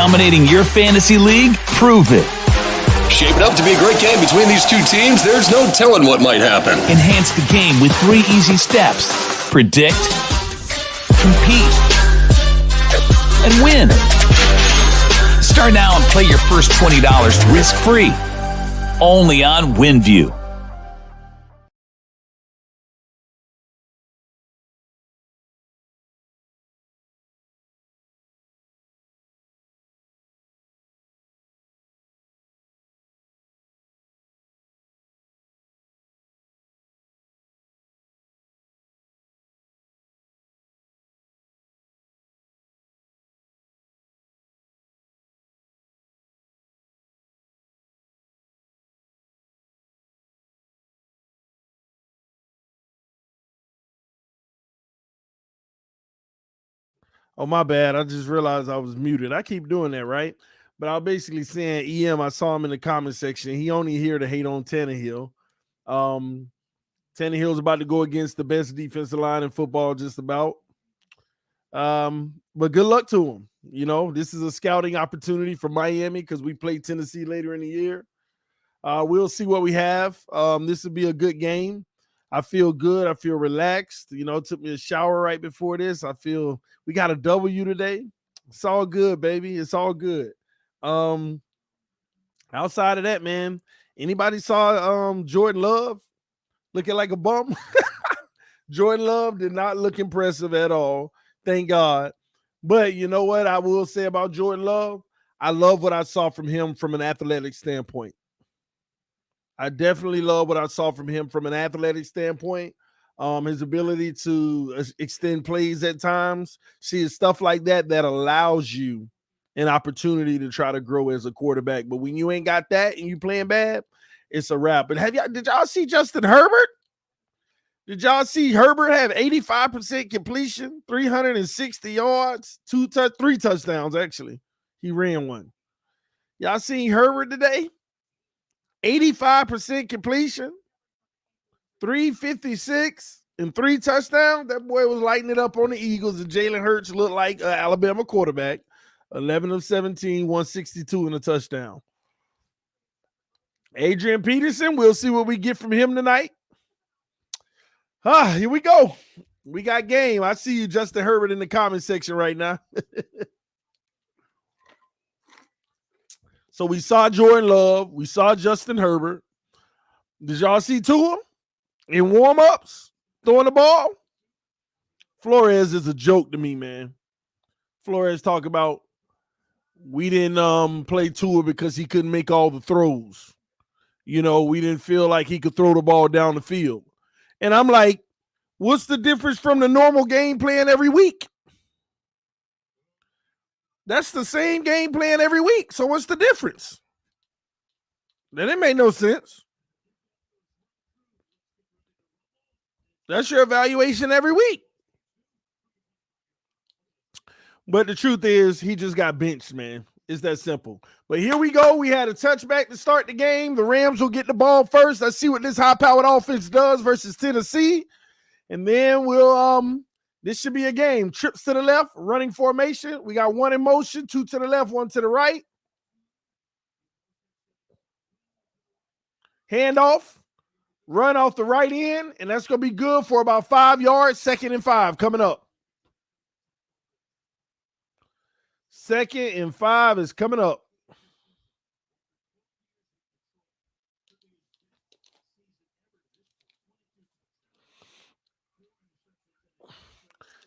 Dominating your fantasy league? Prove it. Shaping up to be a great game between these two teams. There's no telling what might happen. Enhance the game with 3 easy steps. Predict, compete, and win. Start now and play your first $20 risk-free. Only on WinView. Oh, my bad. I just realized I was muted. I keep doing that, right? But I was basically saying, EM, I saw him in the comment section. He only here to hate on Tannehill. Tannehill's about to go against the best defensive line in football, just about. But good luck to him. You know, this is a scouting opportunity for Miami because we play Tennessee later in the year. We'll see what we have. This will be a good game. I feel good. I feel relaxed. You know, took me a shower right before this. I feel we got a W today. It's all good, baby. It's all good. Outside of that, man, anybody saw Jordan Love looking like a bum? Jordan Love did not look impressive at all. Thank God. But you know what I will say about Jordan Love? I love what I saw from him from an athletic standpoint. I definitely love what I saw from him from an athletic standpoint. His ability to extend plays at times. See, it's stuff like that that allows you an opportunity to try to grow as a quarterback. But when you ain't got that and you playing bad, it's a wrap. But did y'all see Justin Herbert? Did y'all see Herbert have 85% completion, 360 yards, 3 touchdowns, actually. He ran one. Y'all seen Herbert today? 85% completion, 356, and 3 touchdowns. That boy was lighting it up on the Eagles, and Jalen Hurts looked like an Alabama quarterback. 11 of 17, 162 and a touchdown. Adrian Peterson, we'll see what we get from him tonight. Here we go. We got game. I see you, Justin Herbert, in the comment section right now. So we saw Jordan Love. We saw Justin Herbert. Did y'all see Tua in warm-ups throwing the ball? Flores is a joke to me, man. Flores talk about we didn't play Tua because he couldn't make all the throws. You know, we didn't feel like he could throw the ball down the field. And I'm like, what's the difference from the normal game plan every week? That's the same game plan every week. So what's the difference? Then it made no sense. That's your evaluation every week. But the truth is, he just got benched, man. It's that simple. But here we go. We had a touchback to start the game. The Rams will get the ball first. Let's see what this high-powered offense does versus Tennessee. And then this should be a game. Trips to the left, running formation. We got 1 in motion, 2 to the left, 1 to the right. Handoff, run off the right end, and that's going to be good for about 5 yards. 2nd and 5 coming up. 2nd and 5 is coming up.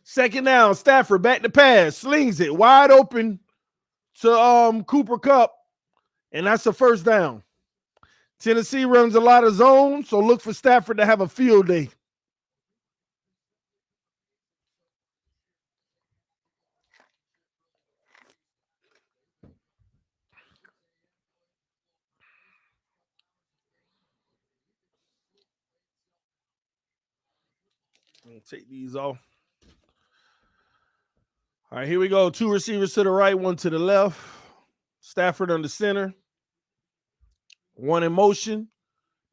Second down, Stafford back to pass, slings it wide open to Cooper Kupp, and that's a first down. Tennessee runs a lot of zone, so look for Stafford to have a field day. Take these off. All right, here we go. 2 receivers to the right, 1 to the left. Stafford under center. 1 in motion.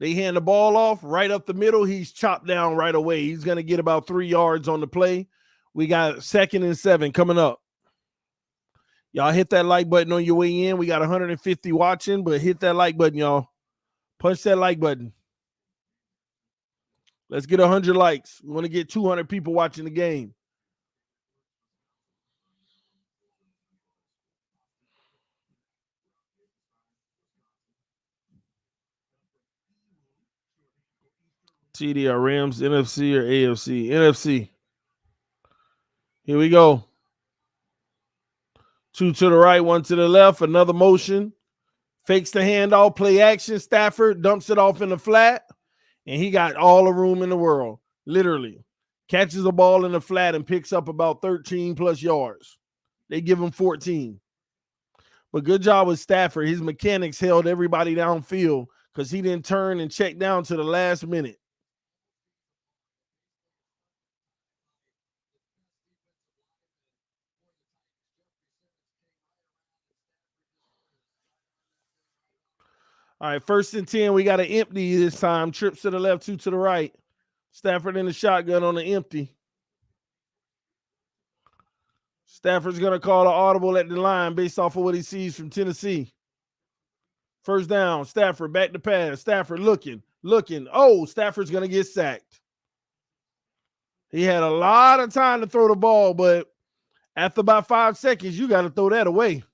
They hand the ball off right up the middle. He's chopped down right away. He's going to get about 3 yards on the play. We got 2nd and 7 coming up. Y'all hit that like button on your way in. We got 150 watching, but hit that like button, y'all. Punch that like button. Let's get 100 likes. We want to get 200 people watching the game. TDR Rams, NFC or AFC? NFC. Here we go. 2 to the right, 1 to the left. Another motion. Fakes the handoff, play action. Stafford dumps it off in the flat, and he got all the room in the world. Literally. Catches the ball in the flat and picks up about 13 plus yards. They give him 14. But good job with Stafford. His mechanics held everybody downfield because he didn't turn and check down to the last minute. All right, 1st and 10. We got an empty this time. Trips to the left, 2 to the right. Stafford in the shotgun on the empty. Stafford's going to call an audible at the line based off of what he sees from Tennessee. 1st down. Stafford back to pass. Stafford looking. Oh, Stafford's going to get sacked. He had a lot of time to throw the ball, but after about 5 seconds, you got to throw that away.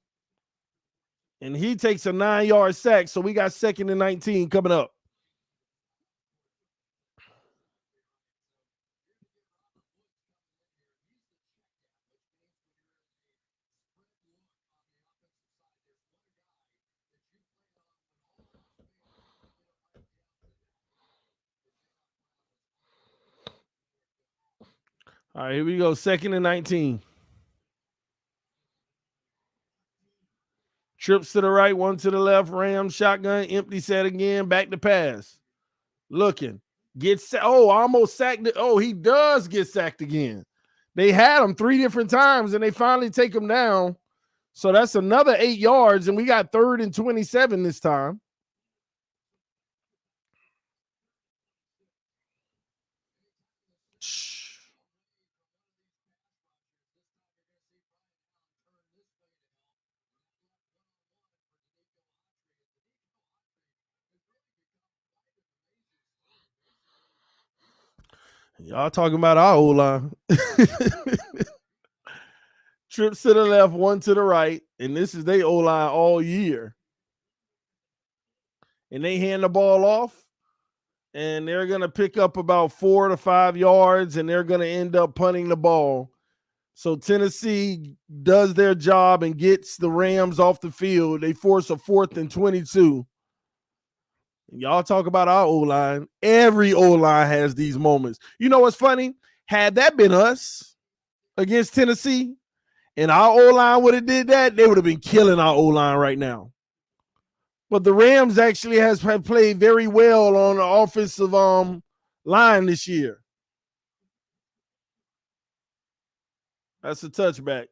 And he takes a 9-yard sack, so we got 2nd and 19 coming up. All right, here we go. 2nd and 19. Trips to the right, 1 to the left. Rams shotgun, empty set again. Back to pass. Looking. Almost sacked. Oh, he does get sacked again. They had him 3 different times, and they finally take him down. So that's another 8 yards, and we got 3rd and 27 this time. Y'all talking about our O-line. Trips to the left, 1 to the right, and this is their O-line all year. And they hand the ball off, and they're going to pick up about 4 to 5 yards, and they're going to end up punting the ball. So Tennessee does their job and gets the Rams off the field. They force a 4th and 22. Y'all talk about our O-line. Every O-line has these moments. You know what's funny? Had that been us against Tennessee and our O-line would have did that, they would have been killing our O-line right now. But the Rams actually have played very well on the offensive line this year. That's a touchback.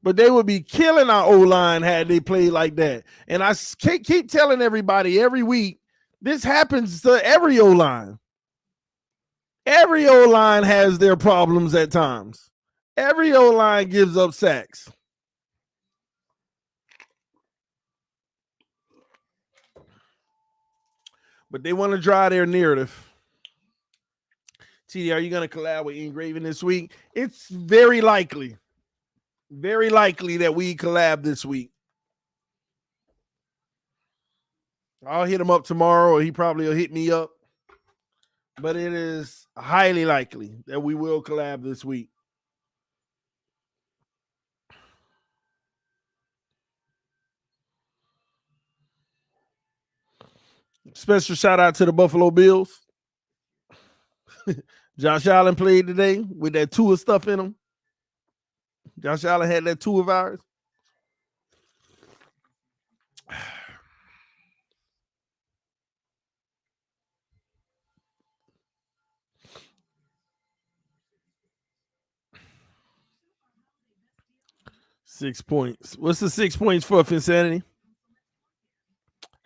But they would be killing our O-line had they played like that. And I keep telling everybody every week, this happens to every O-line. Every O-line has their problems at times. Every O-line gives up sacks. But they want to drive their narrative. TD, are you going to collab with Engraving this week? It's very likely that we collab this week. I'll hit him up tomorrow, or he probably will hit me up. But it is highly likely that we will collab this week. Special shout out to the Buffalo Bills. Josh Allen played today with that Tua stuff in him. Josh Allen had that Tua virus. $6 points. What's the 6 points for, Insanity?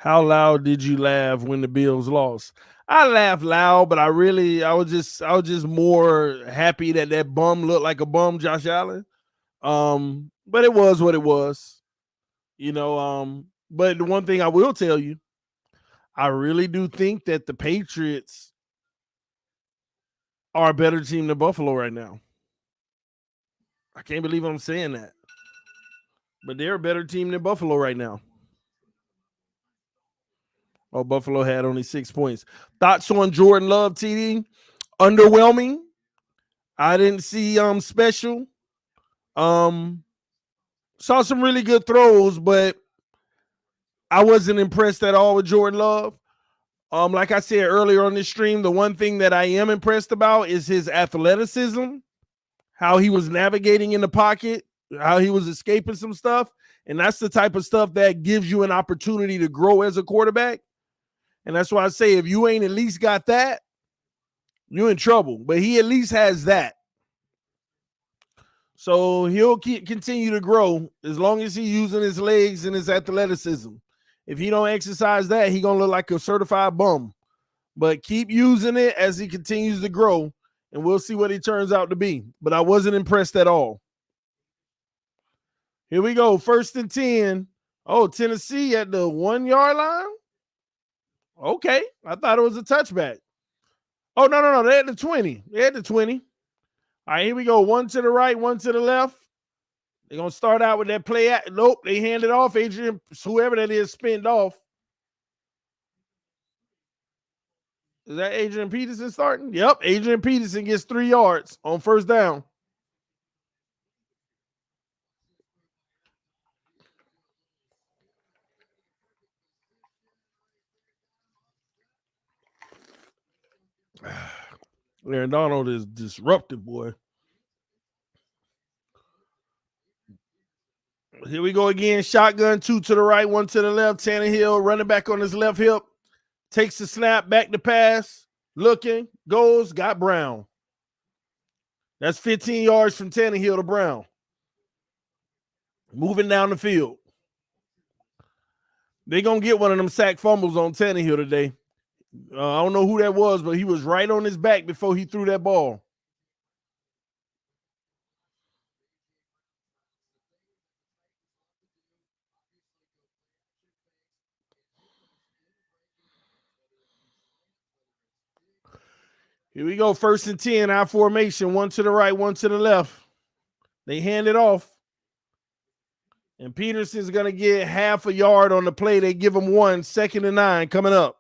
How loud did you laugh when the Bills lost? I laughed loud, but I was just more happy that bum looked like a bum, Josh Allen. But it was what it was, you know. But the one thing I will tell you, I really do think that the Patriots are a better team than Buffalo right now. I can't believe I'm saying that, but they're a better team than Buffalo right now. Oh, Buffalo had only 6 points. Thoughts on Jordan Love, TD? Underwhelming. I didn't see special. Um, saw some really good throws, but I wasn't impressed at all with Jordan Love. Like I said earlier on this stream, the one thing that I am impressed about is his athleticism, how he was navigating in the pocket, how he was escaping some stuff. And that's the type of stuff that gives you an opportunity to grow as a quarterback. And that's why I say if you ain't at least got that, you're in trouble. But he at least has that. So he'll continue to grow as long as he's using his legs and his athleticism. If he don't exercise that, he going to look like a certified bum. But keep using it as he continues to grow, and we'll see what he turns out to be. But I wasn't impressed at all. Here we go. 1st and 10. Oh, Tennessee at the 1 yard line? Okay. I thought it was a touchback. Oh, no. They're at the 20. They're at the 20. All right, here we go. One to the right, one to the left. They're going to start out with that play. Nope, they hand it off. Adrian, whoever that is, spinned off. Is that Adrian Peterson starting? Yep, Adrian Peterson gets 3 yards on 1st down. Aaron Donald is disruptive, boy. Here we go again. Shotgun, 2 to the right, 1 to the left. Tannehill running back on his left hip. Takes the snap, back to pass. Looking, goes, got Brown. That's 15 yards from Tannehill to Brown. Moving down the field. They're going to get one of them sack fumbles on Tannehill today. I don't know who that was, but he was right on his back before he threw that ball. Here we go. 1st and 10, our formation. 1 to the right, 1 to the left. They hand it off. And Peterson's going to get half a yard on the play. They give him 1, 2nd and 9 coming up.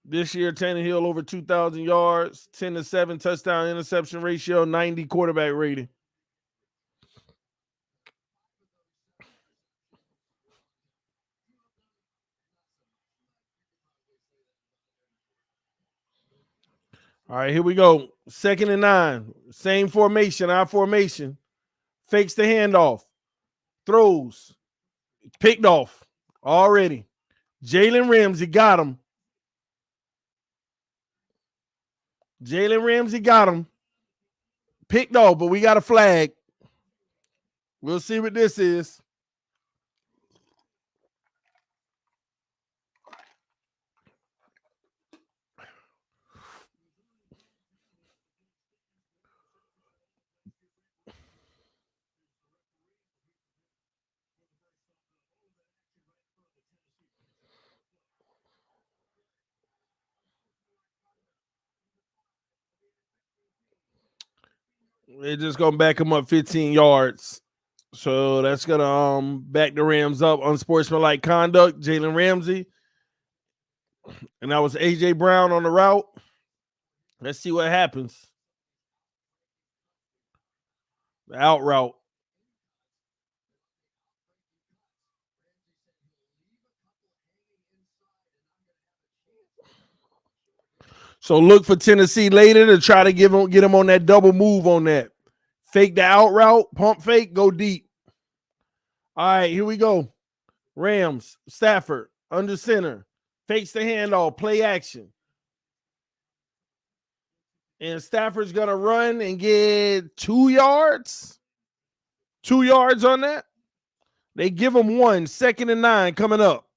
This year, Tannehill over 2,000 yards, 10-7 touchdown interception ratio, 90 quarterback rating. All right, here we go. 2nd and 9. Same formation, our formation. Fakes the handoff. Throws. Picked off already. Jalen Ramsey got him. Jalen Ramsey got him. Picked off, but we got a flag. We'll see what this is. They're just gonna back him up 15 yards. So that's gonna back the Rams up. Unsportsmanlike conduct, Jalen Ramsey. And that was AJ Brown on the route. Let's see what happens. The out route. So look for Tennessee later to try to get him on that double move on that. Fake the out route, pump fake, go deep. All right, here we go. Rams, Stafford, under center. Fakes the handoff, play action. And Stafford's going to run and get 2 yards. 2 yards on that. They give him 1, 2nd and 9 coming up.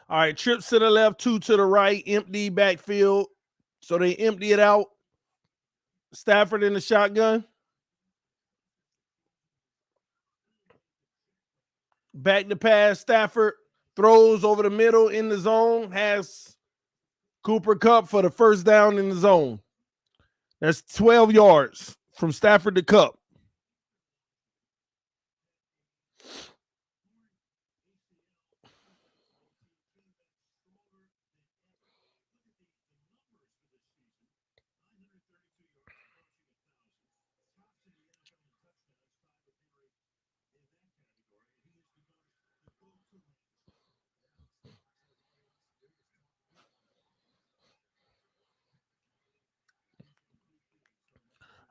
All right, trips to the left, 2 to the right, empty backfield. So they empty it out. Stafford in the shotgun. Back to pass, Stafford throws over the middle in the zone, has Cooper Kupp for the first down in the zone. That's 12 yards from Stafford to Kupp.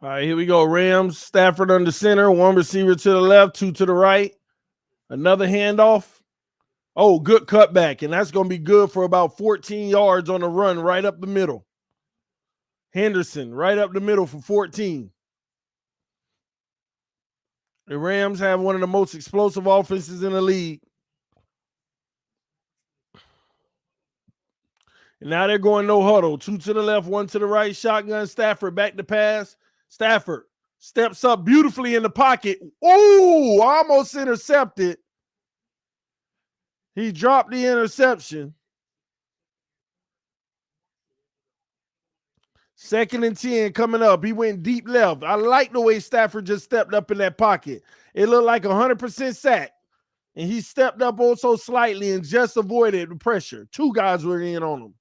All right, here we go. Rams, Stafford under center, 1 receiver to the left, 2 to the right. Another handoff. Oh, good cutback, and that's going to be good for about 14 yards on the run right up the middle. Henderson right up the middle for 14. The Rams have one of the most explosive offenses in the league. And now they're going no huddle. 2 to the left, 1 to the right. Shotgun, Stafford back to pass. Stafford steps up beautifully in the pocket. Oh, almost intercepted. He dropped the interception. 2nd and 10 coming up. He went deep left. I like the way Stafford just stepped up in that pocket. It looked like 100% sack. And he stepped up also slightly and just avoided the pressure. 2 guys were in on him.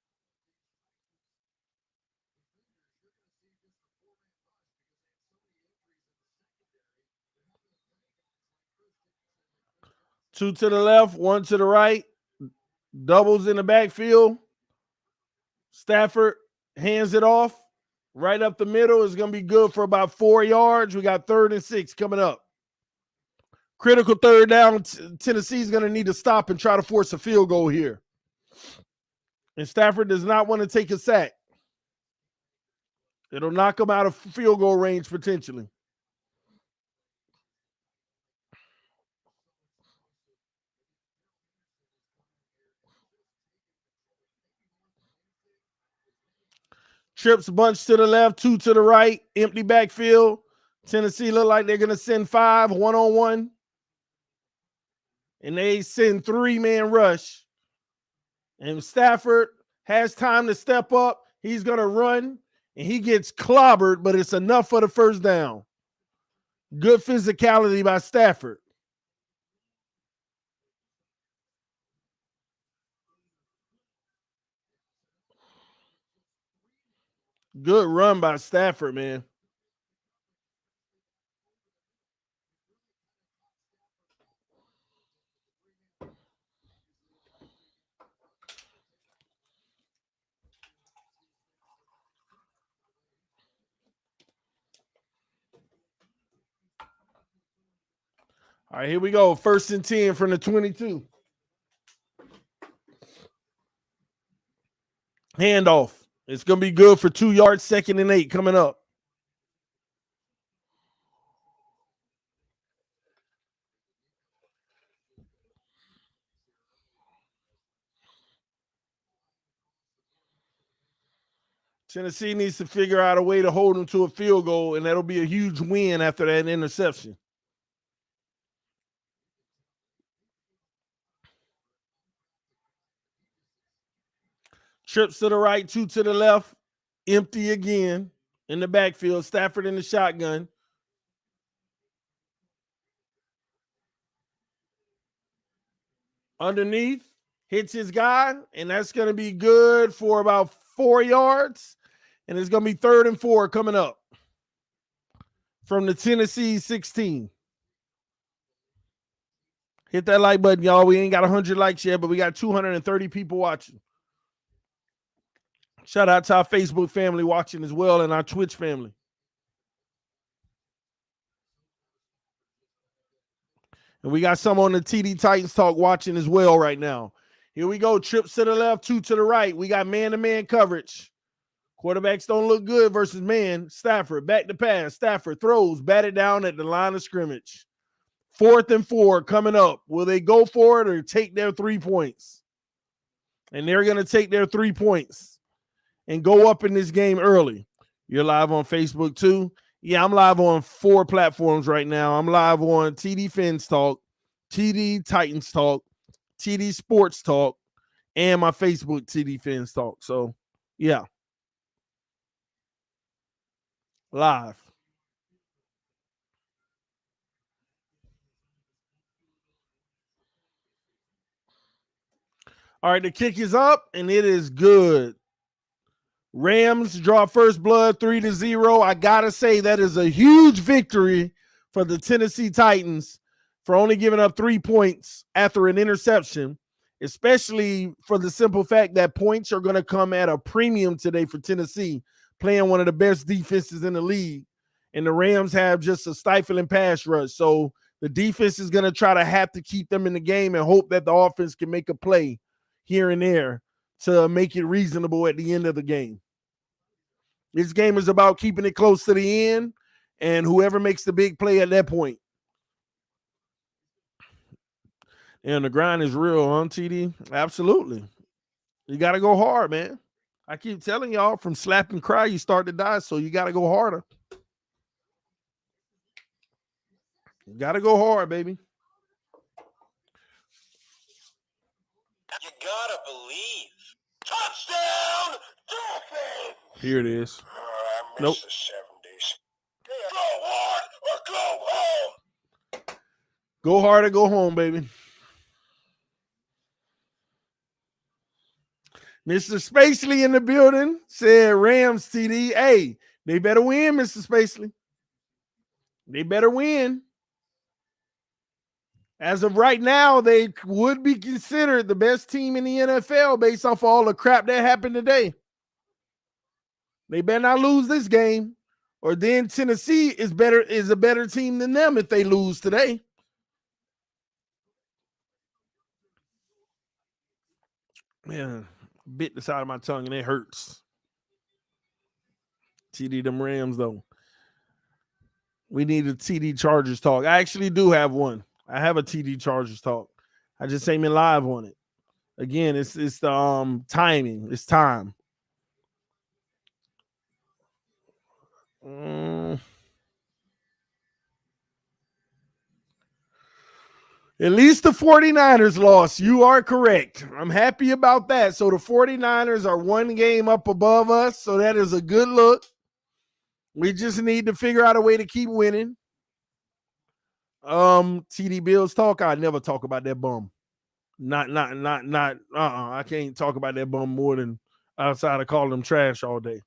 Two to the left, 1 to the right. Doubles in the backfield. Stafford hands it off. Right up the middle is going to be good for about 4 yards. We got 3rd and 6 coming up. Critical 3rd down. Tennessee's going to need to stop and try to force a field goal here. And Stafford does not want to take a sack. It'll knock him out of field goal range potentially. Trips bunch to the left, 2 to the right, empty backfield. Tennessee look like they're going to send 5 1-on-1. And they send 3-man rush. And Stafford has time to step up. He's going to run, and he gets clobbered, but it's enough for the first down. Good physicality by Stafford. Good run by Stafford, man. All right, here we go. 1st and 10 from the 22. Handoff. It's going to be good for 2 yards, 2nd and 8 coming up. Tennessee needs to figure out a way to hold them to a field goal, and that'll be a huge win after that interception. Trips to the right, 2 to the left, empty again in the backfield. Stafford in the shotgun. Underneath, hits his guy, and that's going to be good for about 4 yards. And it's going to be 3rd and 4 coming up from the Tennessee 16. Hit that like button, y'all. We ain't got 100 likes yet, but we got 230 people watching. Shout out to our Facebook family watching as well and our Twitch family. And we got some on the TD Titans Talk watching as well right now. Here we go. Trips to the left, 2 to the right. We got man-to-man coverage. Quarterbacks don't look good versus man. Stafford, back to pass. Stafford throws, batted down at the line of scrimmage. 4th and 4 coming up. Will they go for it or take their 3 points? And they're going to take their 3 points and go up in this game early. You're live on Facebook too. Yeah, I'm live on 4 platforms right now. I'm live on TD Fins Talk, TD Titans Talk, TD Sports Talk, and my Facebook TD Fins Talk. So, yeah. Live. All right, the kick is up, and it is good. Rams draw first blood 3-0. I got to say that is a huge victory for the Tennessee Titans for only giving up 3 points after an interception, especially for the simple fact that points are going to come at a premium today for Tennessee, playing one of the best defenses in the league. And the Rams have just a stifling pass rush. So the defense is going to try to have to keep them in the game and hope that the offense can make a play here and there to make it reasonable at the end of the game. This game is about keeping it close to the end, and whoever makes the big play at that point. And the grind is real, huh, TD? Absolutely. You got to go hard, man. I keep telling y'all, from slap and cry, you start to die, so you got to go harder. You got to go hard, baby. You gotta believe. Touchdown, Dolphins! Here it is. I miss Nope. the 70s. Go hard or go home! Go hard or go home, baby. Mr. Spacely in the building said Rams TD. Hey, they better win, Mr. Spacely. They better win. As of right now, they would be considered the best team in the NFL based off all the crap that happened today. They better not lose this game, or then Tennessee is a better team than them if they lose today. Man, bit the side of my tongue and it hurts. TD them Rams, though. We need a TD Chargers talk. I actually do have one. I have a TD Chargers talk. I just ain't been live on it. Again, it's the timing. It's time. At least the 49ers lost. You are correct. I'm happy about that. So the 49ers are 1 game up above us. So that is a good look. We just need to figure out a way to keep winning. TD Bills talk. I never talk about that bum. Not. I can't talk about that bum more than outside of calling them trash all day.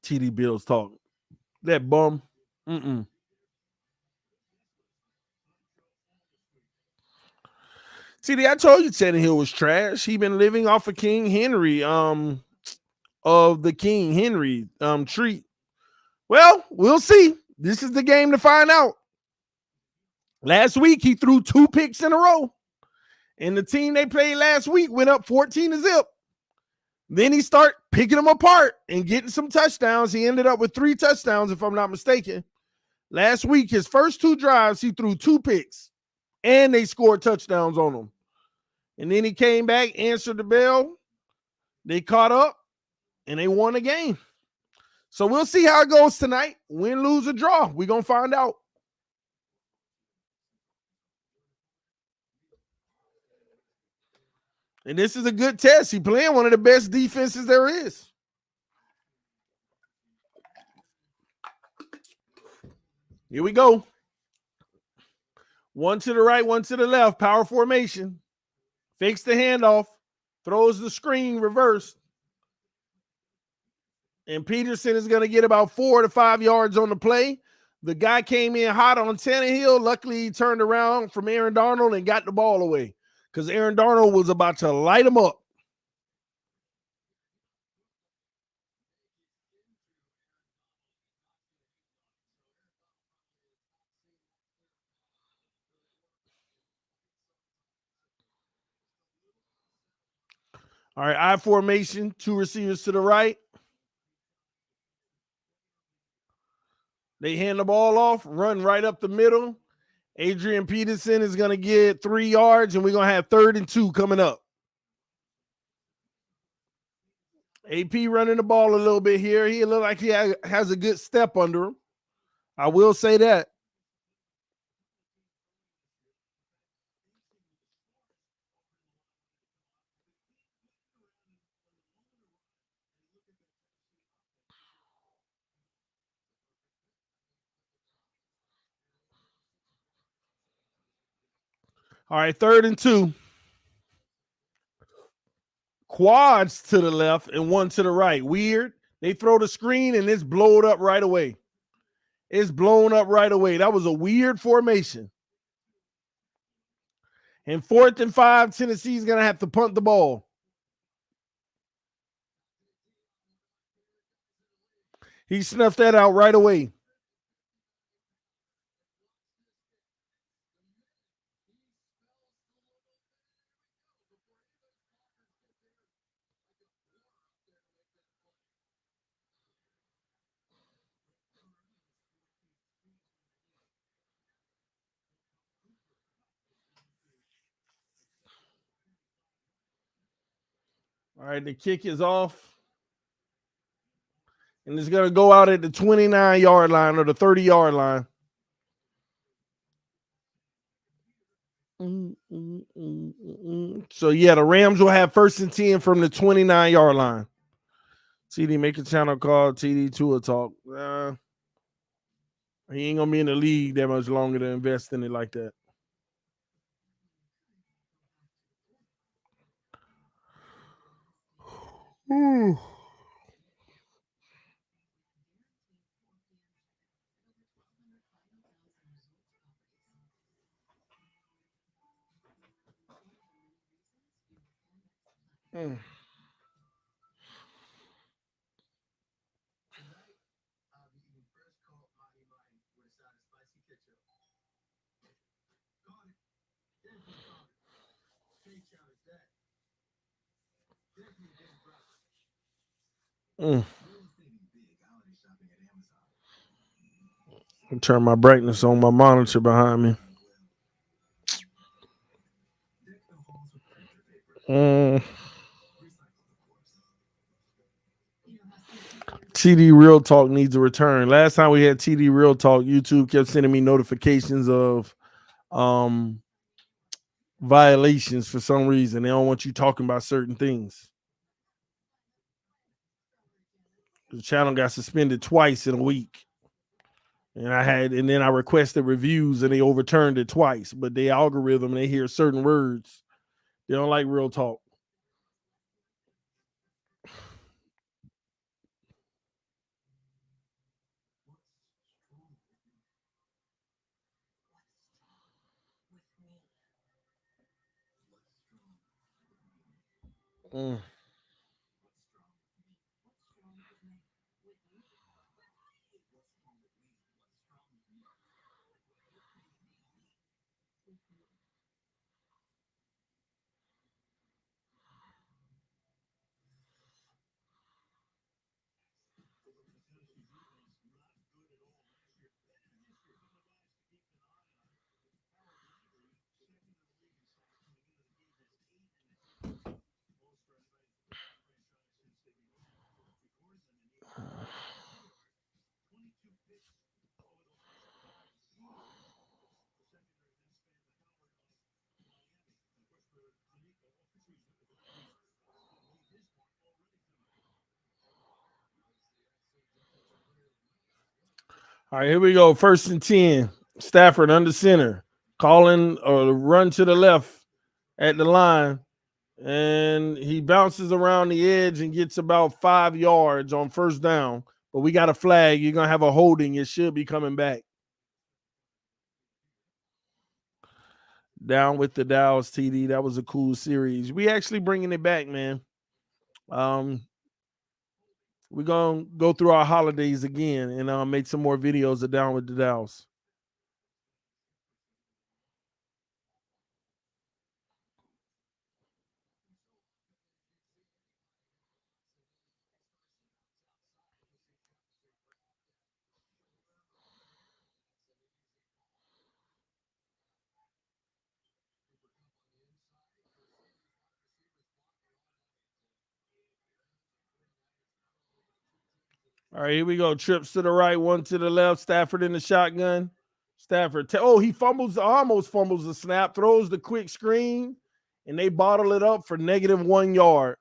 TD Bills talk. That bum. TD, I told you Tannehill was trash. He been living off of King Henry, of the King Henry treat. Well, we'll see. This is the game to find out. Last week, he threw 2 picks in a row. And the team they played last week went up 14-0. Then he start picking them apart and getting some touchdowns. He ended up with 3 touchdowns, if I'm not mistaken. Last week, his first 2 drives, he threw 2 picks. And they scored touchdowns on him. And then he came back, answered the bell. They caught up, and they won the game. So we'll see how it goes tonight. Win, lose, or draw. We're going to find out. And this is a good test. He's playing one of the best defenses there is. Here we go. 1 to the right, 1 to the left. Power formation. Fakes the handoff. Throws the screen reverse. And Peterson is going to get about 4 to 5 yards on the play. The guy came in hot on Tannehill. Luckily, he turned around from Aaron Darnold and got the ball away because Aaron Darnold was about to light him up. All right, I formation, 2 receivers to the right. They hand the ball off, run right up the middle. Adrian Peterson is going to get 3 yards, and we're going to have 3rd and 2 coming up. AP running the ball a little bit here. He look like he has a good step under him. I will say that. All right, 3rd and 2. Quads to the left and 1 to the right. Weird. They throw the screen and it's blown up right away. It's blown up right away. That was a weird formation. And 4th and 5, Tennessee's going to have to punt the ball. He snuffed that out right away. All right, the kick is off. And it's going to go out at the 29-yard line or the 30-yard line. So, yeah, the Rams will have 1st and 10 from the 29-yard line. TD, make a channel called TD Tua Talk. He ain't going to be in the league that much longer to invest in it like that. Ooh. Mm. Mm. I'll turn my brightness on my monitor behind me. TD Real Talk needs a return. Last time we had TD Real Talk, YouTube kept sending me notifications of violations for some reason. They don't want you talking about certain things. The channel got suspended twice in a week. And then I requested reviews and they overturned it twice. But the algorithm, they hear certain words. They don't like real talk. Mm. All right, here we go. 1st and 10. Stafford under center. Calling or run to the left at the line. And he bounces around the edge and gets about 5 yards on 1st down. But we got a flag. You're going to have a holding. It should be coming back. Down with the Dallas, TD. That was a cool series. We actually bringing it back, man. We're going to go through our holidays again and make some more videos of Down with the Dallas. All right, here we go. Trips to the right, one to the left. Stafford in the shotgun. Stafford. He almost fumbles the snap, throws the quick screen, and they bottle it up for -1 yard.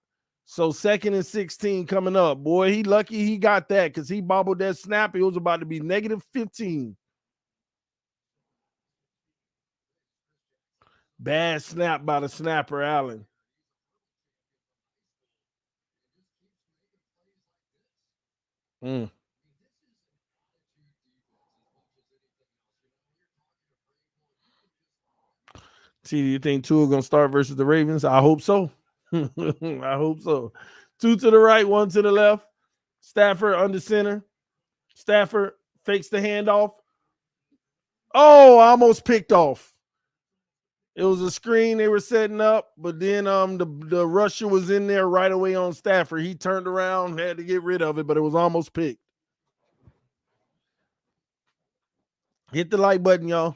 So 2nd and 16 coming up. Boy, he lucky he got that because he bobbled that snap. It was about to be -15. Bad snap by the snapper, Allen. Mm. See, do you think Tua gonna start versus the Ravens? I hope so. I hope so. 2 to the right, 1 to the left. Stafford under center. Stafford fakes the handoff. Oh, I almost picked off. It was a screen they were setting up, but then the rusher was in there right away on Stafford. He turned around, had to get rid of it, but it was almost picked. Hit the like button, y'all.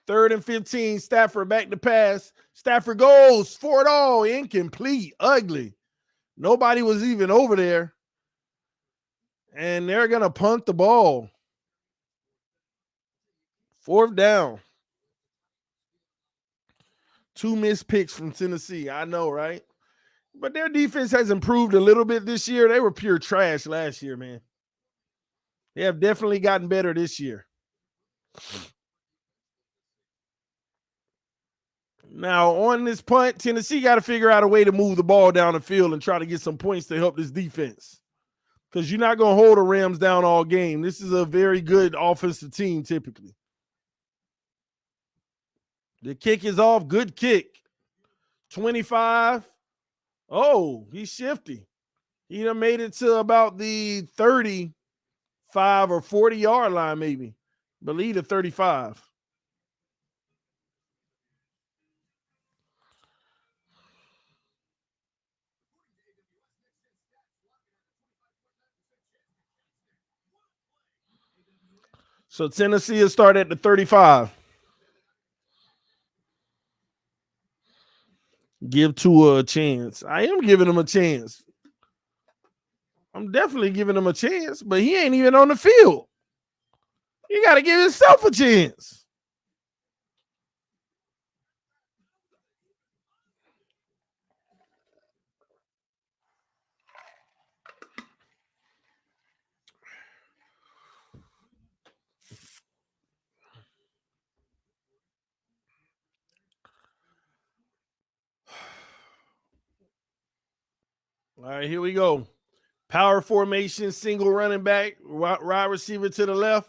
3rd and 15. Stafford back to pass. Stafford goes for it all. Incomplete. Ugly. Nobody was even over there. And they're going to punt the ball. 4th down. 2 missed picks from Tennessee. I know, right? But their defense has improved a little bit this year. They were pure trash last year, man. They have definitely gotten better this year. Now, on this punt, Tennessee got to figure out a way to move the ball down the field and try to get some points to help this defense. Because you're not going to hold the Rams down all game. This is a very good offensive team, typically. The kick is off. Good kick. 25. Oh, he's shifty. He done made it to about the 35 or 40-yard line, maybe. Believe the 35. So Tennessee will start at the 35. Give Tua a chance. I am giving him a chance. I'm definitely giving him a chance, but he ain't even on the field. You got to give yourself a chance. All right, here we go. Power formation, single running back, wide receiver to the left.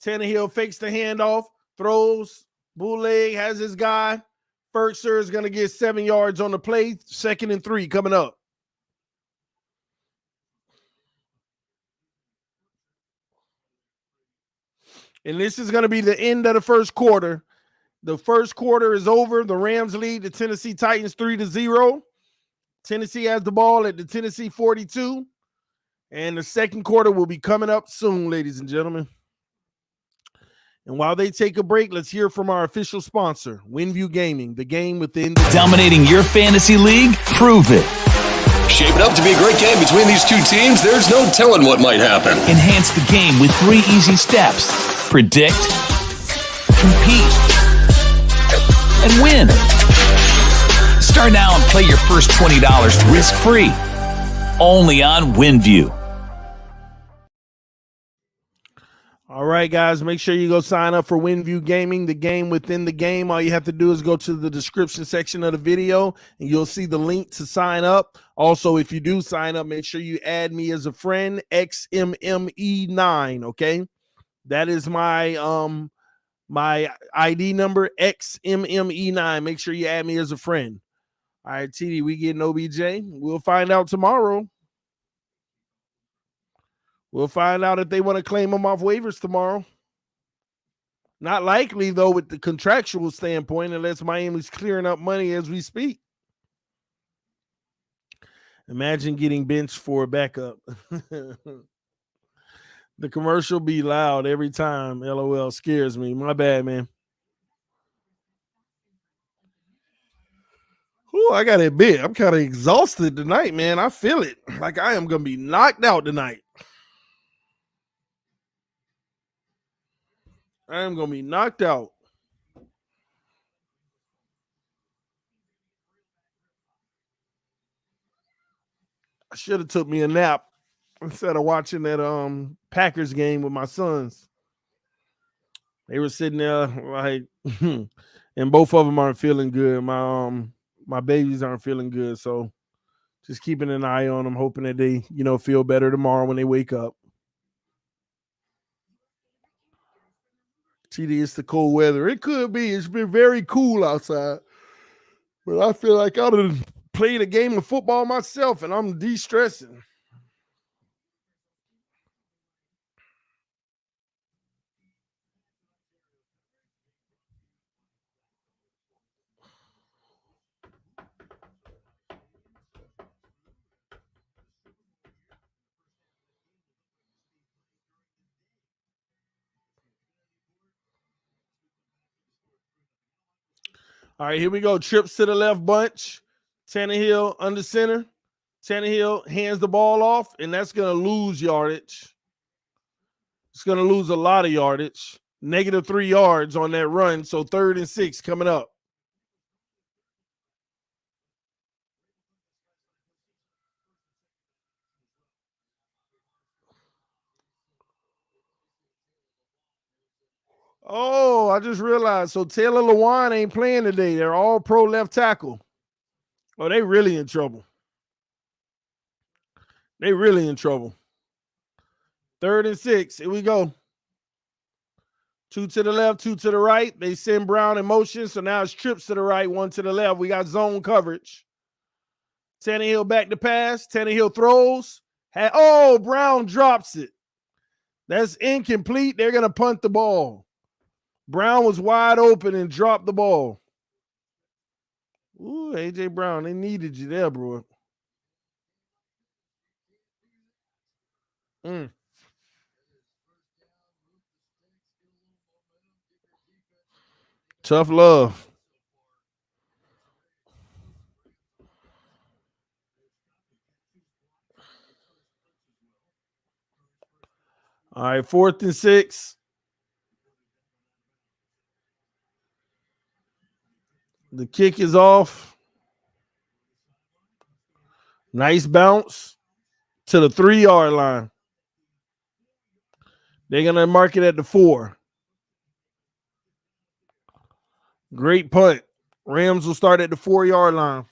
Tannehill fakes the handoff, throws, bootleg, has his guy. Ferkser is going to get 7 yards on the play. 2nd and 3 coming up. And this is going to be the end of the first quarter. The first quarter is over. The Rams lead the Tennessee Titans 3-0. Tennessee has the ball at the Tennessee 42. And the second quarter will be coming up soon, ladies and gentlemen. And while they take a break, let's hear from our official sponsor, WinView Gaming, the game within the Dominating your fantasy league? Prove it. Shaping up to be a great game between these two teams. There's no telling what might happen. Enhance the game with 3 easy steps. Predict, compete, and win. Start now and play your first $20 risk-free. Only on WinView. All right, guys, make sure you go sign up for WinView Gaming, the game within the game. All you have to do is go to the description section of the video, and you'll see the link to sign up. Also, if you do sign up, make sure you add me as a friend, XMME9, okay? That is my my ID number, XMME9. Make sure you add me as a friend. All right, TD, we getting OBJ? We'll find out tomorrow. We'll find out if they want to claim him off waivers tomorrow. Not likely, though, with the contractual standpoint, unless Miami's clearing up money as we speak. Imagine getting benched for a backup. The commercial be loud every time. LOL scares me. My bad, man. Ooh, I got to admit, I'm kind of exhausted tonight, man. I feel it. Like I am going to be knocked out tonight. I am going to be knocked out. I should have took me a nap instead of watching that Packers game with my sons. They were sitting there like, and both of them aren't feeling good. My babies aren't feeling good, so just keeping an eye on them, hoping that they feel better tomorrow when they wake up. TD, it's the cold weather. It could be. It's been very cool outside, but I feel like I done played a game of football myself, and I'm de-stressing. All right, here we go. Trips to the left bunch. Tannehill under center. Tannehill hands the ball off, and that's going to lose yardage. It's going to lose a lot of yardage. -3 yards on that run. So 3rd and 6 coming up. Oh, I just realized. So Taylor Lewan ain't playing today. They're all pro left tackle. Oh, they really in trouble. They really in trouble. 3rd and 6. Here we go. 2 to the left, 2 to the right. They send Brown in motion. So now it's trips to the right, 1 to the left. We got zone coverage. Tannehill back to pass. Tannehill throws. Brown drops it. That's incomplete. They're going to punt the ball. Brown was wide open and dropped the ball. Ooh, A.J. Brown, they needed you there, bro. Tough love. All right, 4th and 6. The kick is off. Nice bounce to the 3-yard line. They're going to mark it at the 4. Great punt. Rams will start at the 4-yard line.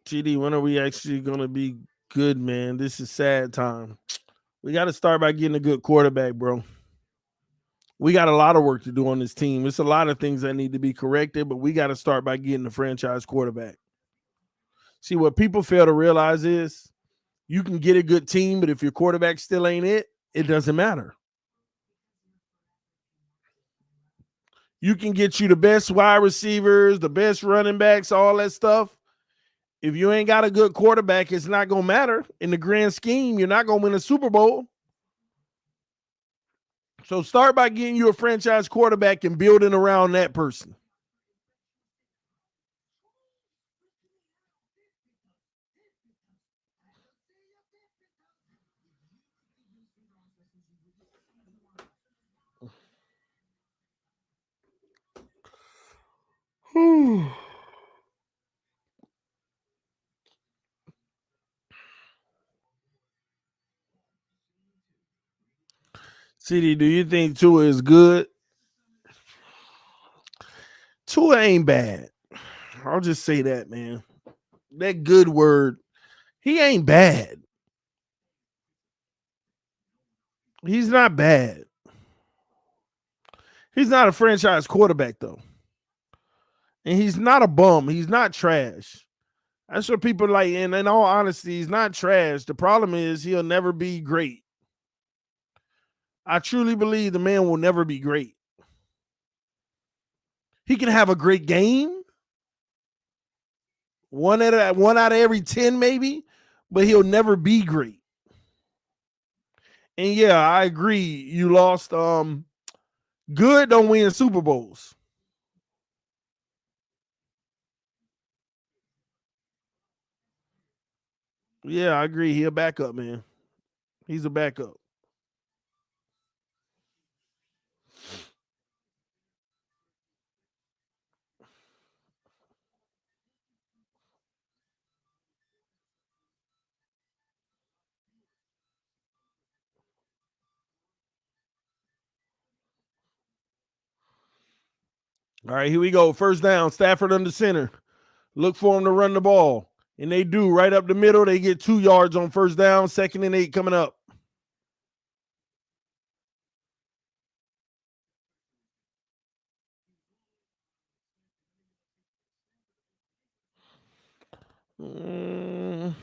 TD, when are we actually going to be good, man? This is sad time. We got to start by getting a good quarterback, bro. We got a lot of work to do on this team. It's a lot of things that need to be corrected, but we got to start by getting the franchise quarterback. See, what people fail to realize is you can get a good team, but if your quarterback still ain't it, it doesn't matter. You can get you the best wide receivers, the best running backs, all that stuff. If you ain't got a good quarterback, it's not going to matter. In the grand scheme, you're not going to win a Super Bowl. So start by getting you a franchise quarterback and building around that person. CD, do you think Tua is good? Tua ain't bad. I'll just say that, man. That good word. He ain't bad. He's not bad. He's not a franchise quarterback, though. And he's not a bum. He's not trash. That's what people like. And in all honesty, he's not trash. The problem is he'll never be great. I truly believe the man will never be great. He can have a great game. One out of every 10, maybe, but he'll never be great. And yeah, I agree. You lost. Good don't win Super Bowls. Yeah, I agree. He a backup, man. He's a backup. All right, here we go. First down, Stafford under center. Look for him to run the ball. And they do right up the middle. They get 2 yards on first down. 2nd and 8 coming up. Mm.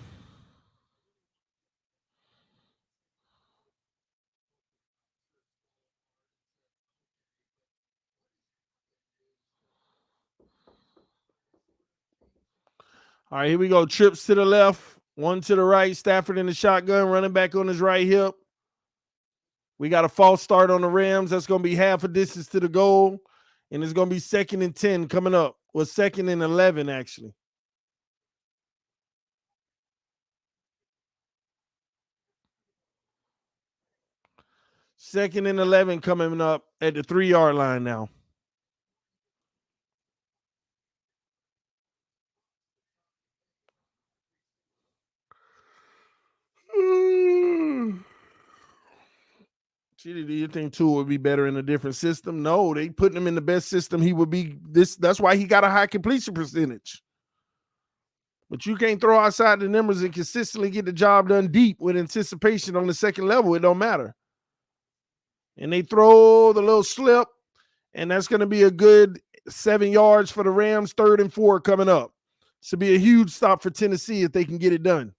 All right, here we go. Trips to the left, one to the right. Stafford in the shotgun, running back on his right hip. We got a false start on the Rams. That's going to be half a distance to the goal. And it's going to be 2nd and 10 coming up. Well, 2nd and 11, actually. Second and 11 coming up at the 3-yard line now. Do you think Tua would be better in a different system? No, they putting him in the best system. He would be this. That's why he got a high completion percentage. But you can't throw outside the numbers and consistently get the job done deep with anticipation on the second level. It don't matter. And they throw the little slip, and that's going to be a good 7 yards for the Rams. 3rd and 4 coming up. This will be a huge stop for Tennessee if they can get it done.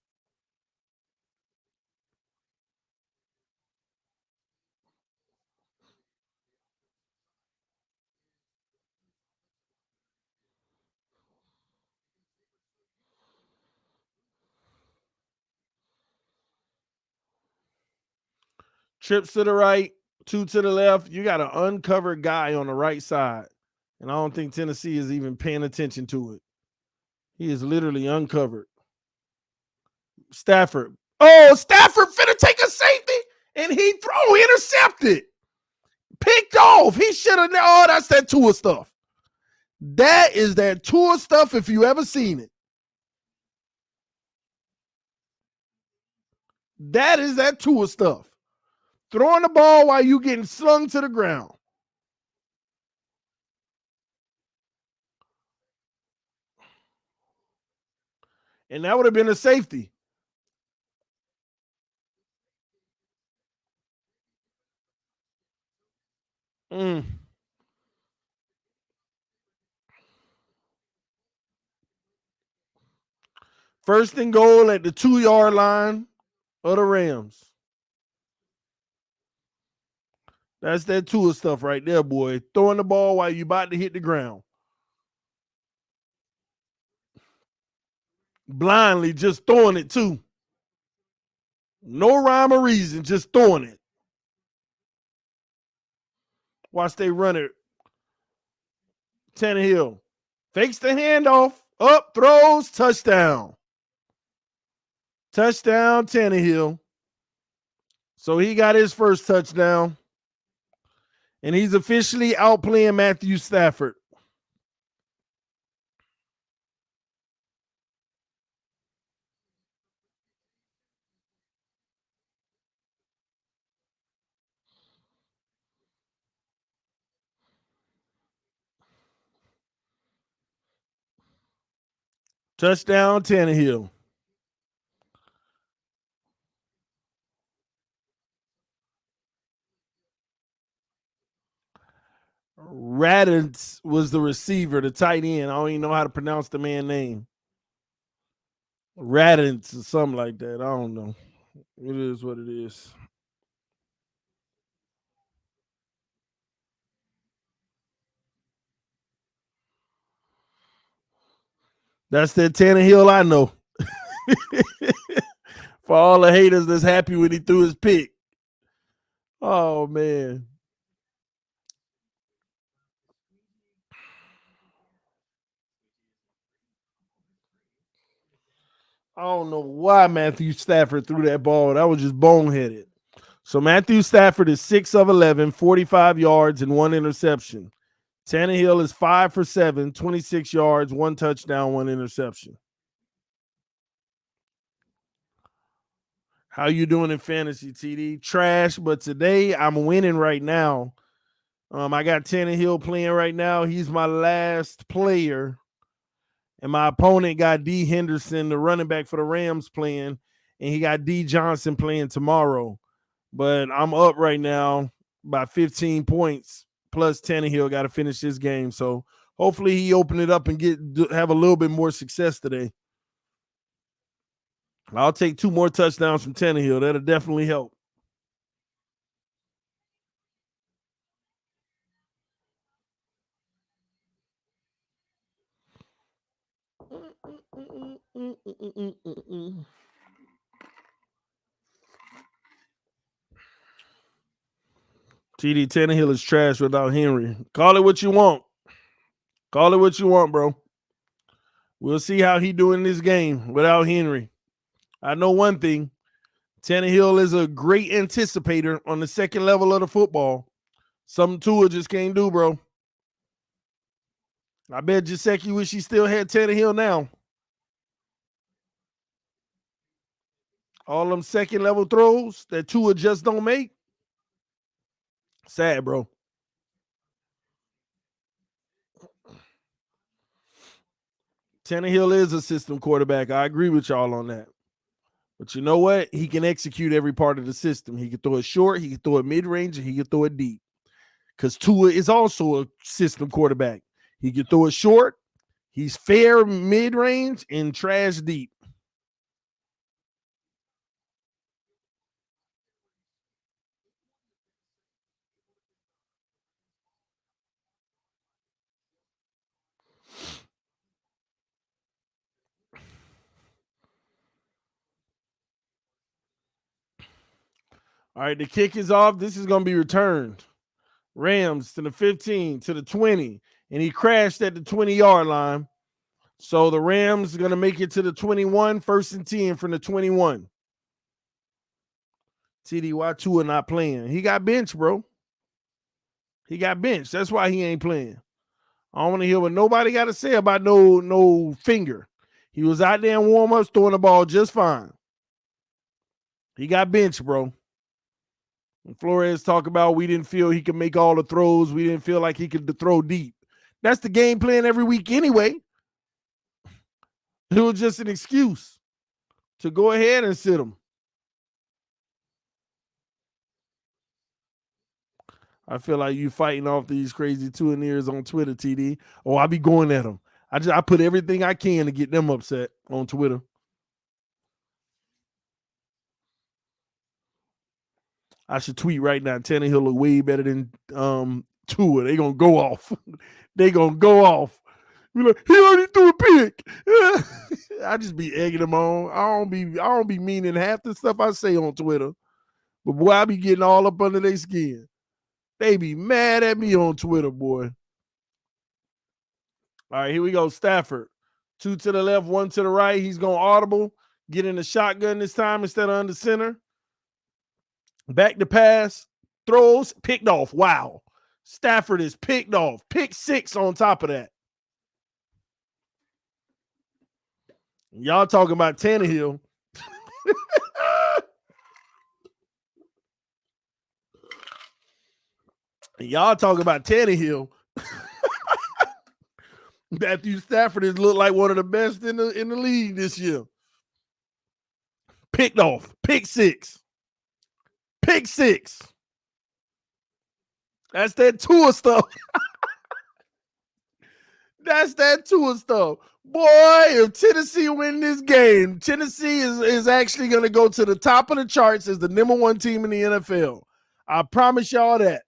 Trips to the right, 2 to the left. You got an uncovered guy on the right side. And I don't think Tennessee is even paying attention to it. He is literally uncovered. Stafford. Oh, Stafford finna take a safety, and he intercepted. Picked off. He should have. Oh, that's that Tua stuff. That is that Tua stuff if you ever seen it. That is that Tua stuff. Throwing the ball while you getting slung to the ground. And that would have been a safety. Mm. First and goal at the 2-yard line of the Rams. That's that Tua stuff right there, boy. Throwing the ball while you about to hit the ground. Blindly just throwing it too. No rhyme or reason, just throwing it. Watch they run it. Tannehill fakes the handoff. Up, throws, touchdown. Touchdown, Tannehill. So he got his first touchdown. And he's officially outplaying Matthew Stafford. Touchdown, Tannehill. Raditz was the receiver, the tight end. I don't even know how to pronounce the man's name. Raditz or something like that. I don't know. It is what it is. That's that Tannehill I know. For all the haters that's happy when he threw his pick. Oh man. I don't know why Matthew Stafford threw that ball. That was just boneheaded. So Matthew Stafford is 6 of 11, 45 yards, and 1 interception. Tannehill is 5 for 7, 26 yards, 1 touchdown, 1 interception. How you doing in fantasy, TD? Trash, but today I'm winning right now. I got Tannehill playing right now. He's my last player. And my opponent got D. Henderson, the running back for the Rams, playing. And he got D. Johnson playing tomorrow. But I'm up right now by 15 points. Plus Tannehill got to finish this game. So hopefully he open it up and have a little bit more success today. I'll take 2 more touchdowns from Tannehill. That'll definitely help. TD Tannehill is trash without Henry. Call it what you want. Call it what you want, bro. We'll see how he do in this game without Henry. I know one thing. Tannehill is a great anticipator on the second level of the football. Something Tua just can't do, bro. I bet Jaceki wish he still had Tannehill now. All them second level throws that Tua just don't make. Sad, bro. Tannehill is a system quarterback. I agree with y'all on that. But you know what? He can execute every part of the system. He can throw it short, he can throw it mid-range, and he can throw it deep. Because Tua is also a system quarterback. He can throw it short, he's fair mid-range, and trash deep. All right, the kick is off. This is going to be returned. Rams to the 15, to the 20, and he crashed at the 20-yard line. So the Rams are going to make it to the 21, 1st and 10 from the 21. TDY Tua not playing. He got benched, bro. He got benched. That's why he ain't playing. I don't want to hear what nobody got to say about no finger. He was out there in warm-ups throwing the ball just fine. He got benched, bro. And Flores talk about we didn't feel he could make all the throws. We didn't feel like he could throw deep. That's the game plan every week anyway. It was just an excuse to go ahead and sit him. I feel like you fighting off these crazy two-and-ears on Twitter, TD. Oh, I be going at them. I put everything I can to get them upset on Twitter. I should tweet right now. Tannehill look way better than Tua. They gonna go off. They gonna go off. Be like, he already threw a pick. I just be egging them on. I don't be meaning half the stuff I say on Twitter. But boy, I be getting all up under their skin. They be mad at me on Twitter, boy. All right, here we go. Stafford. 2 to the left, 1 to the right. He's going audible. Get in the shotgun this time instead of under center. Back to pass. Throws. Picked off. Wow. Stafford is picked off. Pick 6 on top of that. Y'all talking about Tannehill. Y'all talking about Tannehill. Matthew Stafford has looked like one of the best in the league this year. Picked off. Pick 6. Pick 6. That's that Tua stuff. That's that Tua stuff. Boy, if Tennessee win this game, Tennessee is actually going to go to the top of the charts as the number 1 team in the NFL. I promise y'all that.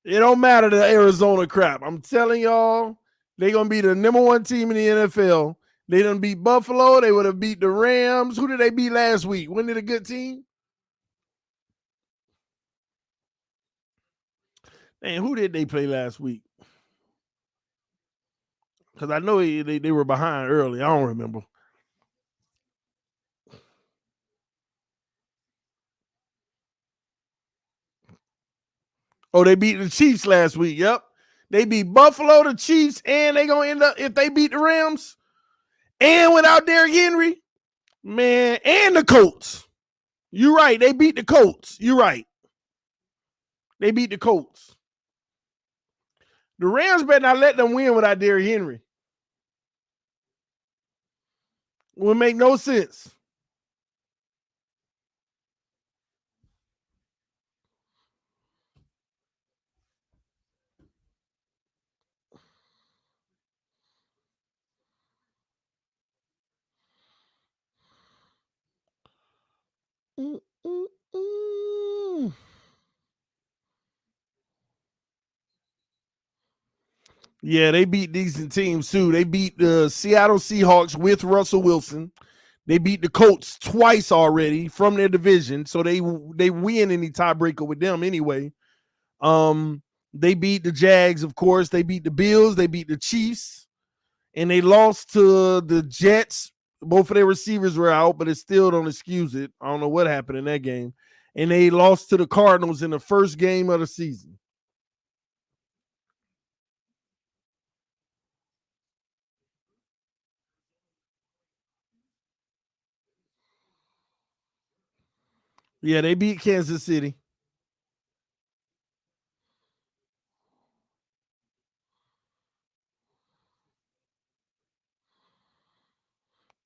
It don't matter the Arizona crap. I'm telling y'all, they're going to be the number 1 team in the NFL. They done beat Buffalo. They would have beat the Rams. Who did they beat last week? Wasn't it a good team? And who did they play last week? Because I know they were behind early. I don't remember. Oh, they beat the Chiefs last week. Yep. They beat Buffalo, the Chiefs, and they gonna end up if they beat the Rams and without Derrick Henry, man, and the Colts. You're right. They beat the Colts. You're right. They beat the Colts. The Rams better not let them win without Derrick Henry. Would make no sense. Mm-mm-mm. Yeah, they beat decent teams too. They beat the Seattle Seahawks with Russell Wilson. They beat the Colts twice already from their division, so they win any tiebreaker with them anyway. They beat the Jags, of course. They beat the Bills. They beat the Chiefs, and they lost to the Jets. Both of their receivers were out, but it still don't excuse it. I don't know what happened in that game. And they lost to the Cardinals in the first game of the season. Yeah, they beat Kansas City.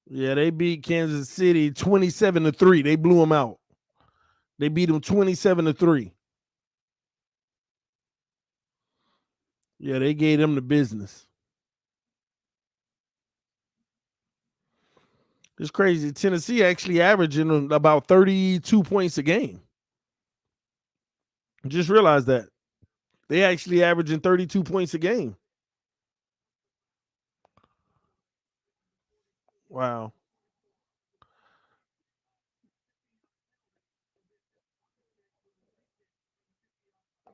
Yeah, they beat Kansas City 27-3. They blew them out. They beat them 27-3. Yeah, they gave them the business. It's crazy. Tennessee actually averaging about 32 points a game. Just realized that. They actually averaging 32 points a game. Wow.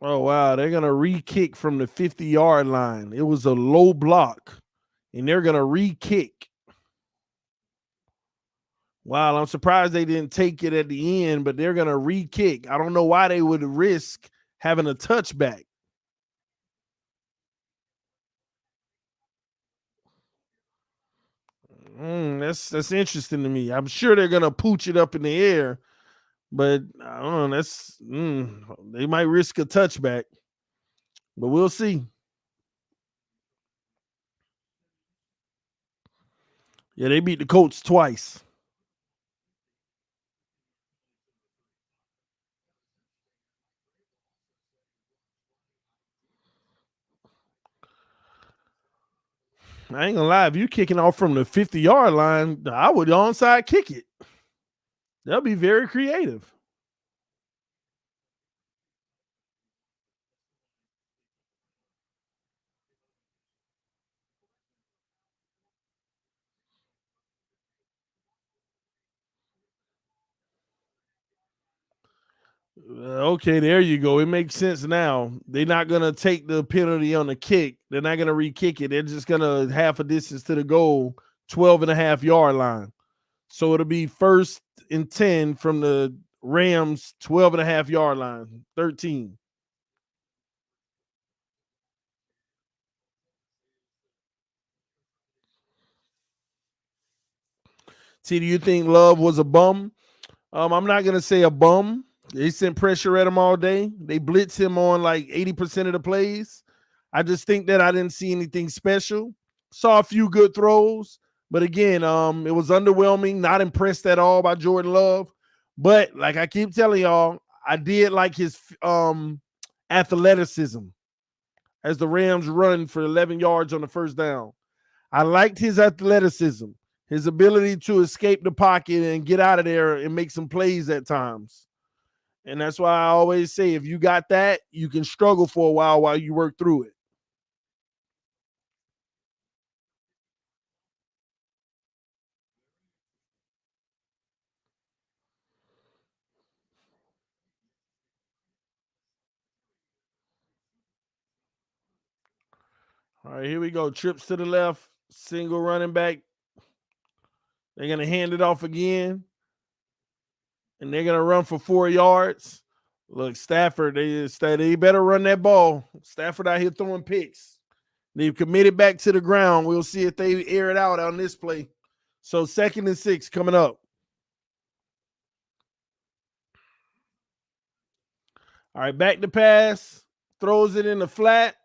Oh, wow. They're going to re-kick from the 50-yard line. It was a low block, and they're going to re-kick. Wow, I'm surprised they didn't take it at the end, but they're going to re-kick. I don't know why they would risk having a touchback. That's interesting to me. I'm sure they're gonna pooch it up in the air, but I don't know. They might risk a touchback, but we'll see. Yeah, they beat the Colts twice. I ain't gonna lie. If you're kicking off from the 50-yard line, I would onside kick it. That'll be very creative. Okay, there you go. It makes sense now. They're not going to take the penalty on the kick. They're not going to re-kick it. They're just going to half a distance to the goal, 12.5-yard line. So it'll be 1st and 10 from the Rams 12.5-yard line, 13. See, do you think Love was a bum? I'm not going to say a bum. They sent pressure at him all day. They blitzed him on like 80% of the plays. I just think that I didn't see anything special. Saw a few good throws, but again, it was underwhelming. Not impressed at all by Jordan Love. But like I keep telling y'all, I did like his athleticism as the Rams run for 11 yards on the first down. I liked his athleticism, his ability to escape the pocket and get out of there and make some plays at times. And that's why I always say if you got that, you can struggle for a while you work through it. All right, here we go. Trips to the left, single running back. They're going to hand it off again, and they're going to run for 4 yards. Look, Stafford, they better run that ball. Stafford out here throwing picks. They've committed back to the ground. We'll see if they air it out on this play. So 2nd and 6 coming up. All right, back to pass. Throws it in the flat.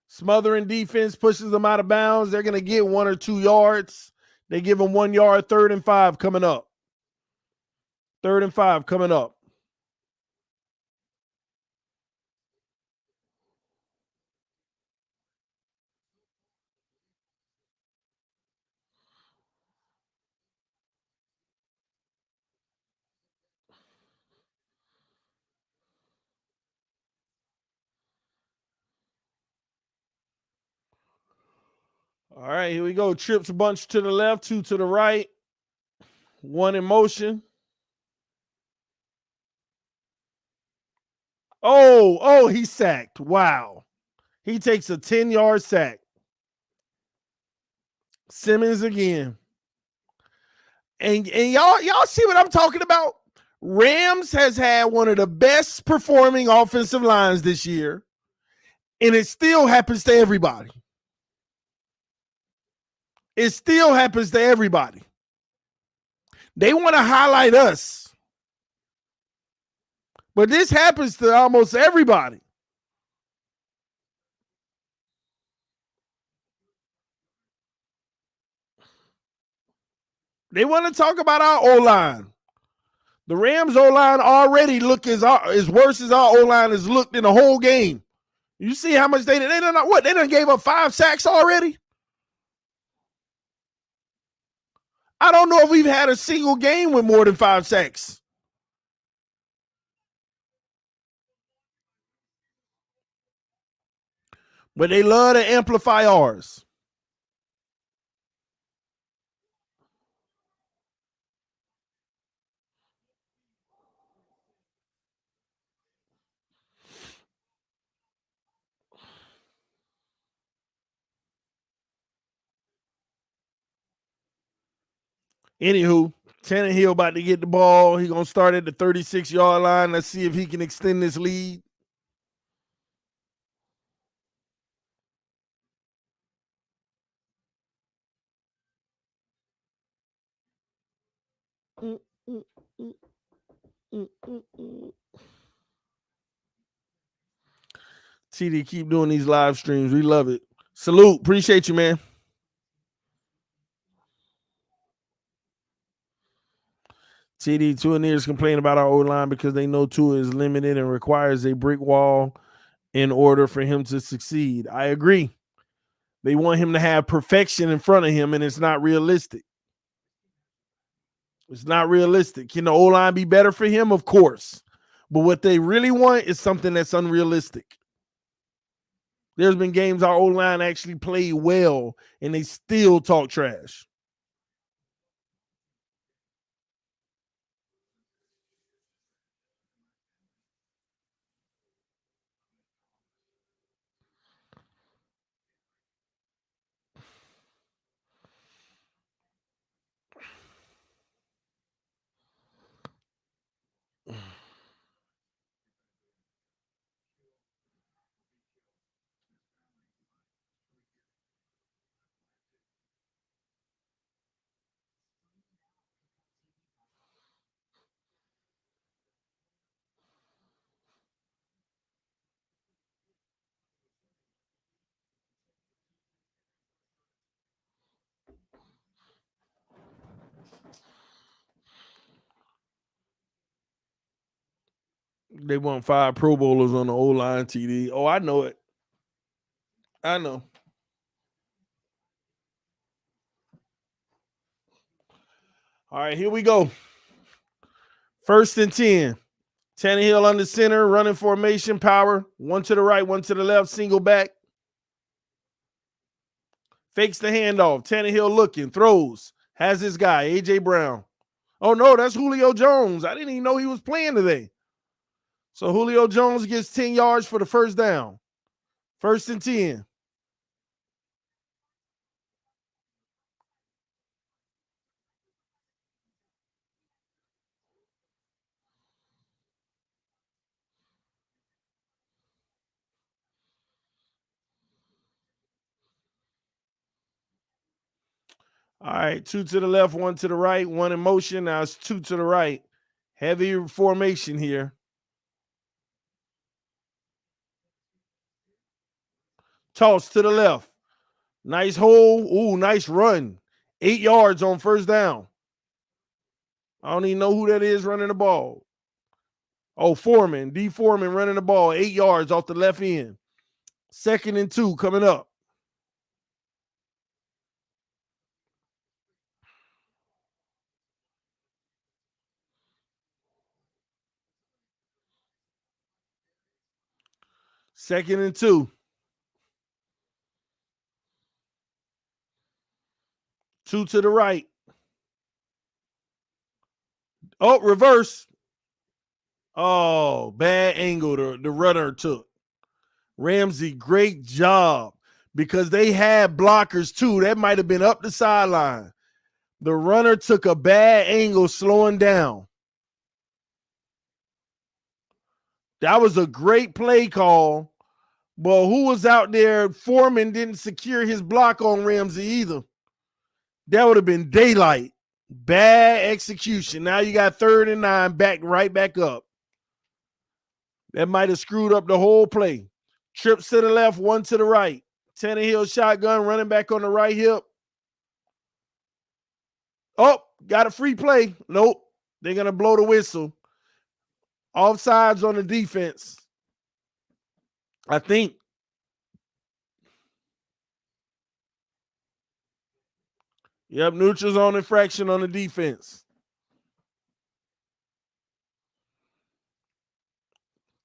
Smothering defense pushes them out of bounds. They're going to get 1 or 2 yards. They give them 1 yard, 3rd and 5 coming up. 3rd and 5 coming up. All right, here we go. Trips a bunch to the left, 2 to the right. 1 in motion. Oh, he's sacked. Wow. He takes a 10-yard sack. Simmons again. And y'all see what I'm talking about? Rams has had one of the best performing offensive lines this year, and it still happens to everybody. It still happens to everybody. They want to highlight us, but this happens to almost everybody. They want to talk about our O-line. The Rams O-line already look as worse as our O-line has looked in the whole game. You see how much they done gave up 5 sacks already? I don't know if we've had a single game with more than 5 sacks. But they love to amplify ours. Anywho, Tannehill about to get the ball. He's going to start at the 36-yard line. Let's see if he can extend this lead. TD, keep doing these live streams. We love it. Salute. Appreciate you, man. TD, Tua Nears complain about our O-line because they know Tua is limited and requires a brick wall in order for him to succeed. I agree. They want him to have perfection in front of him, and it's not realistic. It's not realistic. Can the O-line be better for him? Of course. But what they really want is something that's unrealistic. There's been games our O-line actually played well, and they still talk trash. They want 5 Pro Bowlers on the O-line, TD. Oh, I know it. I know. All right, here we go. 1st and 10. Tannehill under center, running formation, power. 1 to the right, 1 to the left, single back. Fakes the handoff. Tannehill looking, throws. Has his guy, A.J. Brown. Oh, no, that's Julio Jones. I didn't even know he was playing today. So Julio Jones gets 10 yards for the 1st down. 1st and 10. All right, 2 to the left, 1 to the right, 1 in motion. Now it's 2 to the right. Heavy formation here. Toss to the left. Nice hole. Ooh, nice run. 8 yards on first down. I don't even know who that is running the ball. Oh, Foreman. D. Foreman running the ball. 8 yards off the left end. 2nd and 2 coming up. Second and 2. 2 to the right. Oh, reverse. Oh, bad angle the runner took. Ramsey, great job because they had blockers too. That might have been up the sideline. The runner took a bad angle, slowing down. That was a great play call. But who was out there? Foreman didn't secure his block on Ramsey either. That would have been daylight. Bad execution. Now you got 3rd and 9, right back up. That might have screwed up the whole play. Trips to the left, 1 to the right. Tannehill shotgun, running back on the right hip. Oh, got a free play. Nope. They're going to blow the whistle. Offsides on the defense. I think. Yep, neutral zone infraction on the defense.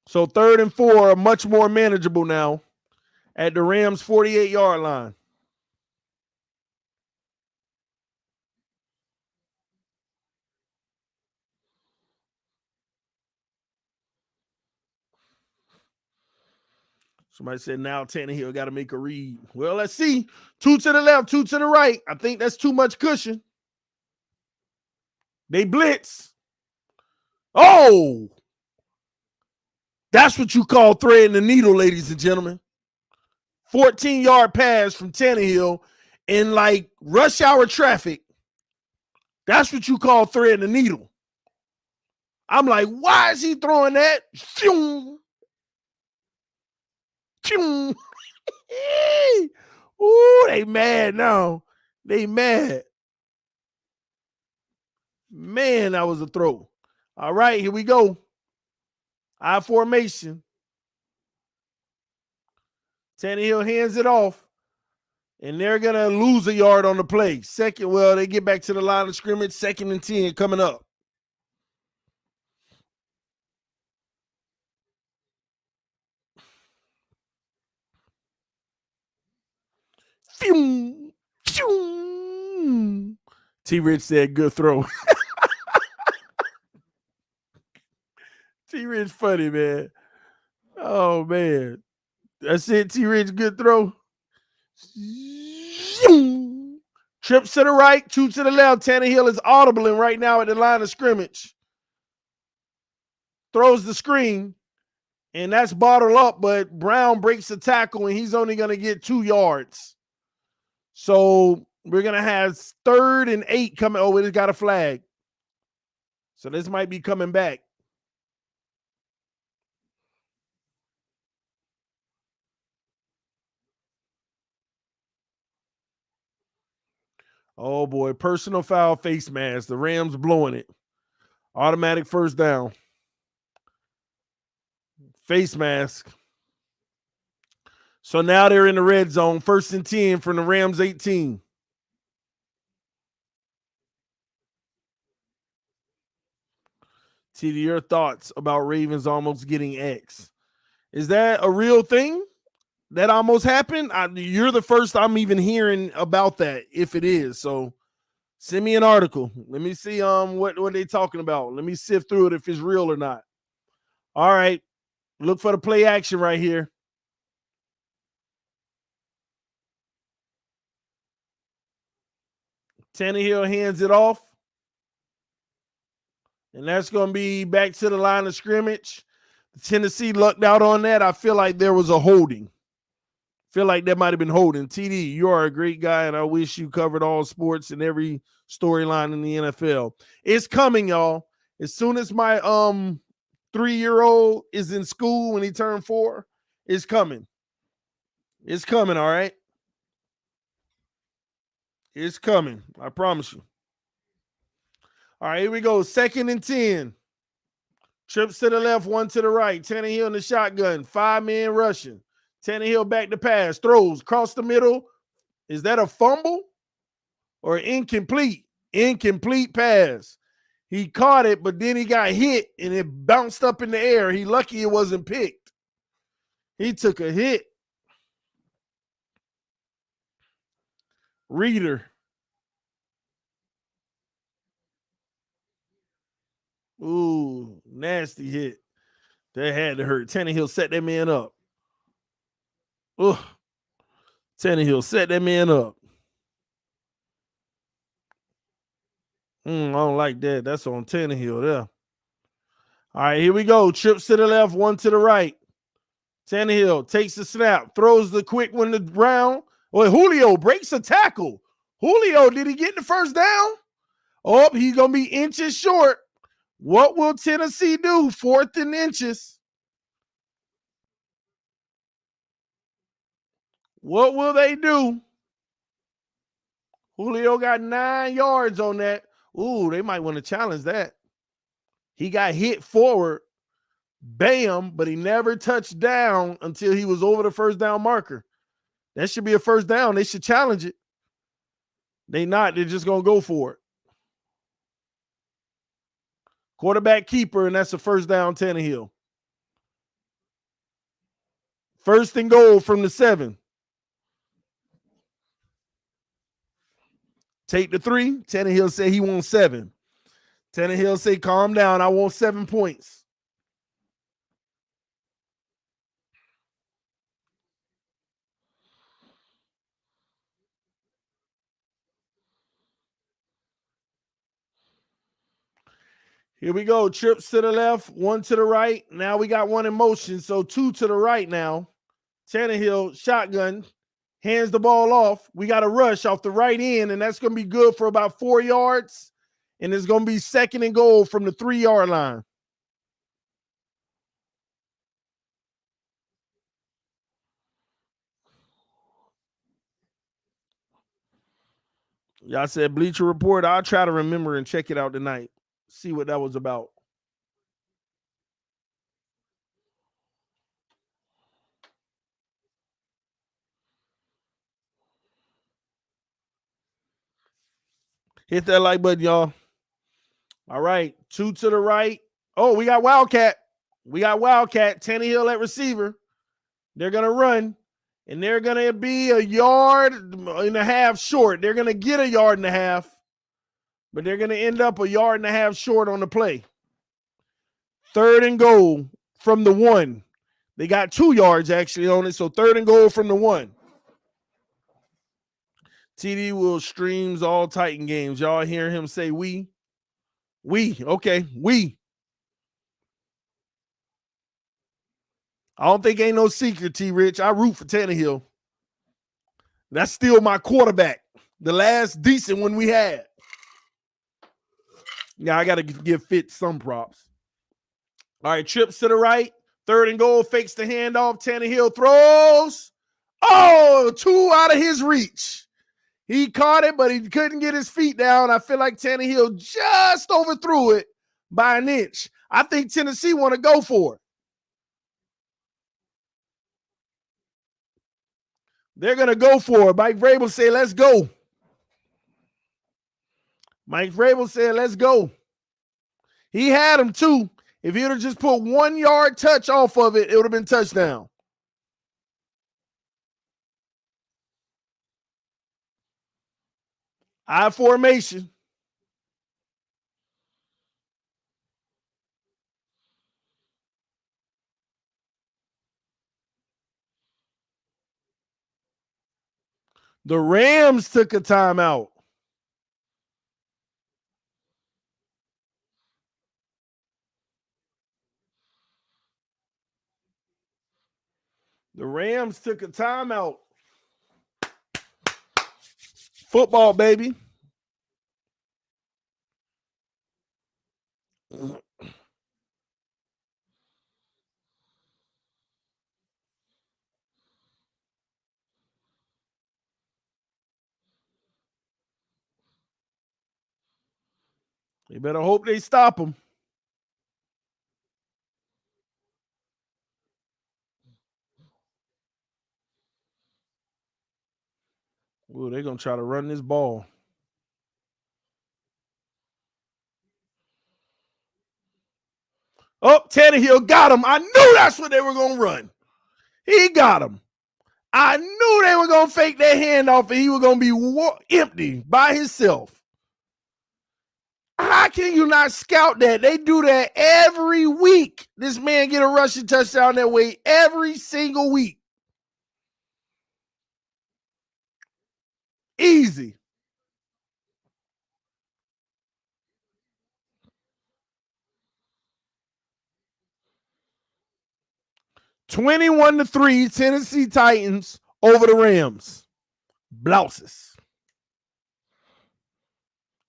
So 3rd and 4 are much more manageable now at the Rams' 48-yard line. Somebody said now Tannehill got to make a read. Well, let's see. 2 to the left, 2 to the right. I think that's too much cushion. They blitz. Oh! That's what you call threading the needle, ladies and gentlemen. 14-yard pass from Tannehill in like rush hour traffic. That's what you call threading the needle. I'm like, why is he throwing that? Ooh, they mad now. They mad. Man, that was a throw. All right, here we go. I formation. Tannehill hands it off. And they're going to lose a yard on the play. They get back to the line of scrimmage. 2nd and 10 coming up. T-Rich said, good throw. T-Rich funny, man. Oh, man. That's it, T-Rich, good throw. Trips to the right, 2 to the left. Tannehill is audibling right now at the line of scrimmage. Throws the screen, and that's bottled up, but Brown breaks the tackle, and he's only going to get 2 yards. So we're going to have 3rd and 8 coming. Oh, it got a flag. So this might be coming back. Oh, boy. Personal foul, face mask. The Rams blowing it. Automatic first down. Face mask. So now they're in the red zone. 1st and 10 from the Rams 18. TD, your thoughts about Ravens almost getting X. Is that a real thing that almost happened? You're the first I'm even hearing about that, if it is. So send me an article. Let me see what they talking about. Let me sift through it if it's real or not. All right. Look for the play action right here. Tannehill hands it off. And that's going to be back to the line of scrimmage. Tennessee lucked out on that. I feel like there was a holding. Feel like that might have been holding. TD, you are a great guy, and I wish you covered all sports and every storyline in the NFL. It's coming, y'all. As soon as my 3-year-old is in school when he turned 4, it's coming. It's coming, all right? It's coming. I promise you. All right, here we go. 2nd and 10. Trips to the left, 1 to the right. Tannehill in the shotgun. 5-man rushing. Tannehill back to pass. Throws across the middle. Is that a fumble or incomplete? Incomplete pass. He caught it, but then he got hit and it bounced up in the air. He lucky it wasn't picked. He took a hit. Reader. Ooh, nasty hit. That had to hurt. Tannehill set that man up. Ugh. Tannehill set that man up. I don't like that. That's on Tannehill there. All right, here we go. Trips to the left, 1 to the right. Tannehill takes the snap, throws the quick one to Brown. Well, Julio breaks a tackle. Julio, did he get the first down? Oh, he's going to be inches short. What will Tennessee do? 4th and inches. What will they do? Julio got 9 yards on that. Ooh, they might want to challenge that. He got hit forward. Bam, but he never touched down until he was over the first down marker. That should be a first down. They should challenge it. They not. They're just going to go for it. Quarterback keeper, and that's a first down, Tannehill. 1st and goal from the 7. Take the 3. Tannehill say he wants 7. Tannehill say, calm down. I want 7 points. Here we go. Trips to the left, 1 to the right. Now we got 1 in motion, so 2 to the right now. Tannehill, shotgun, hands the ball off. We got a rush off the right end, and that's going to be good for about 4 yards. And it's going to be 2nd and goal from the 3-yard line. Y'all said Bleacher Report. I'll try to remember and check it out tonight. See what that was about. Hit that like button, y'all. All right. 2 to the right. Oh, we got Wildcat. We got Wildcat. Tannehill at receiver. They're going to run, and they're going to be 1.5 yards short. They're going to get 1.5 yards, but they're going to end up 1.5 yards short on the play. 3rd and goal from the 1. They got 2 yards actually on it, so 3rd and goal from the 1. TD will streams all Titan games. Y'all hear him say we? We. Okay, we. I don't think ain't no secret, T-Rich. I root for Tannehill. That's still my quarterback. The last decent one we had. Yeah, I got to give Fitz some props. All right, trips to the right. 3rd and goal, fakes the handoff. Tannehill throws. Oh, 2 out of his reach. He caught it, but he couldn't get his feet down. I feel like Tannehill just overthrew it by an inch. I think Tennessee want to go for it. They're going to go for it. Mike Vrabel said, let's go. Mike Vrabel said, let's go. He had him too. If he would have just put 1 yard touch off of it, it would have been touchdown. I formation. The Rams took a timeout. The Rams took a timeout. Football, baby. They better hope they stop them. Ooh, they're going to try to run this ball. Oh, Tannehill got him. I knew that's what they were going to run. He got him. I knew they were going to fake that handoff and he was going to be empty by himself. How can you not scout that? They do that every week. This man get a rushing touchdown that way every single week. Easy. (21-3), Tennessee Titans over the Rams. Blouses.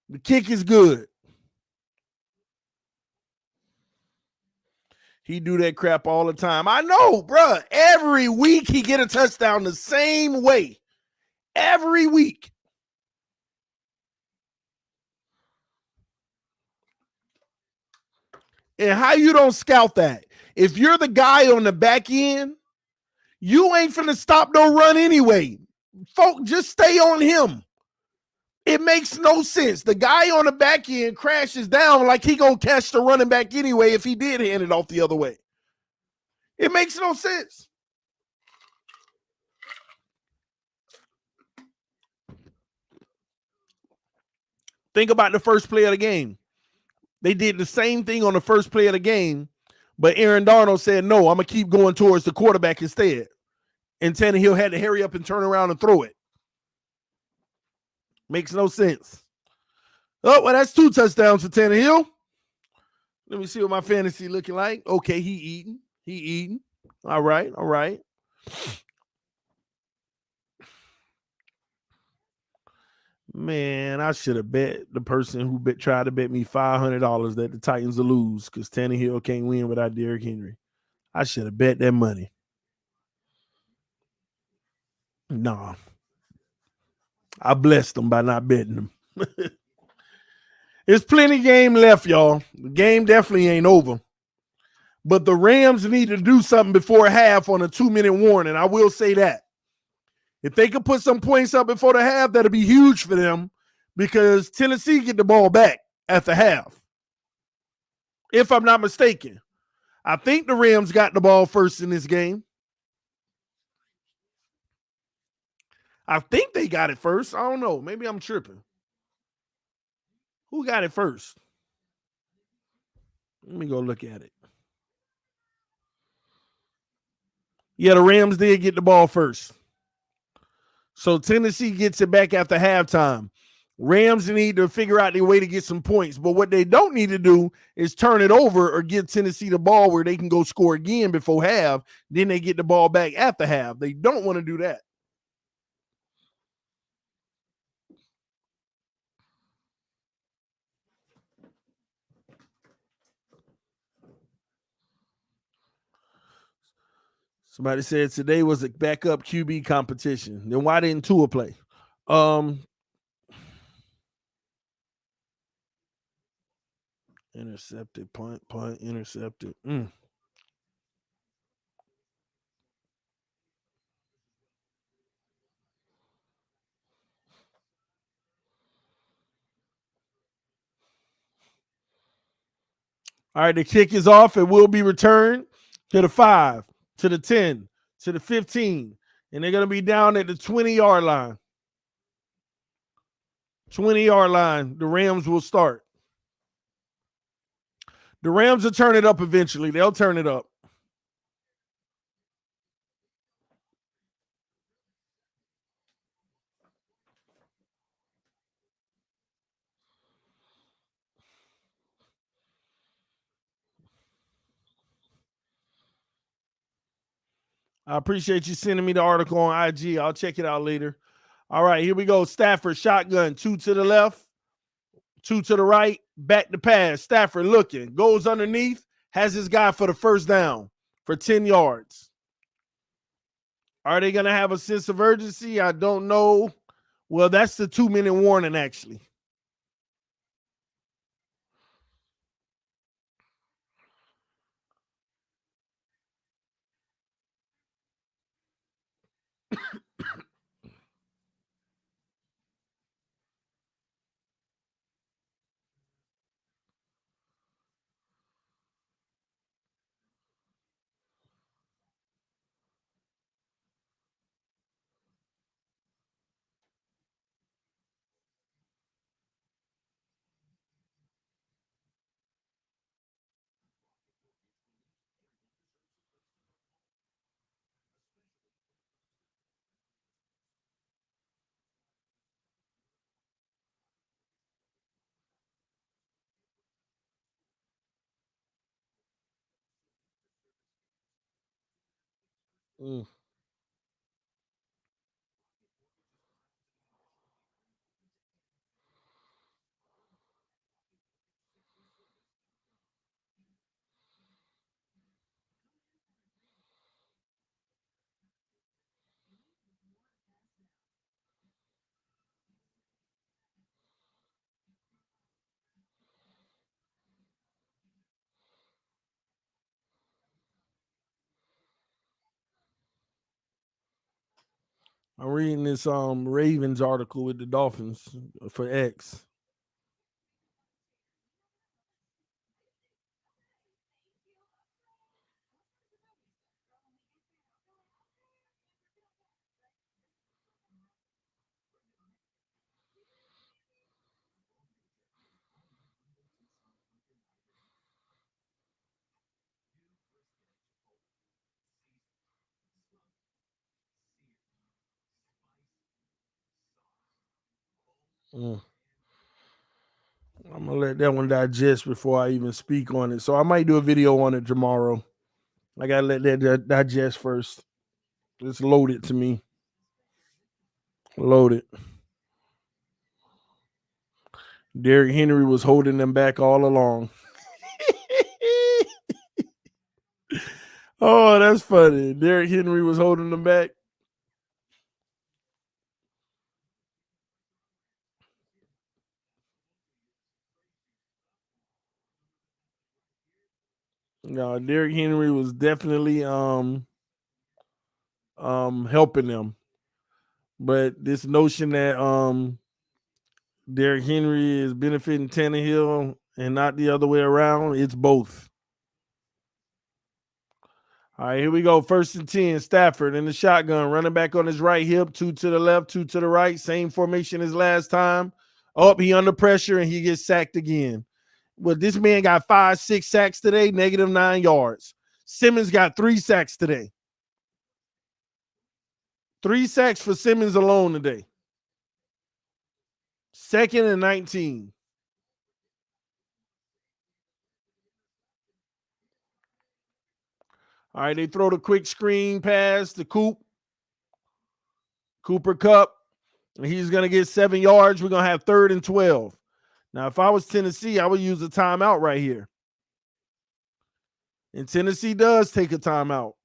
The kick is good. He do that crap all the time. I know, bruh. Every week he get a touchdown the same way. Every week. And how you don't scout that? If you're the guy on the back end, you ain't finna stop no run anyway. Folk, just stay on him. It makes no sense. The guy on the back end crashes down like he gonna catch the running back anyway if he did hand it off the other way. It makes no sense. Think about the first play of the game. They did the same thing on the first play of the game, but Aaron Darnold said, no, I'm going to keep going towards the quarterback instead. And Tannehill had to hurry up and turn around and throw it. Makes no sense. Oh, well, that's 2 touchdowns for Tannehill. Let me see what my fantasy looking like. Okay, he eating. He eating. All right, all right. Man, I should have bet the person who tried to bet me $500 that the Titans will lose because Tannehill can't win without Derrick Henry. I should have bet that money. No. I blessed them by not betting them. There's plenty game left, y'all. The game definitely ain't over. But the Rams need to do something before half on a 2-minute warning. I will say that. If they could put some points up before the half, that'll be huge for them because Tennessee get the ball back at the half. If I'm not mistaken. I think the Rams got the ball first in this game. I think they got it first. I don't know. Maybe I'm tripping. Who got it first? Let me go look at it. Yeah, the Rams did get the ball first. So Tennessee gets it back after halftime. Rams need to figure out their way to get some points. But what they don't need to do is turn it over or give Tennessee the ball where they can go score again before half. Then they get the ball back at the half. They don't want to do that. Somebody said today was a backup QB competition. Then why didn't Tua play? Intercepted, punt, intercepted. All right, the kick is off. It will be returned to the 5, to the 10, to the 15. And they're going to be down at the 20-yard line. 20-yard line. The Rams will start. The Rams will turn it up eventually. They'll turn it up. I appreciate you sending me the article on IG. I'll check it out later. All right, here we go. Stafford, shotgun, 2 to the left, 2 to the right, back to pass. Stafford looking, goes underneath, has his guy for the first down for 10 yards. Are they going to have a sense of urgency? I don't know. Well, that's the 2-minute warning, actually. Mm. I'm reading this Ravens article with the Dolphins for X. Mm. I'm gonna let that one digest before I even speak on it. So I might do a video on it tomorrow. I gotta let that digest first. It's loaded to me. Loaded. Derrick Henry was holding them back all along. Oh, that's funny. Derrick Henry was holding them back. No, Derrick Henry was definitely helping them. But this notion that Derrick Henry is benefiting Tannehill and not the other way around, it's both. All right, here we go. 1st and 10. Stafford in the shotgun, running back on his right hip, 2 to the left, 2 to the right. Same formation as last time. Oh, he under pressure and he gets sacked again. Well, this man got 5-6 sacks today, -9 yards. Simmons got 3 sacks today. 3 sacks for Simmons alone today. 2nd and 19. All right, they throw the quick screen pass to Cooper Kupp. And he's going to get 7 yards. We're going to have 3rd and 12. Now, if I was Tennessee, I would use a timeout right here. And Tennessee does take a timeout.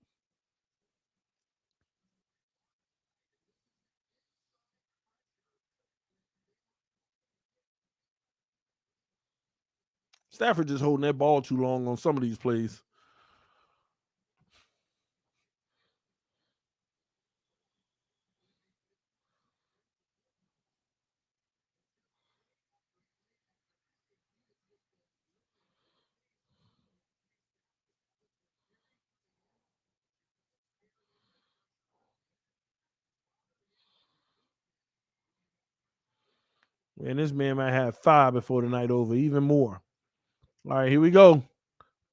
Stafford just holding that ball too long on some of these plays. And this man might have 5 before the night over, even more. All right, here we go.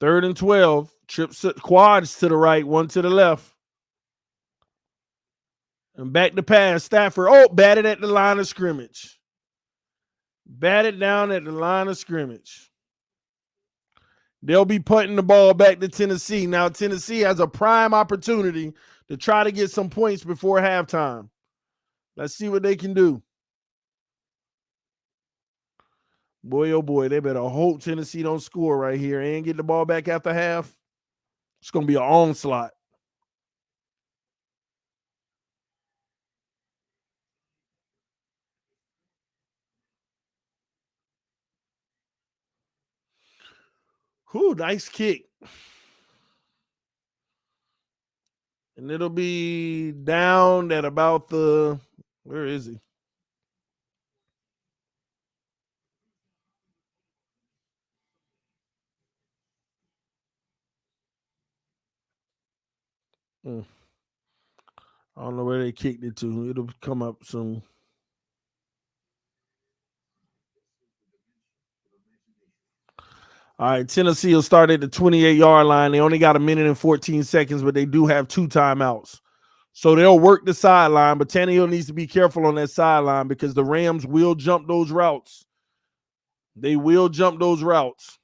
3rd and 12. Trips quads to the right, 1 to the left. And back to pass. Stafford. Oh, batted at the line of scrimmage. Batted down at the line of scrimmage. They'll be putting the ball back to Tennessee. Now, Tennessee has a prime opportunity to try to get some points before halftime. Let's see what they can do. Boy, oh boy, they better hope Tennessee don't score right here and get the ball back after half. It's going to be an onslaught. Whew, nice kick. And it'll be down at about the, where is he? I don't know where they kicked it to. It'll come up soon. All right, Tennessee will start at the 28-yard line. They only got a minute and 14 seconds, but they do have 2 timeouts. So they'll work the sideline, but Tannehill needs to be careful on that sideline because the Rams will jump those routes. They will jump those routes.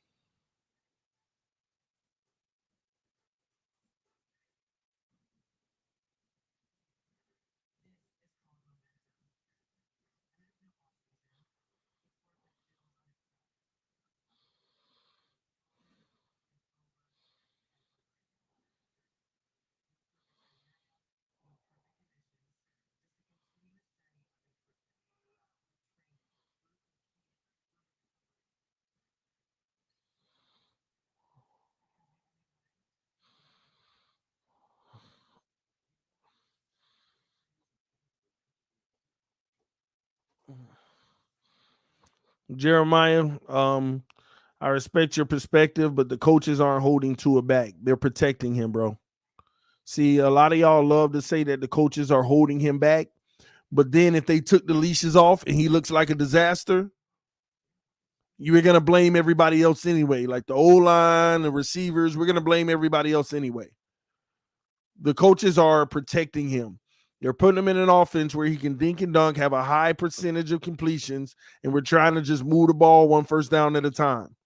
Jeremiah, I respect your perspective, but the coaches aren't holding Tua back. They're protecting him, bro. See, a lot of y'all love to say that the coaches are holding him back, but then if they took the leashes off and he looks like a disaster, you were going to blame everybody else anyway. Like the O-line, the receivers, we're going to blame everybody else anyway. The coaches are protecting him. They're putting him in an offense where he can dink and dunk, have a high percentage of completions, and we're trying to just move the ball 1 first down at a time.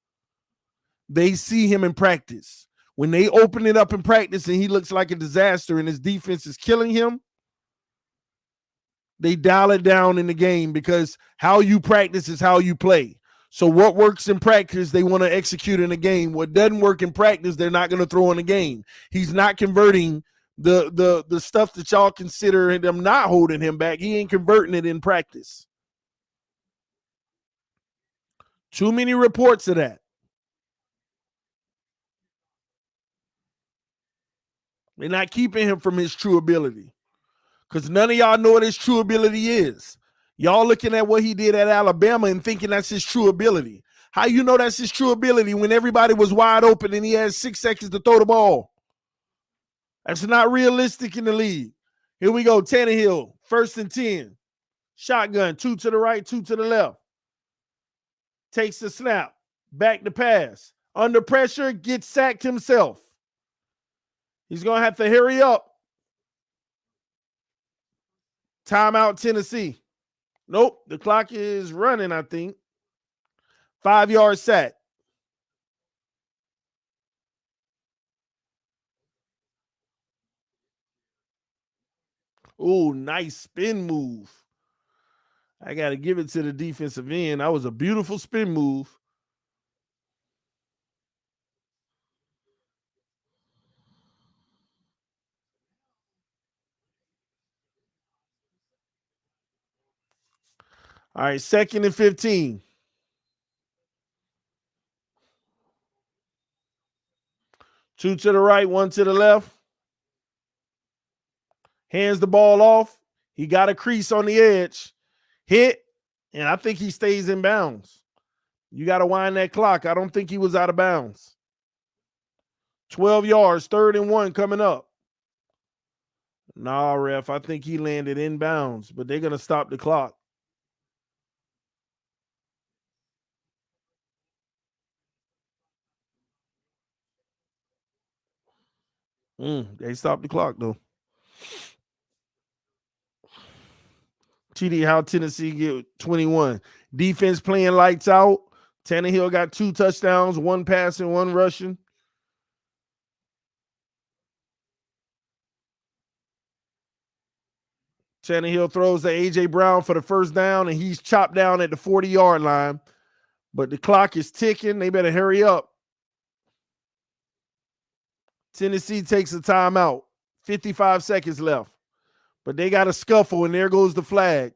They see him in practice. When they open it up in practice and he looks like a disaster and his defense is killing him, they dial it down in the game because how you practice is how you play. So what works in practice, they want to execute in a game. What doesn't work in practice, they're not going to throw in a game. He's not converting the stuff that y'all consider them not holding him back. He ain't converting it in practice. Too many reports of that. They're not keeping him from his true ability because none of y'all know what his true ability is. Y'all looking at what he did at Alabama and thinking that's his true ability. How you know that's his true ability when everybody was wide open and he had 6 seconds to throw the ball? That's not realistic in the league. Here we go, Tannehill, 1st and 10. Shotgun, 2 to the right, 2 to the left. Takes the snap, back to pass. Under pressure, gets sacked himself. He's going to have to hurry up. Timeout, Tennessee. Nope, the clock is running, I think. 5-yard sack. Ooh, nice spin move. I got to give it to the defensive end. That was a beautiful spin move. All right, 2nd and 15. 2 to the right, 1 to the left. Hands the ball off. He got a crease on the edge. Hit, and I think he stays in bounds. You got to wind that clock. I don't think he was out of bounds. 12 yards, 3rd and 1 coming up. Nah, ref, I think he landed in bounds, but they're going to stop the clock. They stopped the clock, though. TD, how Tennessee get 21. Defense playing lights out. Tannehill got 2 touchdowns, 1 passing, 1 rushing. Tannehill throws to A.J. Brown for the first down, and he's chopped down at the 40-yard line. But the clock is ticking. They better hurry up. Tennessee takes a timeout. 55 seconds left. But they got a scuffle, and there goes the flag.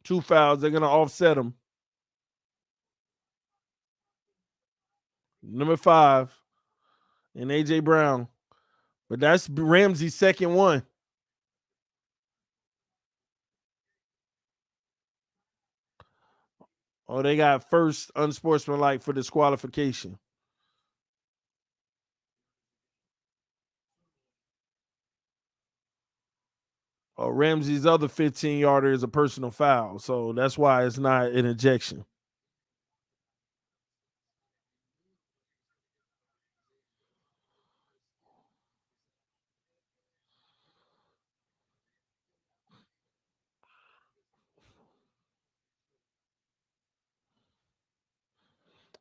Two fouls. They're going to offset them. Number 5 and A.J. Brown. But that's Ramsey's second one. Oh, they got first unsportsmanlike for disqualification. Oh, Ramsey's other 15-yarder is a personal foul, so that's why it's not an ejection.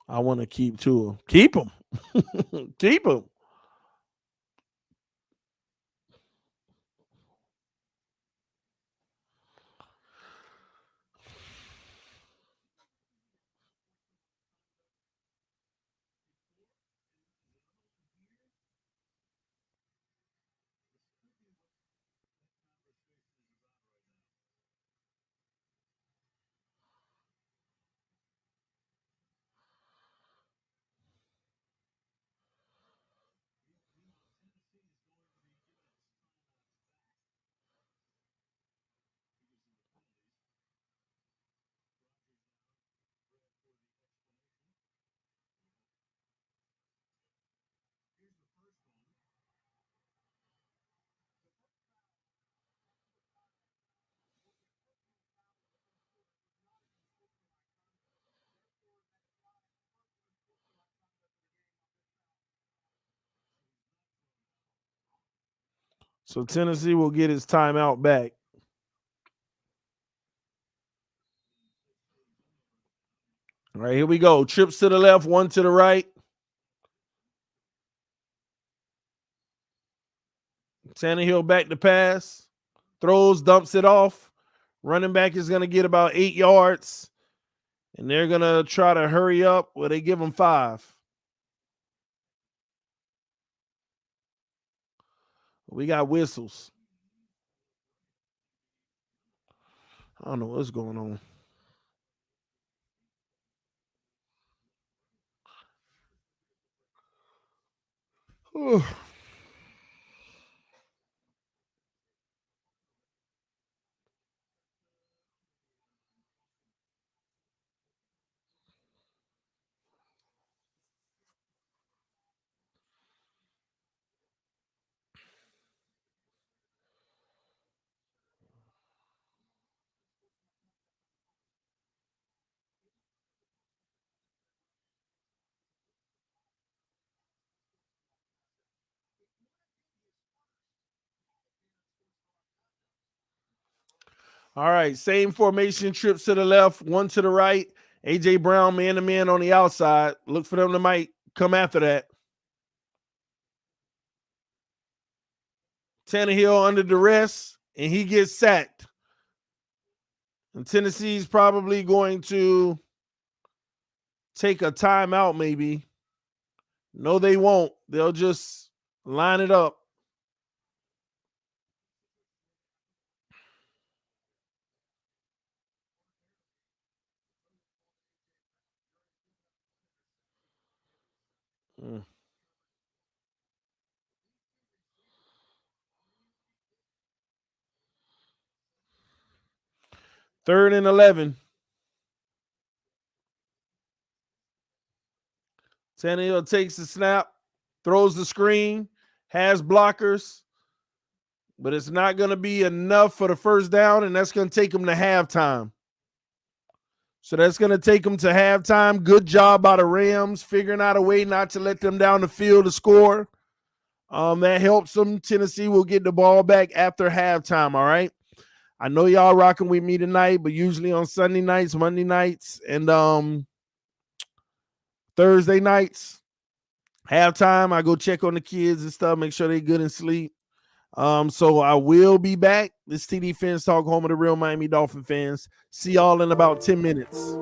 I want to keep Tua. Keep him. Keep him. So Tennessee will get his timeout back. All right, here we go. Trips to the left, one to the right. Tannehill back to pass. Throws, dumps it off. Running back is going to get about 8 yards. And they're going to try to hurry up. Well, they give him 5. We got whistles. I don't know what's going on. All right, same formation, trips to the left, one to the right. A.J. Brown, man-to-man on the outside. Look for them to might come after that. Tannehill under duress, and he gets sacked. And Tennessee's probably going to take a timeout maybe. No, they won't. They'll just line it up. Mm. 3rd and 11. Tannehill takes the snap, throws the screen, has blockers, but it's not going to be enough for the first down, and that's going to take them to halftime. So that's going to take them to halftime. Good job by the Rams figuring out a way not to let them down the field to score. That helps them. Tennessee will get the ball back after halftime, all right? I know y'all rocking with me tonight, but usually on Sunday nights, Monday nights, and Thursday nights, halftime, I go check on the kids and stuff, make sure they good and sleep. So I will be back. This TD Fins Talk, home of the real Miami Dolphin fans. See y'all in about 10 minutes.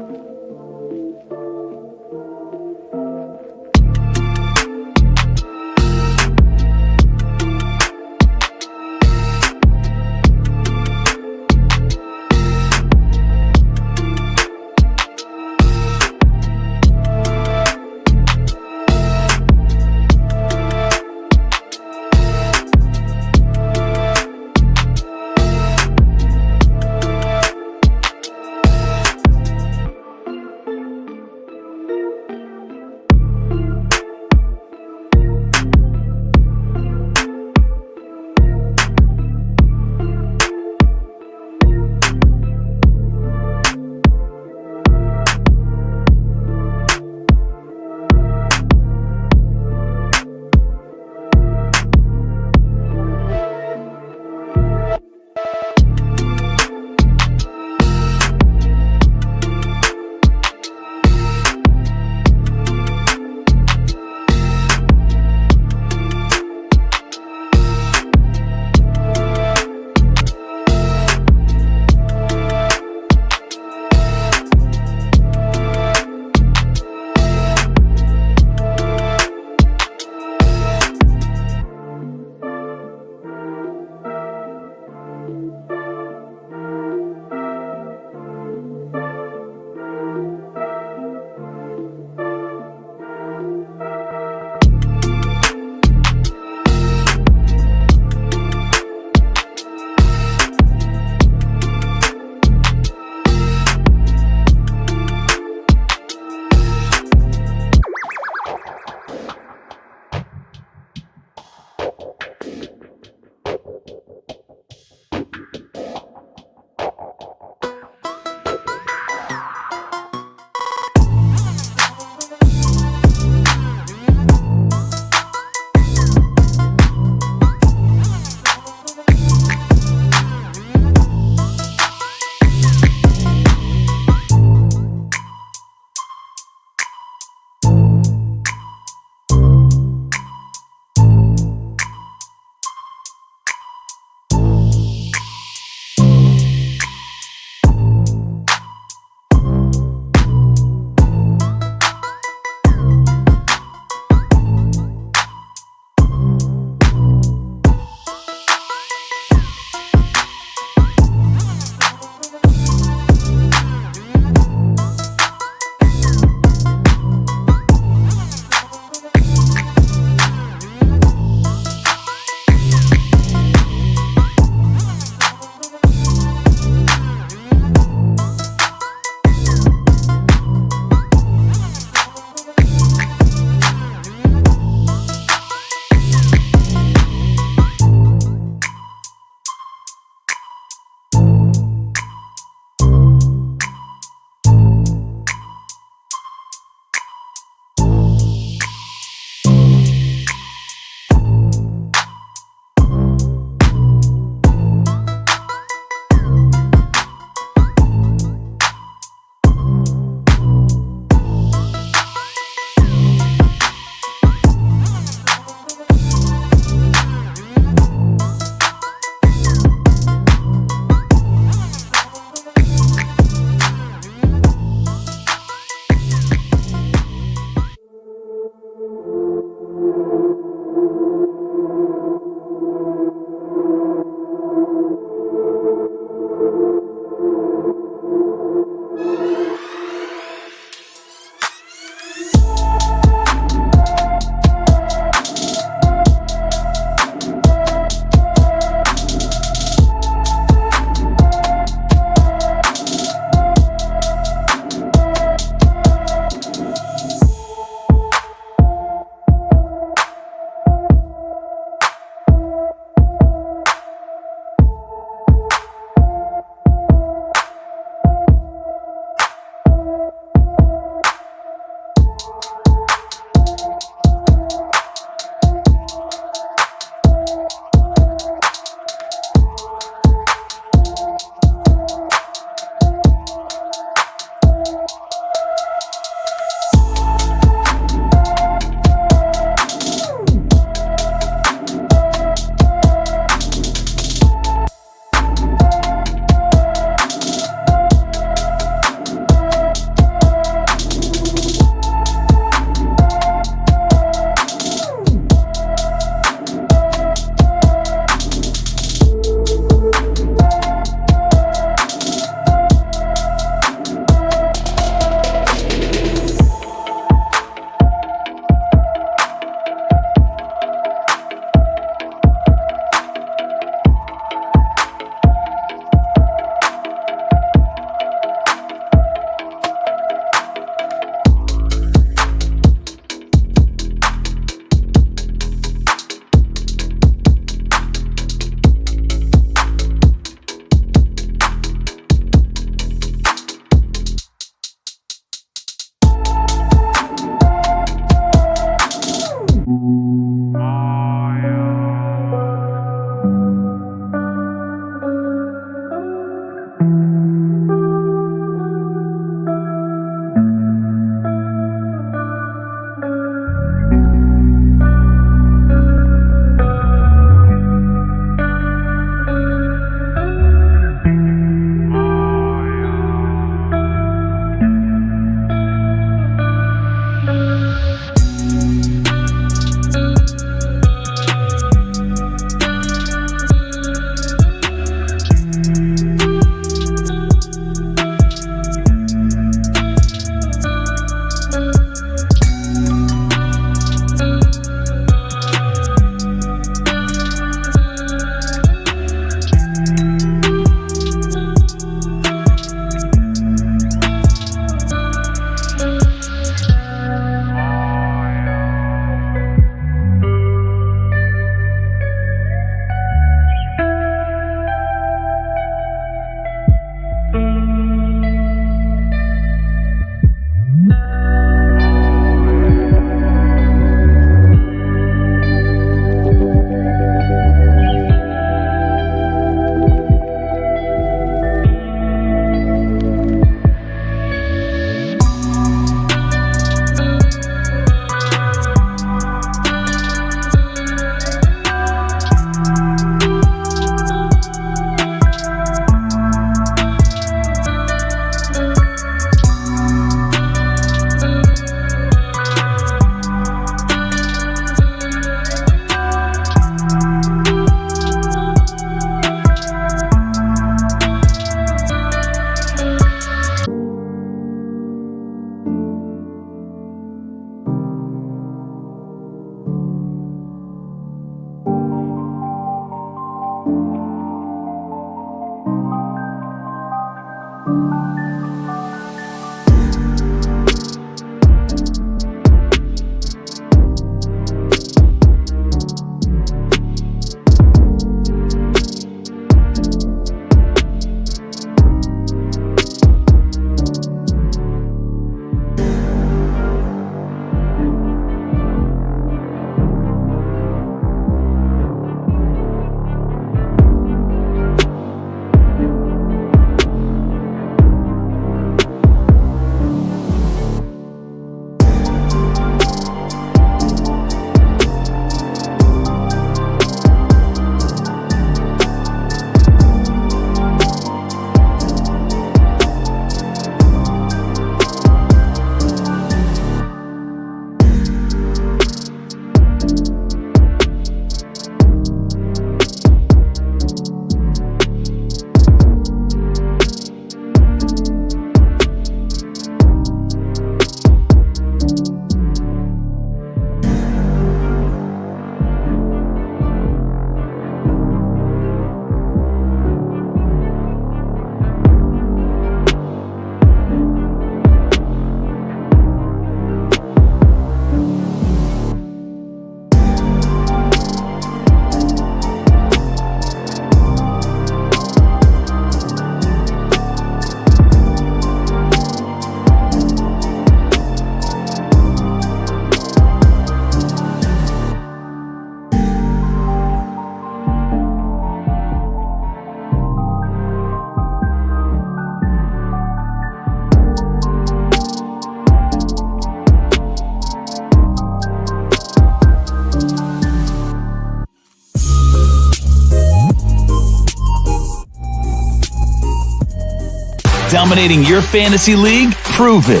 dominating your fantasy league? Prove it.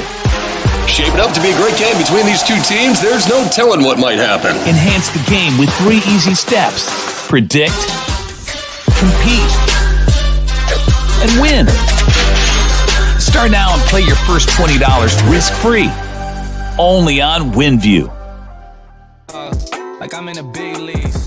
Shaping up to be a great game between these two teams. There's no telling what might happen. Enhance the game with 3 easy steps. Predict, compete, and win. Start now and play your first $20 risk-free. Only on WinView. Like I'm in the big leagues.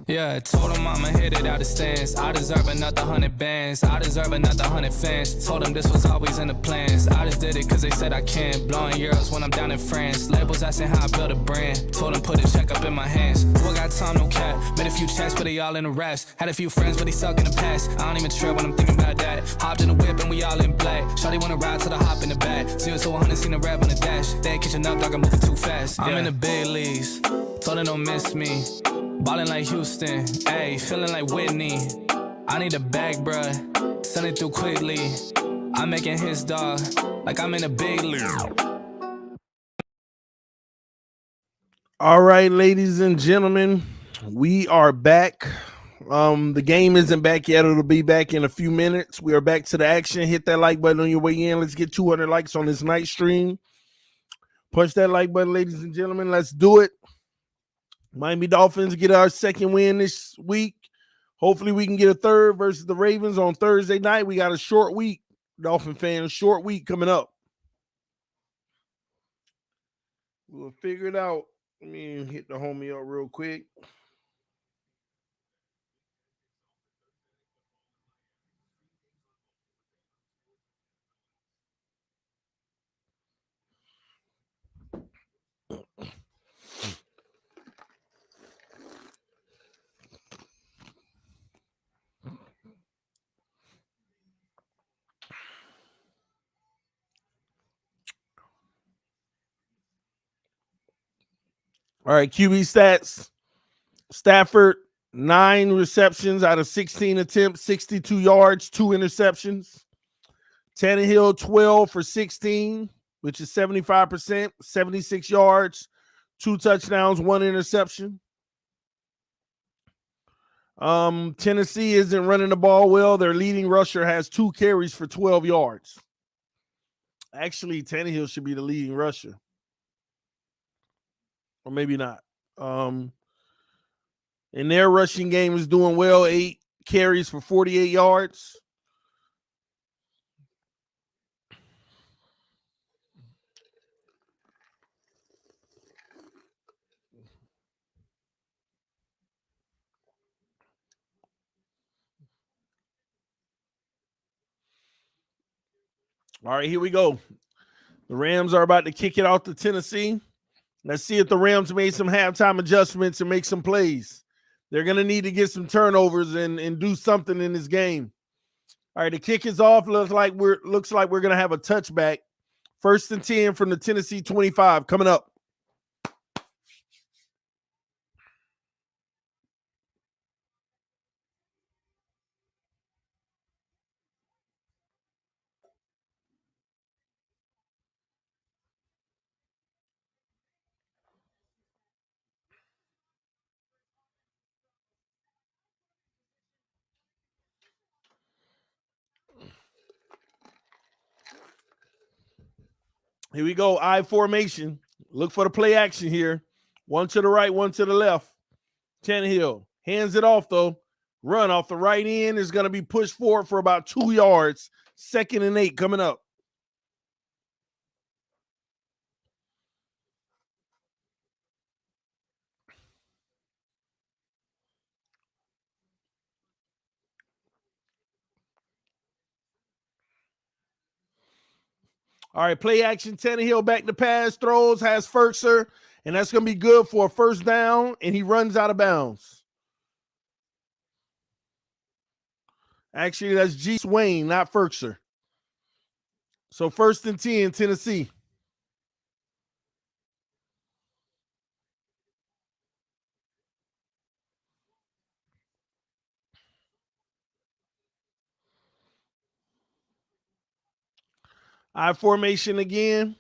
Yeah, told him I'ma hit it out of stands. I deserve another 100 bands. I deserve another 100 fans. Told them this was always in the plans. I just did it cause they said I can. Blowing euros when I'm down in France. Labels asking how I build a brand. Told them put a check up in my hands. Boy got time, no cap. Made a few checks, but they all in the raps. Had a few friends, but they suck in the past. I don't even trip when I'm thinking about that. Hopped in the whip and we all in black. Shawty wanna ride till I hop in the back. 0 to 100, seen a rap on the dash. They ain't catching up, dog, I'm moving too fast. I'm in the big leagues. Told them don't miss me. Ballin' like Houston, ayy, feeling like Whitney. I need a bag, bruh, send it through quickly. I'm making hits, dog, like I'm in a big league. All right, ladies and gentlemen, we are back. The game isn't back yet. It'll be back in a few minutes. We are back to the action. Hit that like button on your way in. Let's get 200 likes on this night stream. Punch that like button, ladies and gentlemen. Let's do it. Miami Dolphins get our second win this week. Hopefully we can get a third versus the Ravens on Thursday night. We got a short week, Dolphin fans, short week coming up. We'll figure it out. Let me hit the homie up real quick. All right, QB stats. Stafford, 9 receptions out of 16 attempts, 62 yards, 2 interceptions. Tannehill, 12 for 16, which is 75%, 76 yards, 2 touchdowns, 1 interception. Tennessee isn't running the ball well. Their leading rusher has 2 carries for 12 yards. Actually, Tannehill should be the leading rusher. Or maybe not. And their rushing game is doing well. 8 carries for 48 yards. All right, here we go. The Rams are about to kick it off to Tennessee. Let's see if the Rams made some halftime adjustments and make some plays. They're going to need to get some turnovers and do something in this game. All right, the kick is off. Looks like we're going to have a touchback. 1st and 10 from the Tennessee 25 coming up. Here we go. I formation. Look for the play action here. 1 to the right, 1 to the left. Tannehill hands it off, though. Run off the right end is going to be pushed forward for about 2 yards. 2nd and 8 coming up. All right, play action. Tannehill back to pass, throws, has Ferkser, and that's going to be good for a 1st down, and he runs out of bounds. Actually, that's G. Swain, not Ferkser. So 1st and 10, Tennessee. I formation again.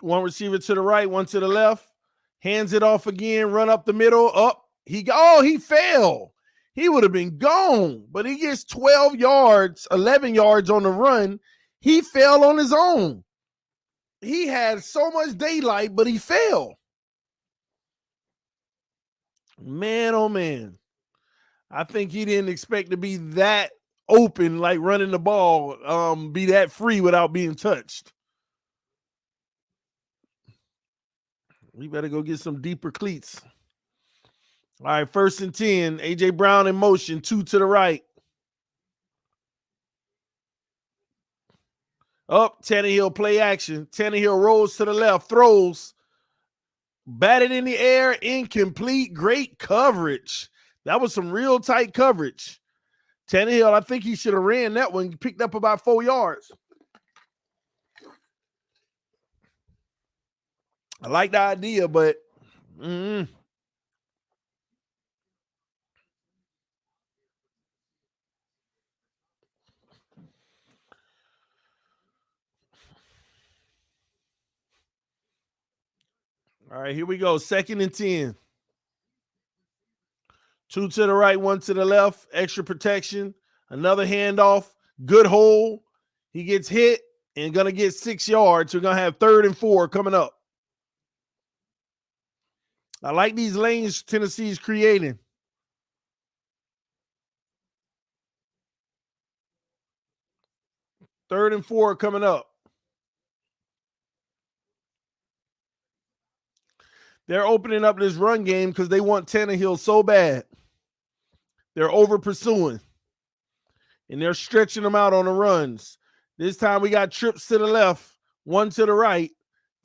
1 receiver to the right, 1 to the left. Hands it off again, run up the middle. Up. He fell. He would have been gone, but he gets 12 yards, 11 yards on the run. He fell on his own. He had so much daylight, but he fell. Man, oh man. I think he didn't expect to be that open, like running the ball, be that free without being touched. We better go get some deeper cleats. All right, 1st and 10. A.J. Brown in motion, 2 to the right. Up, Tannehill play action. Tannehill rolls to the left, throws, batted in the air, incomplete. Great coverage. That was some real tight coverage. Tannehill, I think he should have ran that one, picked up about 4 yards. I like the idea, but all right, here we go. 2nd and 10. 2 to the right, 1 to the left. Extra protection. Another handoff. Good hole. He gets hit and going to get 6 yards. We're going to have 3rd and 4 coming up. I like these lanes Tennessee's creating. Third and 4 coming up. They're opening up this run game because they want Tannehill so bad. They're over pursuing. And they're stretching them out on the runs. This time we got trips to the left, 1 to the right.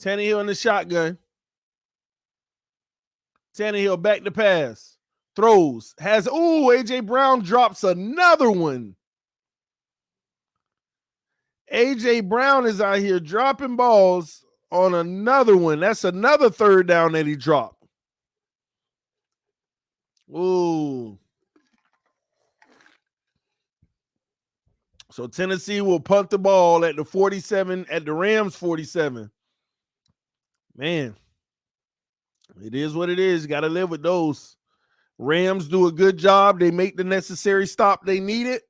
Tannehill in the shotgun. Tannehill back to pass. Throws. A.J. Brown drops another one. A.J. Brown is out here dropping balls on another one. That's another 3rd down that he dropped. Ooh. So Tennessee will punt the ball at the 47, at the Rams 47. Man, it is what it is. Got to live with those. Rams do a good job. They make the necessary stop they needed.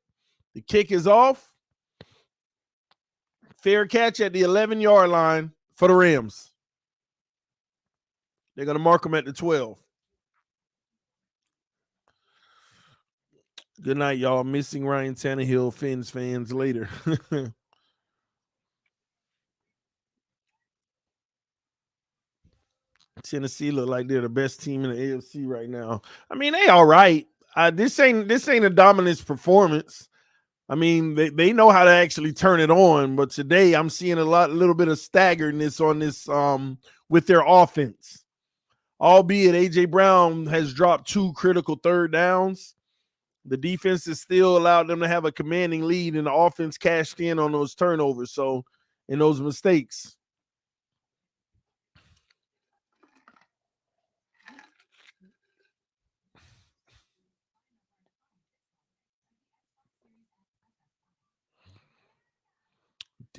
The kick is off. Fair catch at the 11-yard line for the Rams. They're going to mark them at the 12. Good night, y'all. Missing Ryan Tannehill, Fins fans later. Tennessee look like they're the best team in the AFC right now. I mean, they all right. This ain't a dominance performance. I mean, they know how to actually turn it on, but today I'm seeing a little bit of staggeredness on this with their offense. Albeit A.J. Brown has dropped 2 critical 3rd downs. The defense has still allowed them to have a commanding lead, and the offense cashed in on those turnovers, so in those mistakes.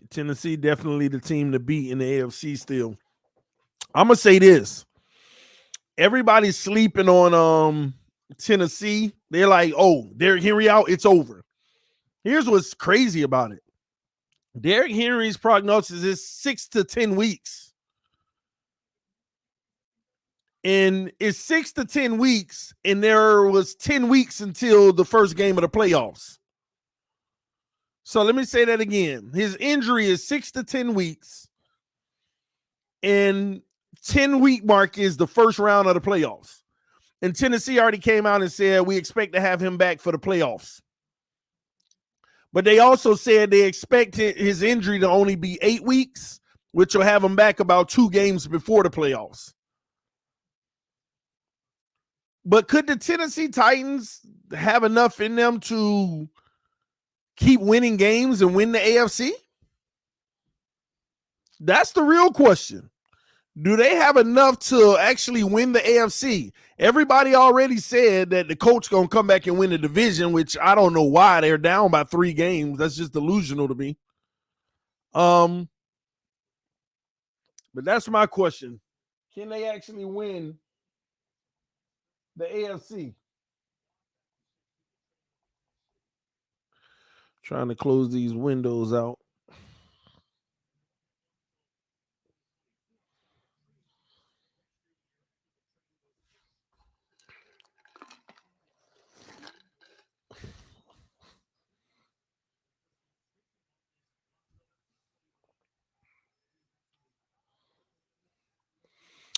Tennessee definitely the team to beat in the AFC still. I'm going to say this. Everybody's sleeping on Tennessee. They're like, oh, Derrick Henry out, it's over. Here's what's crazy about it. Derrick Henry's prognosis is 6 to 10 weeks. And it's 6 to 10 weeks, and there was 10 weeks until the first game of the playoffs. So let me say that again. His injury is 6 to 10 weeks, and 10-week mark is the first round of the playoffs. And Tennessee already came out and said, we expect to have him back for the playoffs. But they also said they expect his injury to only be 8 weeks, which will have him back about 2 games before the playoffs. But could the Tennessee Titans have enough in them to keep winning games and win the AFC? That's the real question. Do they have enough to actually win the AFC? Everybody already said that the coach going to come back and win the division, which I don't know why. They're down by 3 games. That's just delusional to me. But that's my question. Can they actually win the AFC? Trying to close these windows out.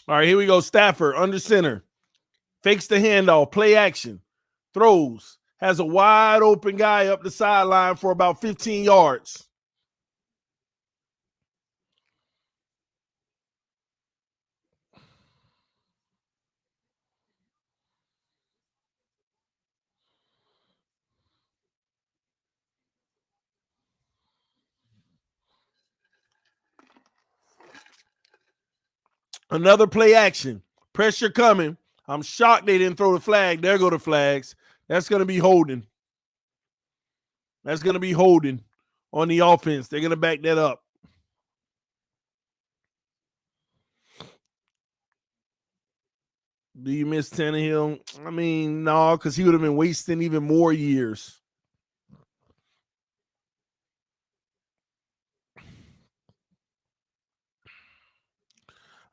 All right, here we go. Stafford under center. Fakes the handoff. Play action. Throws. Has a wide open guy up the sideline for about 15 yards. Another play action. Pressure coming. I'm shocked they didn't throw the flag. There go the flags. That's going to be holding. That's going to be holding on the offense. They're going to back that up. Do you miss Tannehill? I mean, no, because he would have been wasting even more years.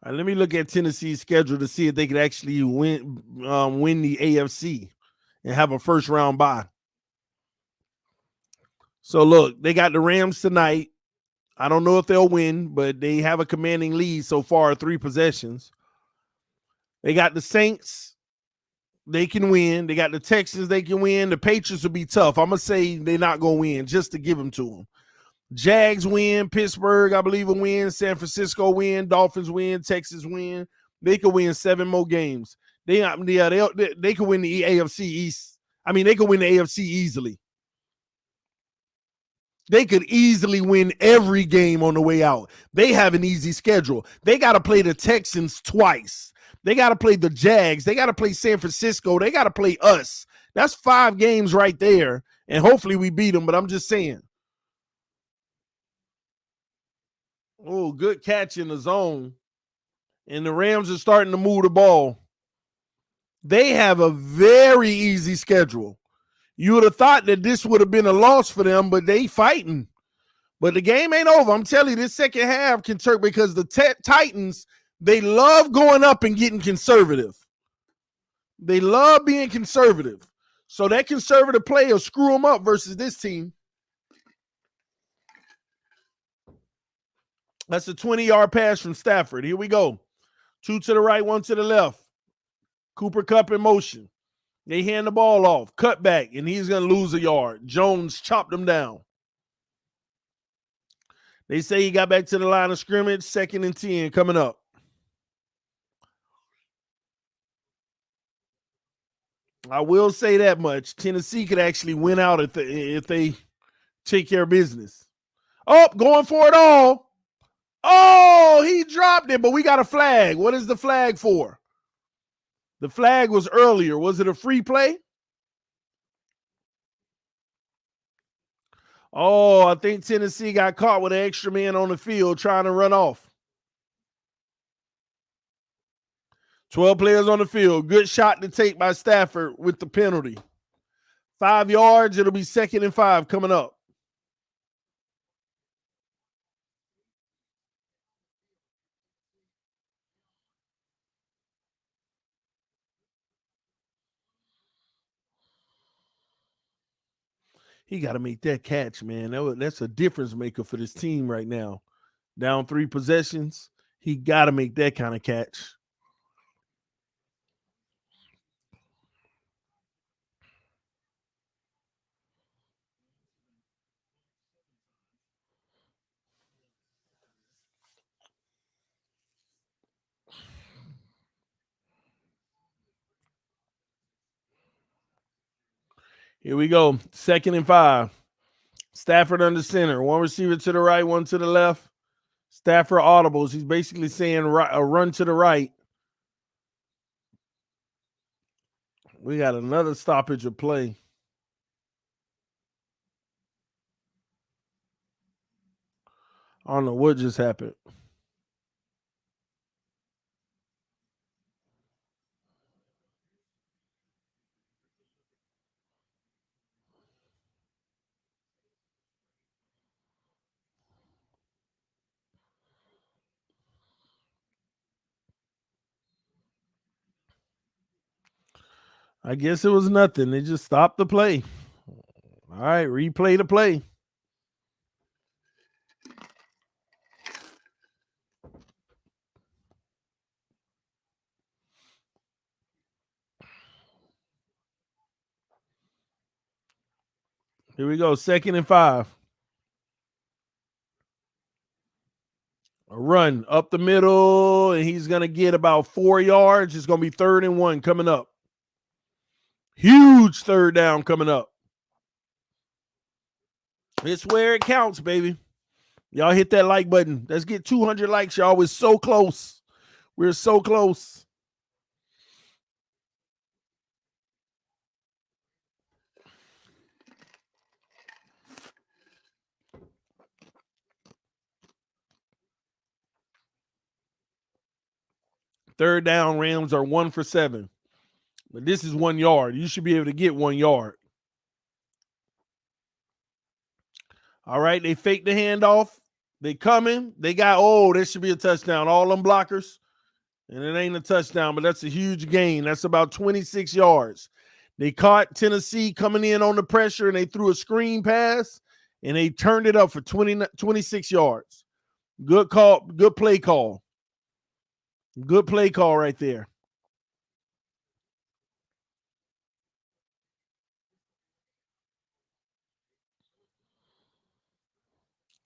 All right, let me look at Tennessee's schedule to see if they could actually win the AFC and have a first round bye. So look, they got the Rams tonight. I don't know if they'll win, but they have a commanding lead so far, 3 possessions. They got the Saints. They can win. They got the Texans. They can win. The Patriots will be tough. I'm going to say they're not going to win just to give them to them. Jags win. Pittsburgh, I believe, will win. San Francisco win. Dolphins win. Texas win. They could win 7 more games. They could win the AFC East. I mean, they could win the AFC easily. They could easily win every game on the way out. They have an easy schedule. They got to play the Texans twice. They got to play the Jags. They got to play San Francisco. They got to play us. That's 5 games right there, and hopefully we beat them, but I'm just saying. Oh, good catch in the zone. And the Rams are starting to move the ball. They have a very easy schedule. You would have thought that this would have been a loss for them, but they fighting. But the game ain't over. I'm telling you, this second half can turn because the Titans, they love going up and getting conservative. They love being conservative. So that conservative play will screw them up versus this team. That's a 20-yard pass from Stafford. Here we go. 2 to the right, 1 to the left. Cooper Kupp in motion. They hand the ball off. Cut back, and he's going to lose a yard. Jones chopped him down. They say he got back to the line of scrimmage. 2nd and 10 coming up. I will say that much. Tennessee could actually win out if they take care of business. Oh, going for it all. Oh, he dropped it, but we got a flag. What is the flag for? The flag was earlier. Was it a free play? Oh, I think Tennessee got caught with an extra man on the field trying to run off. 12 players on the field. Good shot to take by Stafford with the penalty. 5 yards. It'll be 2nd and 5 coming up. He got to make that catch, man. That's a difference maker for this team right now. Down 3 possessions. He got to make that kind of catch. Here we go. 2nd and 5. Stafford under center. 1 receiver to the right, 1 to the left. Stafford audibles. He's basically saying a run to the right. We got another stoppage of play. I don't know what just happened. I guess it was nothing. They just stopped the play. All right, replay the play. Here we go. 2nd and 5. A run up the middle, and he's going to get about 4 yards. It's going to be 3rd and 1 coming up. Huge 3rd down coming up. It's where it counts, baby. Y'all hit that like button. Let's get 200 likes, y'all. We're so close. We're so close. Third down, Rams are 1 for 7. But this is 1 yard. You should be able to get 1 yard. All right, they fake the handoff. They coming. They got, this should be a touchdown. All them blockers. And it ain't a touchdown, but that's a huge gain. That's about 26 yards. They caught Tennessee coming in on the pressure, and they threw a screen pass, and they turned it up for 26 yards. Good call. Good play call. Good play call right there.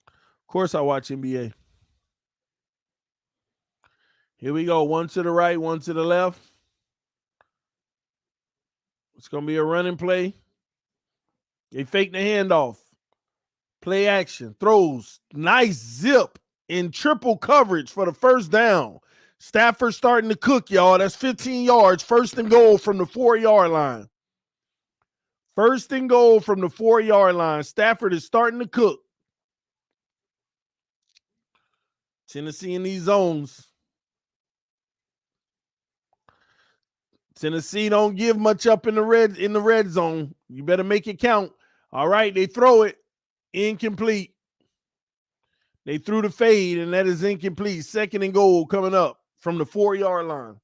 Of course, I watch NBA. Here we go. 1 to the right, 1 to the left. It's going to be a running play. They fake the handoff. Play action. Throws. Nice zip in triple coverage for the 1st down. Stafford starting to cook, y'all. That's 15 yards. 1st and goal from the 4-yard line. 1st and goal from the 4-yard line. Stafford is starting to cook. Tennessee in these zones. Tennessee don't give much up in the red zone. You better make it count. All right, they throw it. Incomplete. They threw the fade, and that is incomplete. 2nd and goal coming up from the 4-yard line.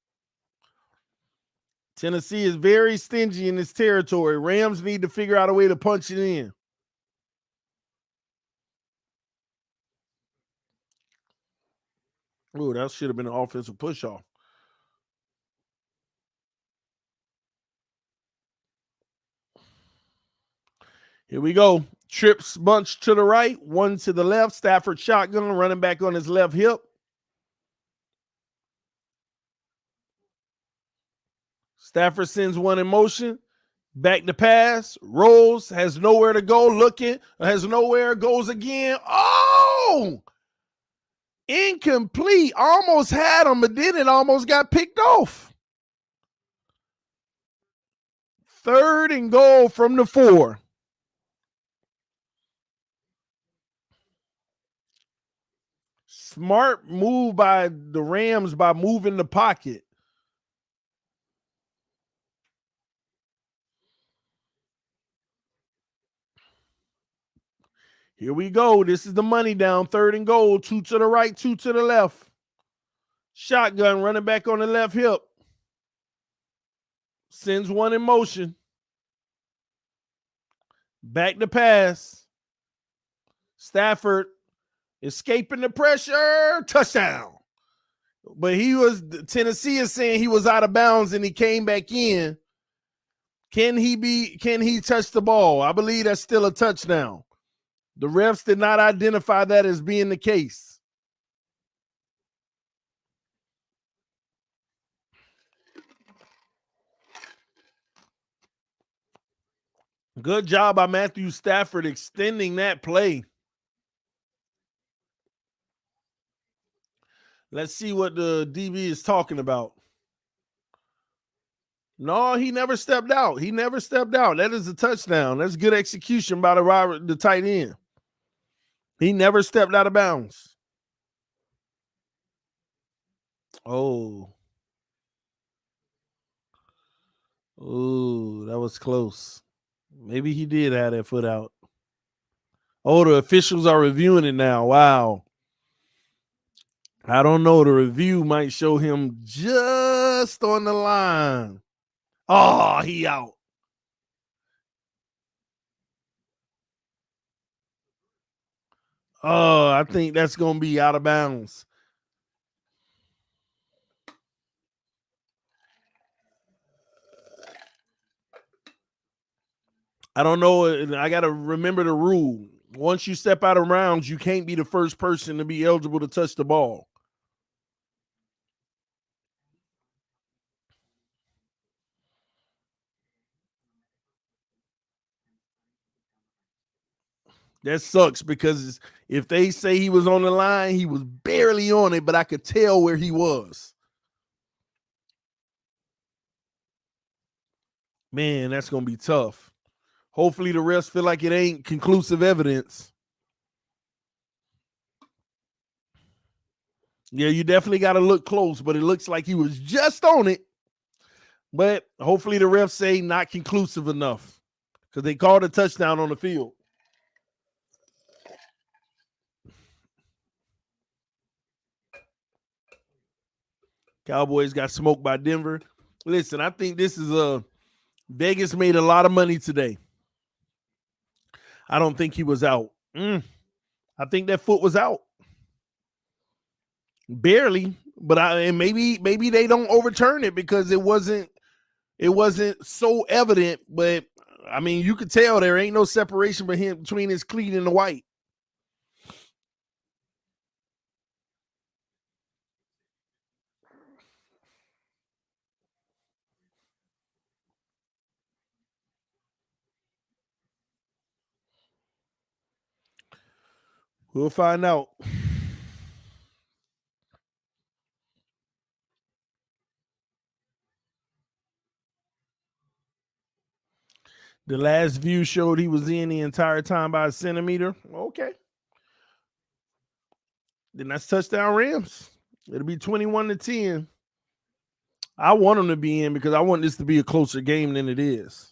Tennessee is very stingy in this territory. Rams need to figure out a way to punch it in. Oh, that should have been an offensive push-off. Here we go. Trips bunch to the right, 1 to the left. Stafford shotgun, running back on his left hip. Stafford sends one in motion. Back to pass. Rolls. Has nowhere to go. Looking. Has nowhere. Goes again. Oh! Incomplete. Almost had him, but then it almost got picked off. 3rd and goal from the 4. Smart move by the Rams by moving the pocket. Here we go. This is the money down. 3rd and goal. 2 to the right, 2 to the left. Shotgun running back on the left hip. Sends one in motion. Back to pass. Stafford escaping the pressure. Touchdown. But Tennessee is saying he was out of bounds and he came back in. Can he touch the ball? I believe that's still a touchdown. The refs did not identify that as being the case. Good job by Matthew Stafford extending that play. Let's see what the DB is talking about. No, he never stepped out. He never stepped out. That is a touchdown. That's good execution by the tight end. He never stepped out of bounds. Oh, that was close. Maybe he did have that foot out. Oh, the officials are reviewing it now. Wow. I don't know. The review might show him just on the line. Oh, he out. Oh, I think that's going to be out of bounds. I don't know. I got to remember the rule. Once you step out of rounds, you can't be the first person to be eligible to touch the ball. That sucks because if they say he was on the line, he was barely on it, but I could tell where he was. Man, that's going to be tough. Hopefully the refs feel like it ain't conclusive evidence. Yeah, you definitely got to look close, but it looks like he was just on it. But hopefully the refs say not conclusive enough because they called a touchdown on the field. Cowboys got smoked by Denver. Listen, I think this is Vegas made a lot of money today. I don't think he was out. I think that foot was out. Barely, but maybe they don't overturn it because it wasn't so evident, but I mean, you could tell there ain't no separation between his cleat and the white. We'll find out. The last view showed he was in the entire time by a centimeter. Okay. Then that's touchdown Rams. It'll be 21-10. I want them to be in because I want this to be a closer game than it is.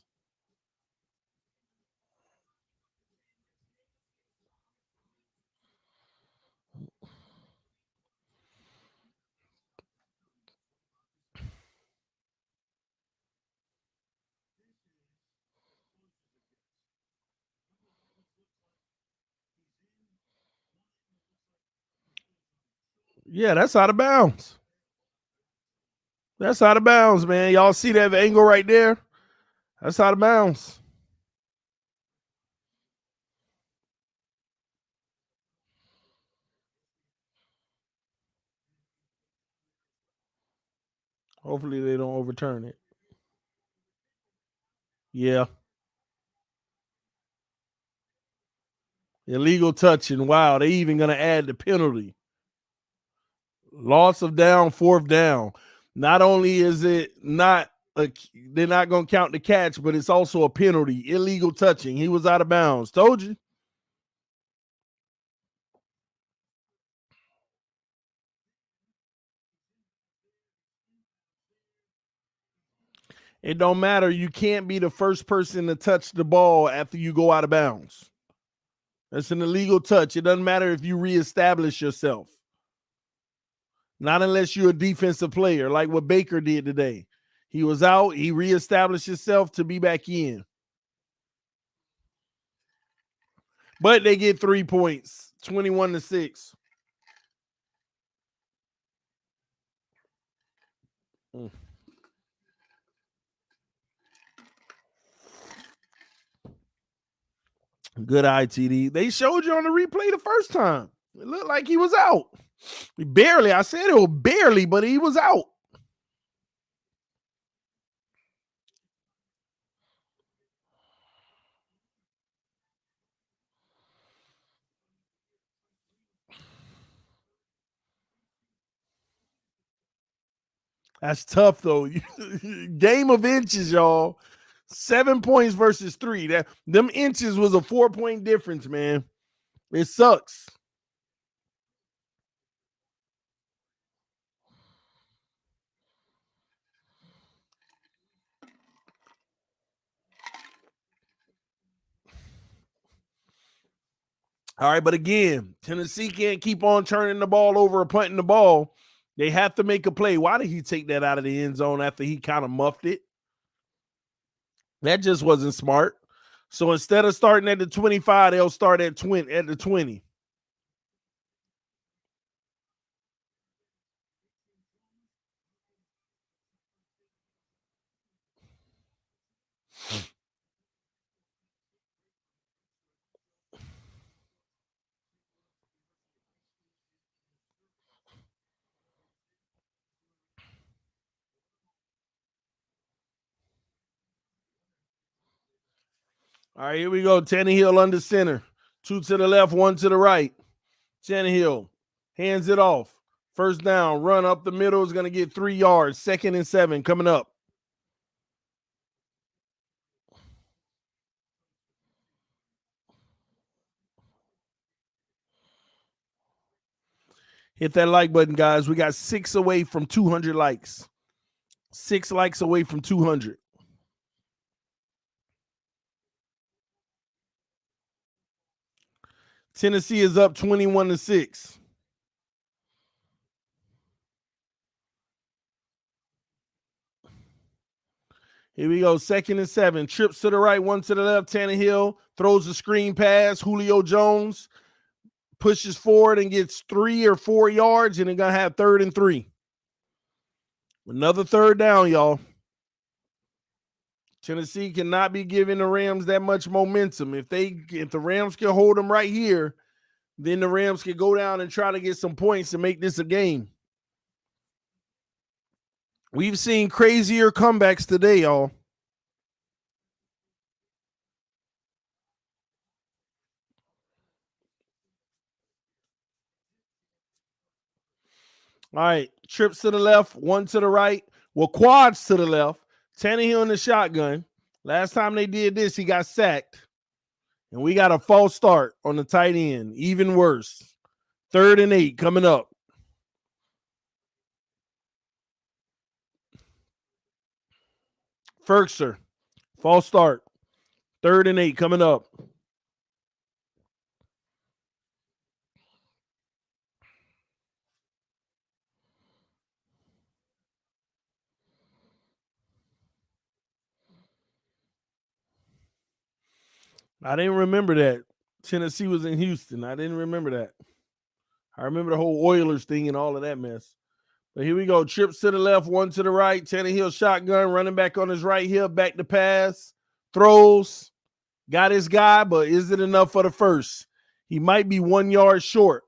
Yeah, that's out of bounds. That's out of bounds, man. Y'all see that angle right there? That's out of bounds. Hopefully they don't overturn it. Yeah. Illegal touching. Wow, they even going to add the penalty. Loss of down, fourth down. Not only is it not they're not going to count the catch, but it's also a penalty. Illegal touching. He was out of bounds. Told you. It don't matter. You can't be the first person to touch the ball after you go out of bounds. That's an illegal touch. It doesn't matter if you reestablish yourself. Not unless you're a defensive player, like what Baker did today. He was out. He reestablished himself to be back in. But they get 3 points, 21-6. Good ITD. They showed you on the replay the first time. It looked like he was out. Barely. I said it was barely, but he was out. That's tough, though. Game of inches, y'all. 7 points versus 3. Them inches was a 4-point difference, man. It sucks. All right, but again, Tennessee can't keep on turning the ball over or punting the ball. They have to make a play. Why did he take that out of the end zone after he kind of muffed it? That just wasn't smart. So instead of starting at the 25, they'll start at the 20. All right, here we go. Tannehill under center. 2 to the left, 1 to the right. Tannehill hands it off. First down, run up the middle is going to get 3 yards. 2nd and 7 coming up. Hit that like button, guys. We got 6 away from 200 likes. 6 likes away from 200. Tennessee is up 21-6. Here we go. 2nd and 7. Trips to the right, 1 to the left. Tannehill throws a screen pass. Julio Jones pushes forward and gets 3 or 4 yards, and they're going to have 3rd and 3. Another 3rd down, y'all. Tennessee cannot be giving the Rams that much momentum. If the Rams can hold them right here, then the Rams can go down and try to get some points and make this a game. We've seen crazier comebacks today, y'all. All right, trips to the left, 1 to the right. Well, quads to the left. Tannehill in the shotgun. Last time they did this, he got sacked. And we got a false start on the tight end. Even worse. 3rd and 8 coming up. Ferkser. False start. 3rd and 8 coming up. I didn't remember that. Tennessee was in Houston. I didn't remember that. I remember the whole Oilers thing and all of that mess. But here we go. Trips to the left, 1 to the right. Tannehill shotgun, running back on his right heel, back to pass. Throws. Got his guy, but is it enough for the first? He might be 1 yard short.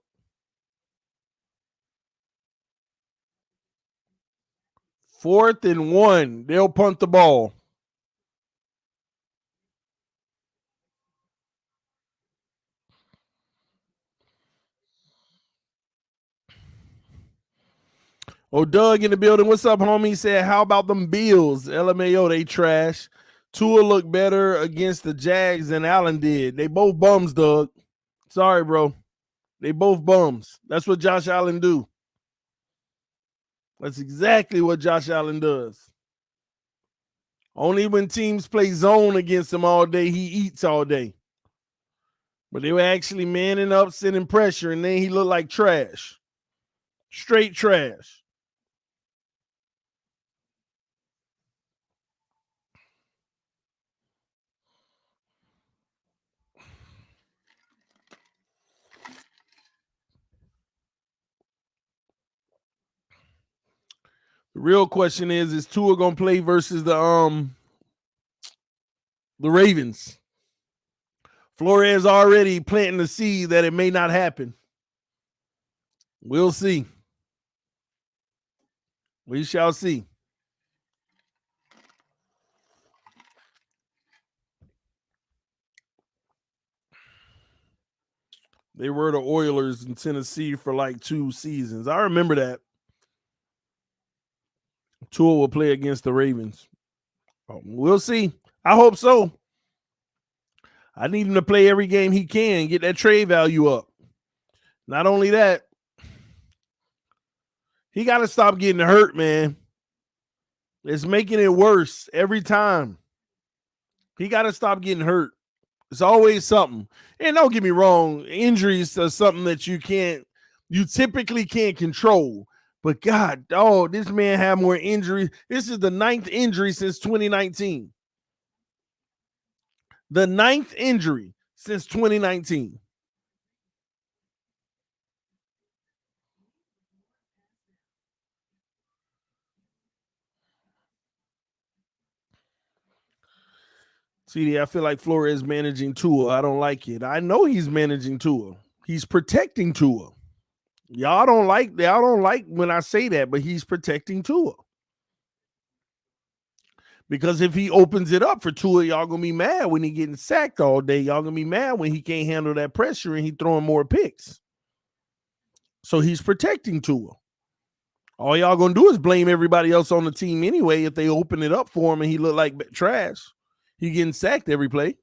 4th and 1. They'll punt the ball. Oh, Doug in the building. What's up, homie? He said, how about them Bills? LMAO, they trash. Tua looked better against the Jags than Allen did. They both bums, Doug. Sorry, bro. They both bums. That's what Josh Allen do. That's exactly what Josh Allen does. Only when teams play zone against him all day, he eats all day. But they were actually manning up, sending pressure, and then he looked like trash. Straight trash. The real question is Tua gonna play versus the Ravens? Flores already planting the seed that it may not happen. We'll see. We shall see. They were the Oilers in Tennessee for like 2 seasons. I remember that. Tua will play against the Ravens. We'll see. I hope so. I need him to play every game he can, get that trade value up. Not only that, he got to stop getting hurt, man. It's making it worse every time. He got to stop getting hurt. It's always something. And don't get me wrong, injuries are something that you typically can't control. But God, this man had more injuries. This is the 9th injury since 2019. The 9th injury since 2019. CD, I feel like Flores managing Tua. I don't like it. I know he's managing Tua. He's protecting Tua. Y'all don't like when I say that, but he's protecting Tua. Because if he opens it up for Tua, y'all gonna be mad when he getting sacked all day. Y'all gonna be mad when he can't handle that pressure and he throwing more picks. So he's protecting Tua. All y'all gonna do is blame everybody else on the team anyway if they open it up for him and he look like trash. He getting sacked every play.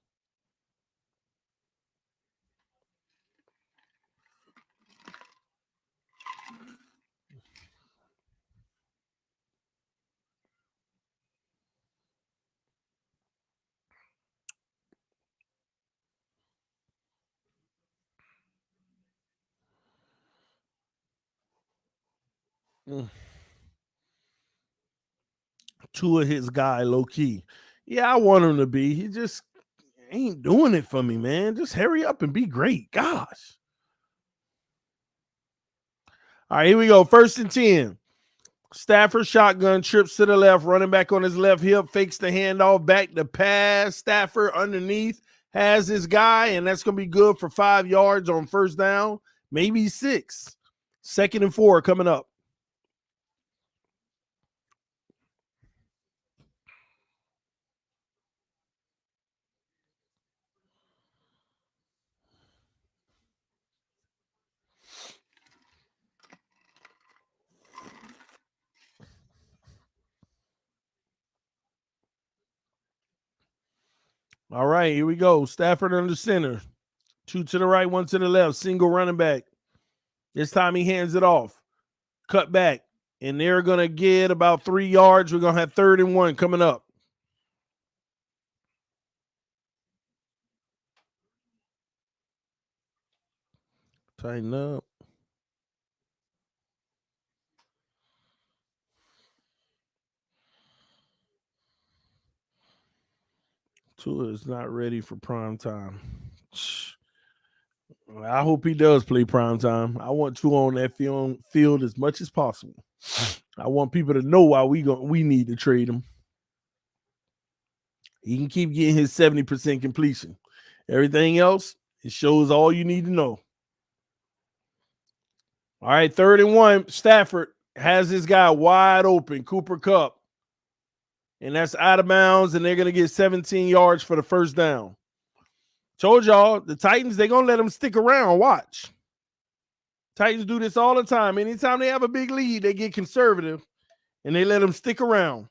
Tua his guy low key. Yeah, I want him to be. He just ain't doing it for me, man. Just hurry up and be great. Gosh. All right, here we go. 1st and 10. Stafford shotgun, trips to the left, running back on his left hip, fakes the handoff, back to pass. Stafford underneath has his guy, and that's going to be good for 5 yards on 1st down, maybe 6. 2nd and 4 coming up. All right, here we go. Stafford under center. 2 to the right, 1 to the left. Single running back. This time he hands it off. Cut back. And they're going to get about 3 yards. We're going to have 3rd and 1 coming up. Tighten up. Tua is not ready for prime time. I hope he does play prime time. I want Tua on that field as much as possible. I want people to know why we need to trade him. He can keep getting his 70% completion. Everything else, it shows all you need to know. All right, 3rd and 1. Stafford has this guy wide open, Cooper Kupp. And that's out of bounds, and they're going to get 17 yards for the 1st down. Told y'all, the Titans, they're going to let them stick around. Watch. Titans do this all the time. Anytime they have a big lead, they get conservative, and they let them stick around.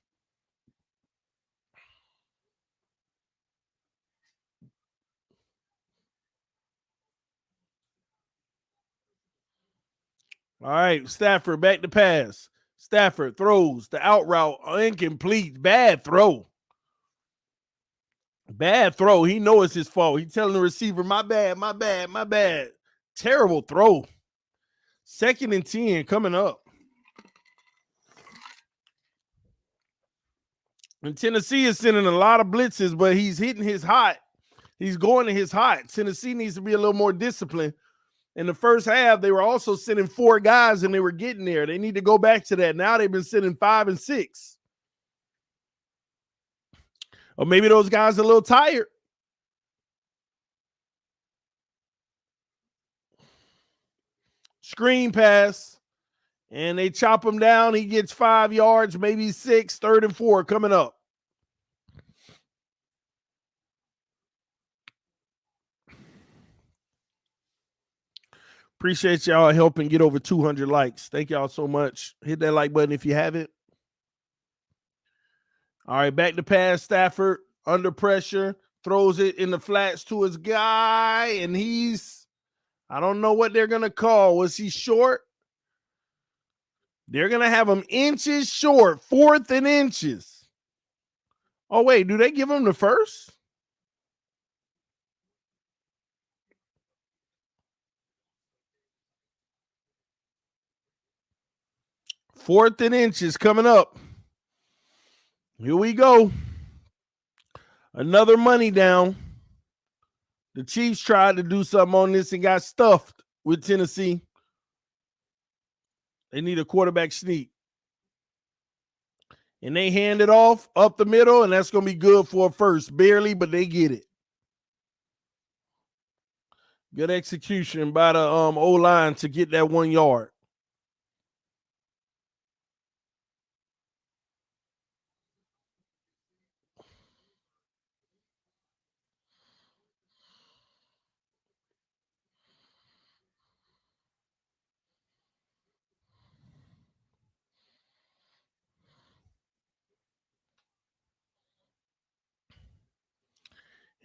All right, Stafford back to pass. Stafford throws the out route, incomplete, bad throw. Bad throw. He knows it's his fault. He's telling the receiver, my bad, my bad, my bad. Terrible throw. 2nd and 10 coming up. And Tennessee is sending a lot of blitzes, but he's hitting his hot. He's going to his hot. Tennessee needs to be a little more disciplined. In the 1st half, they were also sending 4 guys, and they were getting there. They need to go back to that. Now they've been sending 5 and 6. Or maybe those guys are a little tired. Screen pass, and they chop him down. He gets 5 yards, maybe 6. 3rd and 4 coming up. Appreciate y'all helping get over 200 likes. Thank y'all so much. Hit that like button if you haven't. All right, back to pass. Stafford under pressure, throws it in the flats to his guy, and I don't know what they're going to call. Was he short? They're going to have him inches short, 4th and inches. Oh, wait, do they give him the 1st? Fourth and inches coming up. Here we go. Another money down. The Chiefs tried to do something on this and got stuffed with Tennessee. They need a quarterback sneak. And they hand it off up the middle, and that's going to be good for a 1st. Barely, but they get it. Good execution by the O-line to get that 1 yard.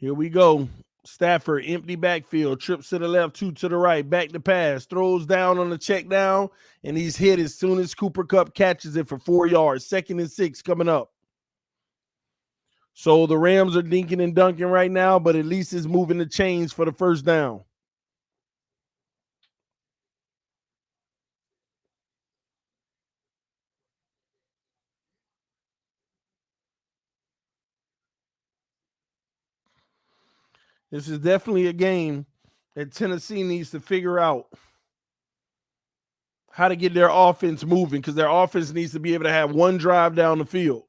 Here we go. Stafford, empty backfield, trips to the left, 2 to the right, back to pass, throws down on the check down, and he's hit as soon as Cooper Kupp catches it for 4 yards. 2nd and 6 coming up. So the Rams are dinking and dunking right now, but at least it's moving the chains for the first down. This is definitely a game that Tennessee needs to figure out how to get their offense moving, because their offense needs to be able to have one drive down the field.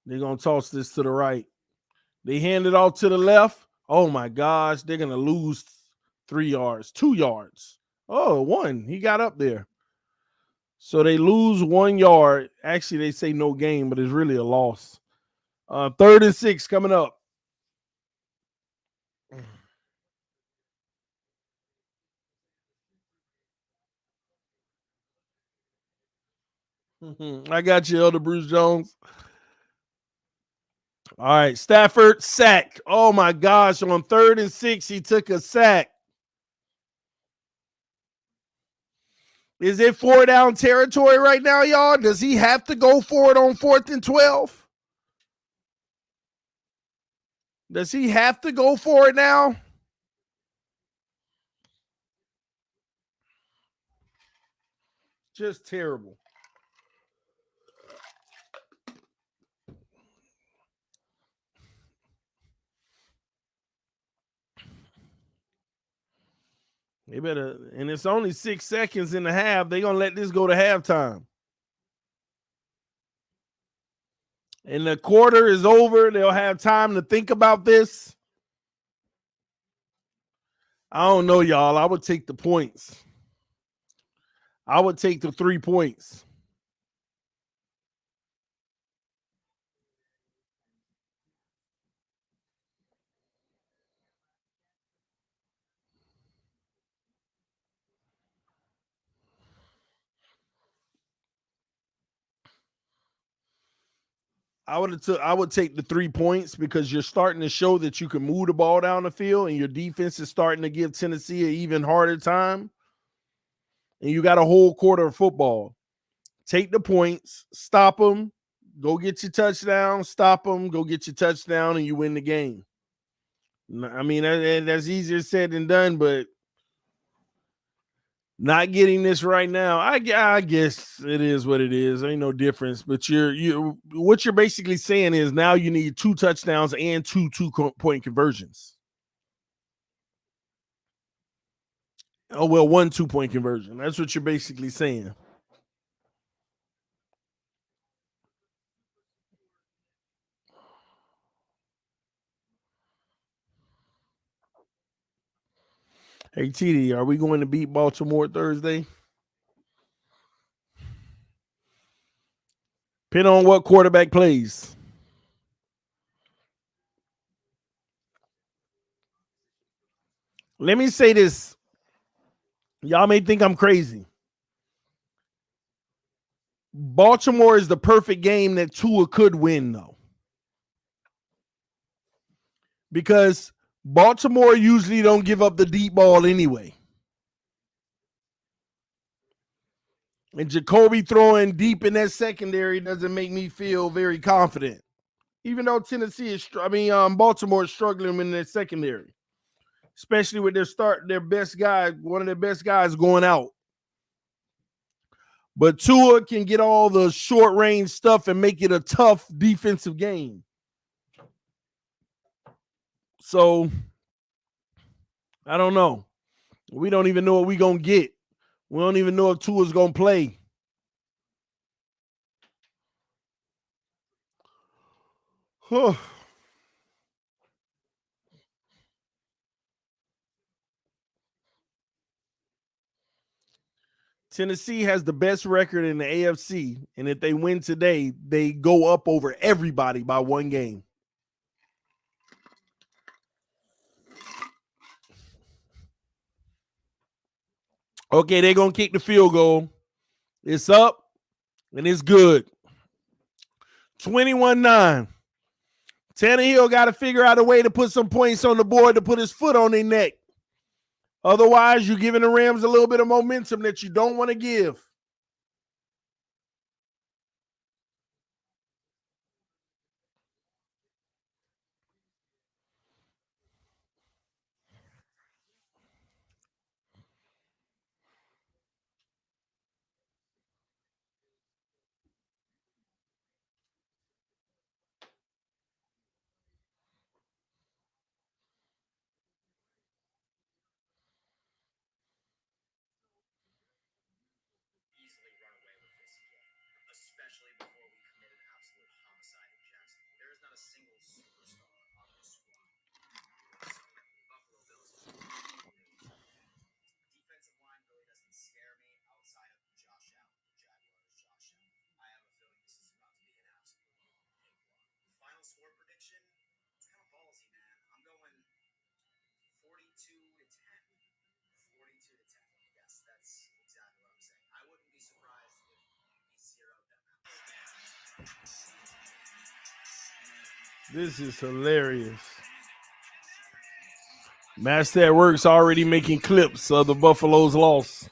They're going to toss this to the right. They hand it off to the left. Oh, my gosh. They're going to lose 3 yards, 2 yards. Oh, 1. He got up there. So they lose 1 yard. Actually, they say no gain, but it's really a loss. 3rd and 6 coming up. I got you, Elder Bruce Jones. All right, Stafford sacked. Oh my gosh, on 3rd and 6, he took a sack. Is it 4 down territory right now, y'all? Does he have to go for it on 4th and 12? Does he have to go for it now? Just terrible. They better, and it's only 6 seconds in the half. They're going to let this go to halftime. And the quarter is over. They'll have time to think about this. I don't know, y'all. I would take the points. I would take the 3 points. I would take the 3 points, because you're starting to show that you can move the ball down the field, and your defense is starting to give Tennessee an even harder time. And you got a whole quarter of football. Take the points, stop them, go get your touchdown, stop them, go get your touchdown, and you win the game. I mean, that's easier said than done, but not getting this right now, I guess it is what it is. Ain't no difference. But what you're basically saying is now you need 2 touchdowns and 2 2-point conversions. Oh, well, 1 2-point conversion. That's what you're basically saying. Hey, TD, are we going to beat Baltimore Thursday? Depend on what quarterback plays. Let me say this. Y'all may think I'm crazy. Baltimore is the perfect game that Tua could win, though. Because Baltimore usually don't give up the deep ball anyway. And Jacoby throwing deep in that secondary doesn't make me feel very confident. Even though Baltimore is struggling in their secondary, especially with their best guy, one of their best guys going out. But Tua can get all the short range stuff and make it a tough defensive game. So I don't know. We don't even know what we're going to get. We don't even know if Tua's going to play. Tennessee has the best record in the AFC, and if they win today, they go up over everybody by 1 game. Okay, they're going to kick the field goal. It's up, and it's good. 21-9. Tannehill got to figure out a way to put some points on the board to put his foot on their neck. Otherwise, you're giving the Rams a little bit of momentum that you don't want to give. This is hilarious. Master at Work's already making clips of the Buffalo's loss.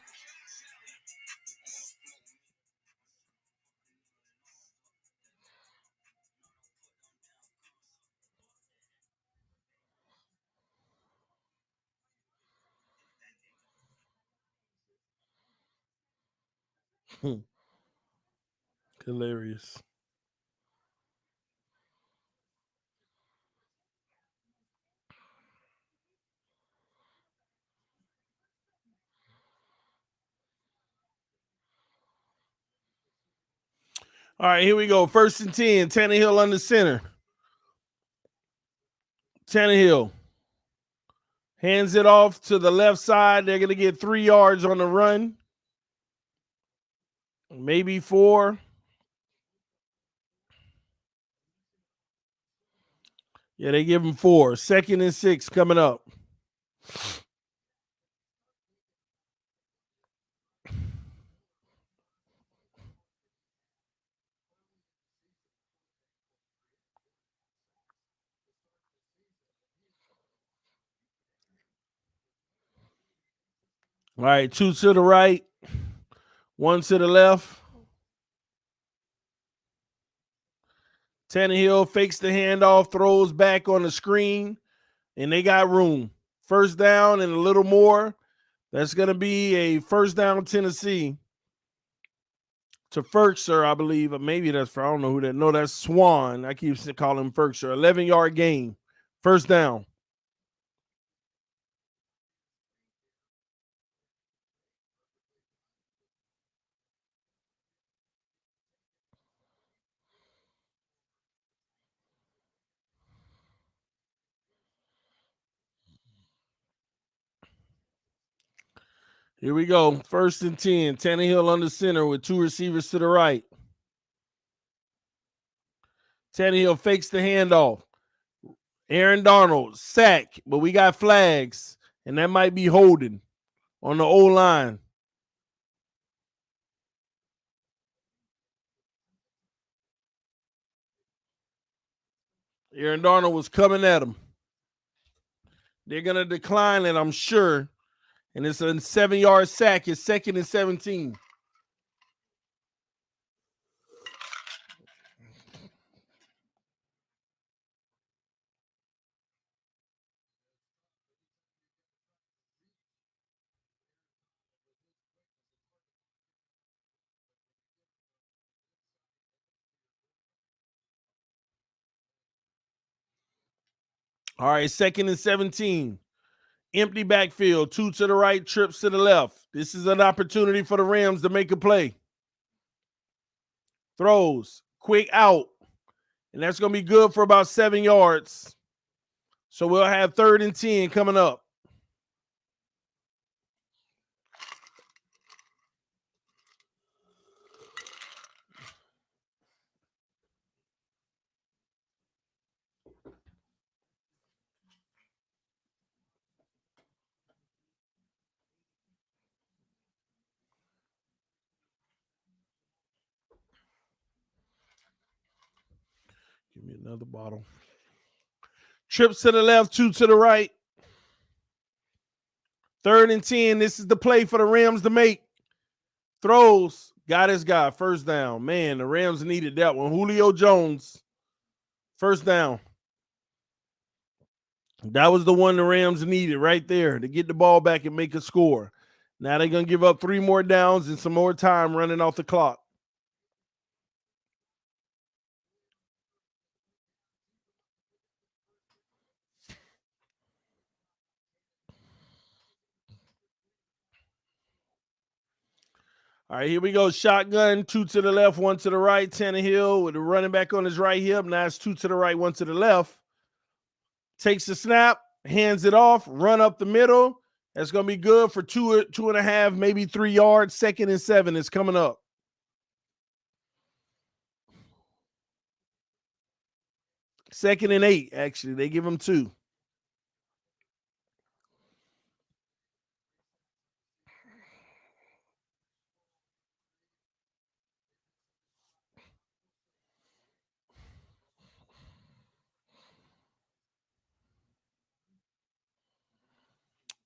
Hilarious. All right, here we go. 1st and 10. Tannehill under center. Tannehill hands it off to the left side. They're going to get 3 yards on the run. Maybe 4. Yeah, they give him 4. 2nd and 6 coming up. All right, 2 to the right, 1 to the left. Tannehill fakes the handoff, throws back on the screen, and they got room. 1st down and a little more. That's going to be a 1st down Tennessee to Ferkser, I believe. Or maybe that's for, I don't know who that. No, that's Swan. I keep calling him Ferkser. 11-yard gain. 1st down. Here we go. 1st and 10. Tannehill under center with 2 receivers to the right. Tannehill fakes the handoff. Aaron Donald, sack, but we got flags, and that might be holding on the O-line. Aaron Donald was coming at him. They're going to decline it, I'm sure. And it's a 7-yard sack. It's 2nd and 17. All right, 2nd and 17. Empty backfield, 2 to the right, trips to the left. This is an opportunity for the Rams to make a play. Throws, quick out. And that's going to be good for about 7 yards. So we'll have 3rd and 10 coming up. another bottle. Trips to the left, 2 to the right. 3rd and 10. This is the play for the Rams to make. Throws. Got his guy. First down. Man, the Rams needed that one. Julio Jones. First down. That was the one the Rams needed right there to get the ball back and make a score. Now they're going to give up 3 more downs and some more time running off the clock. All right, here we go. Shotgun, 2 to the left, 1 to the right. Tannehill with the running back on his right hip. Now it's 2 to the right, 1 to the left. Takes the snap, hands it off, run up the middle. That's going to be good for 2.5, maybe 3 yards. 2nd and 7 is coming up. Second and 8, actually. They give him 2.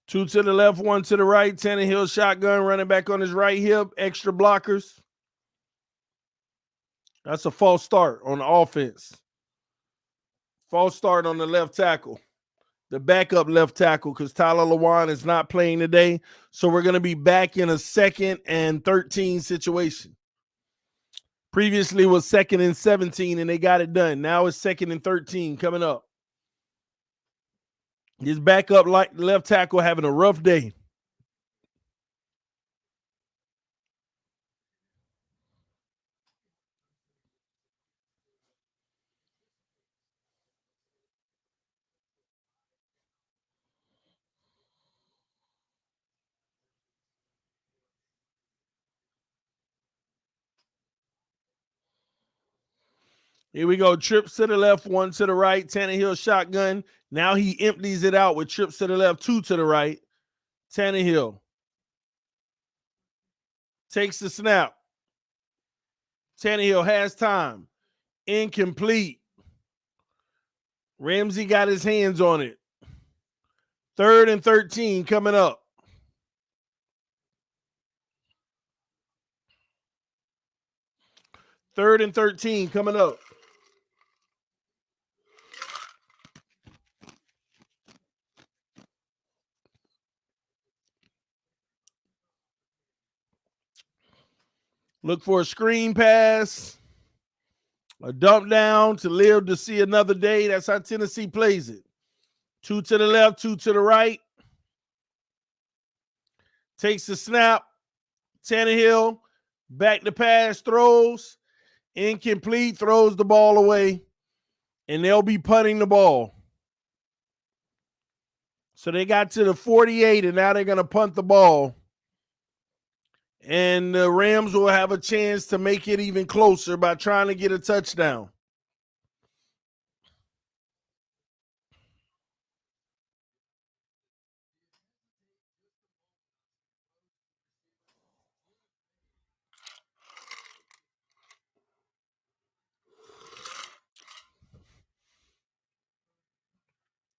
Two to the left, 1 to the right. Tannehill shotgun, running back on his right hip. Extra blockers. That's a false start on the offense. False start on the left tackle. The backup left tackle, because Tyler Lewan is not playing today. So we're going to be back in a 2nd and 13 situation. Previously was 2nd and 17, and they got it done. Now it's 2nd and 13 coming up. His backup left tackle having a rough day. Here we go. Trips to the left, 1 to the right. Tannehill shotgun. Now he empties it out with trips to the left, 2 to the right. Tannehill takes the snap. Tannehill has time. Incomplete. Ramsey got his hands on it. 3rd and 13 coming up. Third and 13 coming up. Look for a screen pass, a dump down to live to see another day. That's how Tennessee plays it. 2 to the left, 2 to the right. Takes the snap. Tannehill, back to pass, throws. Incomplete, throws the ball away. And they'll be punting the ball. So they got to the 48, and now they're going to punt the ball. And the Rams will have a chance to make it even closer by trying to get a touchdown.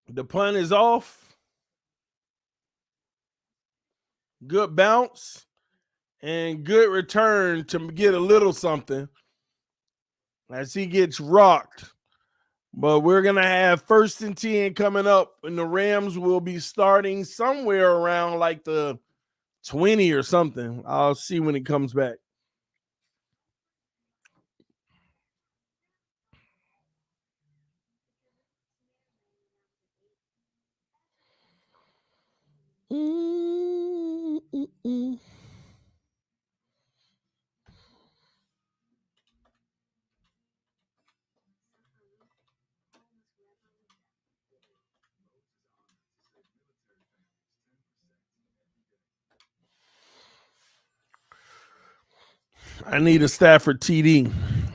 The punt is off. Good bounce and good return to get a little something as he gets rocked. But we're going to have 1st and 10 coming up, and the Rams will be starting somewhere around like the 20 or something. I'll see when it comes back. I need a Stafford TD.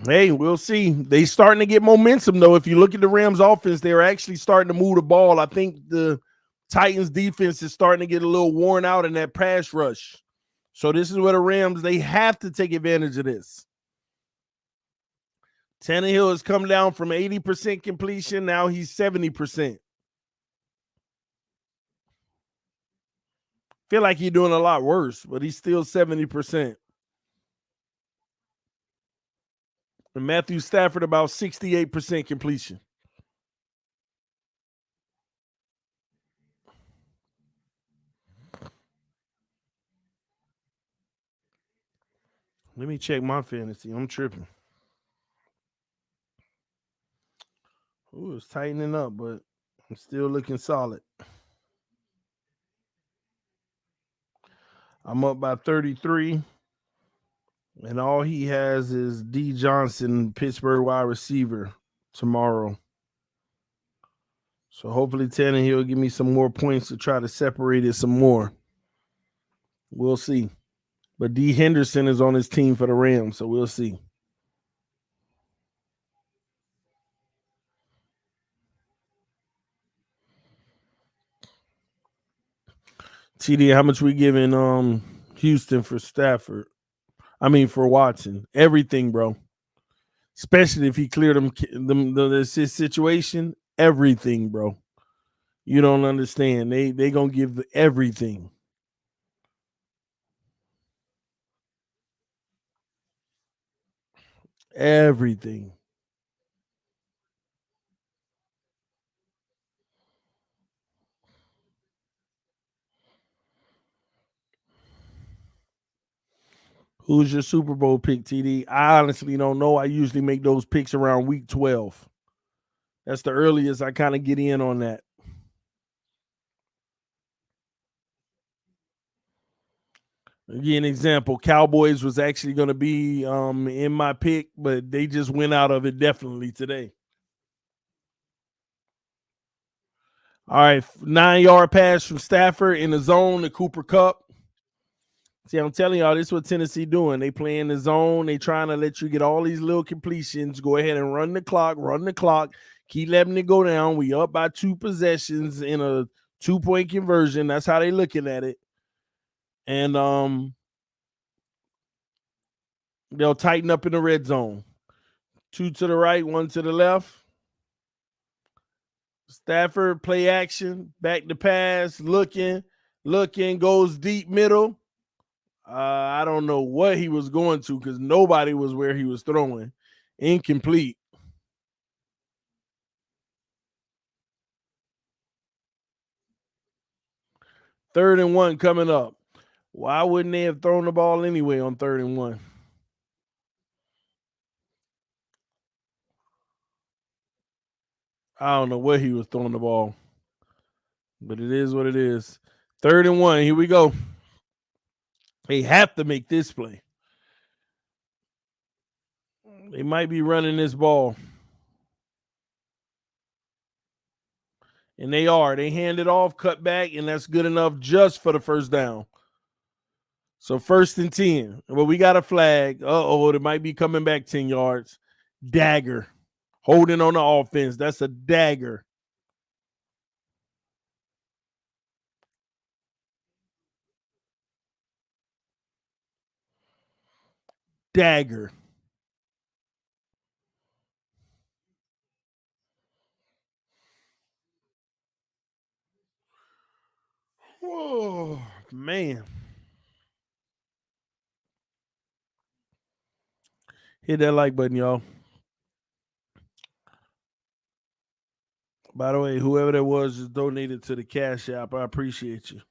Hey, we'll see. They starting to get momentum, though. If you look at the Rams offense, they're actually starting to move the ball. I think the Titans defense is starting to get a little worn out in that pass rush. So this is where the Rams, they have to take advantage of this. Tannehill has come down from 80% completion. Now he's 70%. Feel like he's doing a lot worse, but he's still 70%. And Matthew Stafford about 68% completion. Let me check my fantasy. I'm tripping. Ooh, it's tightening up, but I'm still looking solid. I'm up by 33. And all he has is D. Johnson, Pittsburgh wide receiver, tomorrow. So hopefully Tannehill will give me some more points to try to separate it some more. We'll see. But D. Henderson is on his team for the Rams, so we'll see. TD, how much we giving Houston for Stafford? I mean for Watson. Everything, bro. Especially if he cleared this situation. Everything, bro. You don't understand. They gonna give everything. Everything. Who's your Super Bowl pick, TD? I honestly don't know. I usually make those picks around week 12. That's the earliest I kind of get in on that. Again, example, Cowboys was actually going to be in my pick, but they just went out of it definitely today. All right, 9-yard pass from Stafford in the zone to Cooper Kupp. See, I'm telling y'all, this is what Tennessee doing. They play in the zone. They trying to let you get all these little completions. Go ahead and run the clock. Keep letting it go down. We up by 2 possessions in a 2-point conversion. That's how they looking at it. And they'll tighten up in the red zone. 2 to the right, 1 to the left. Stafford, play action, back to pass, looking, goes deep middle. I don't know what he was going to because nobody was where he was throwing. Incomplete. Third and 1 coming up. Why wouldn't they have thrown the ball anyway on 3rd and 1? I don't know where he was throwing the ball, but it is what it is. 3rd and 1. Here we go. They have to make this play. They might be running this ball. And they are. They hand it off, cut back, and that's good enough just for the first down. So 1st and 10. Well, we got a flag. Uh-oh, it might be coming back 10 yards. Dagger. Holding on the offense. That's a dagger. Dagger. Oh, man. Hit that like button, y'all. By the way, whoever that was just donated to the Cash App. I appreciate you.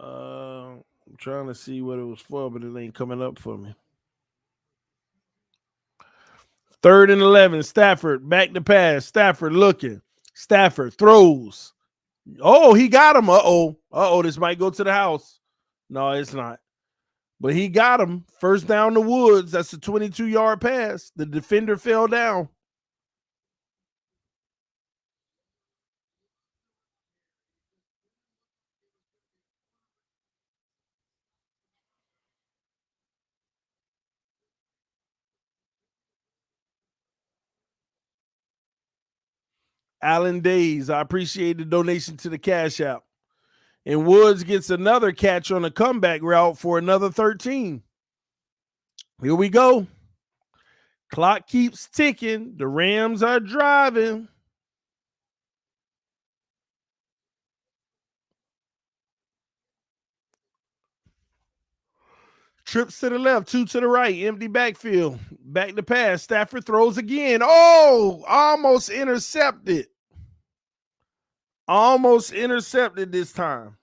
I'm trying to see what it was for, but it ain't coming up for me. 3rd and 11. Stafford back to pass. Stafford looking. Stafford throws. Oh, he got him. Uh-oh, this might go to the house. No, it's not. But he got him. First down the woods. That's a 22-yard pass. The defender fell down. Alan Days, I appreciate the donation to the Cash App. And Woods gets another catch on a comeback route for another 13. Here we go. Clock keeps ticking. The Rams are driving. Trips to the left, 2 to the right, empty backfield. Back to pass. Stafford throws again. Oh, almost intercepted. Almost intercepted this time.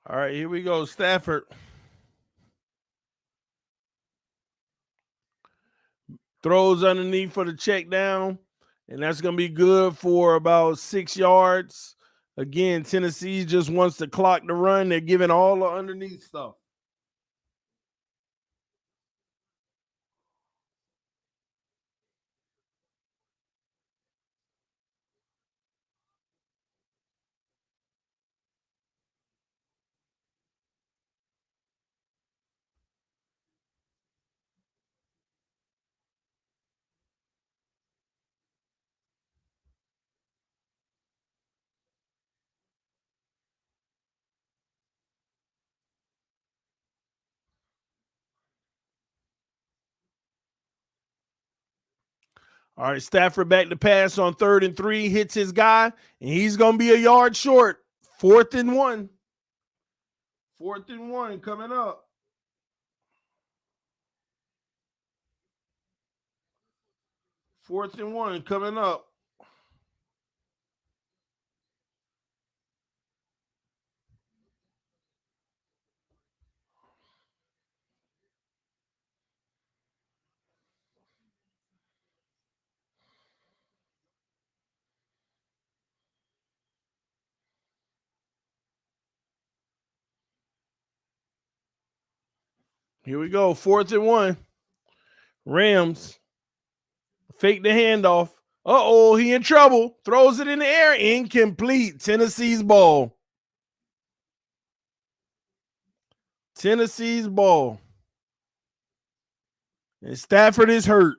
All right, here we go. Stafford throws underneath for the check down, and that's going to be good for about 6 yards. Again, Tennessee just wants the clock to run. They're giving all the underneath stuff. All right, Stafford back to pass on 3rd and 3, hits his guy, and he's going to be a yard short. 4th and 1. 4th and 1 coming up. Fourth and 1 coming up. Here we go. 4th and 1. Rams fake the handoff. Uh-oh, he in trouble. Throws it in the air. Incomplete. Tennessee's ball. Tennessee's ball. And Stafford is hurt.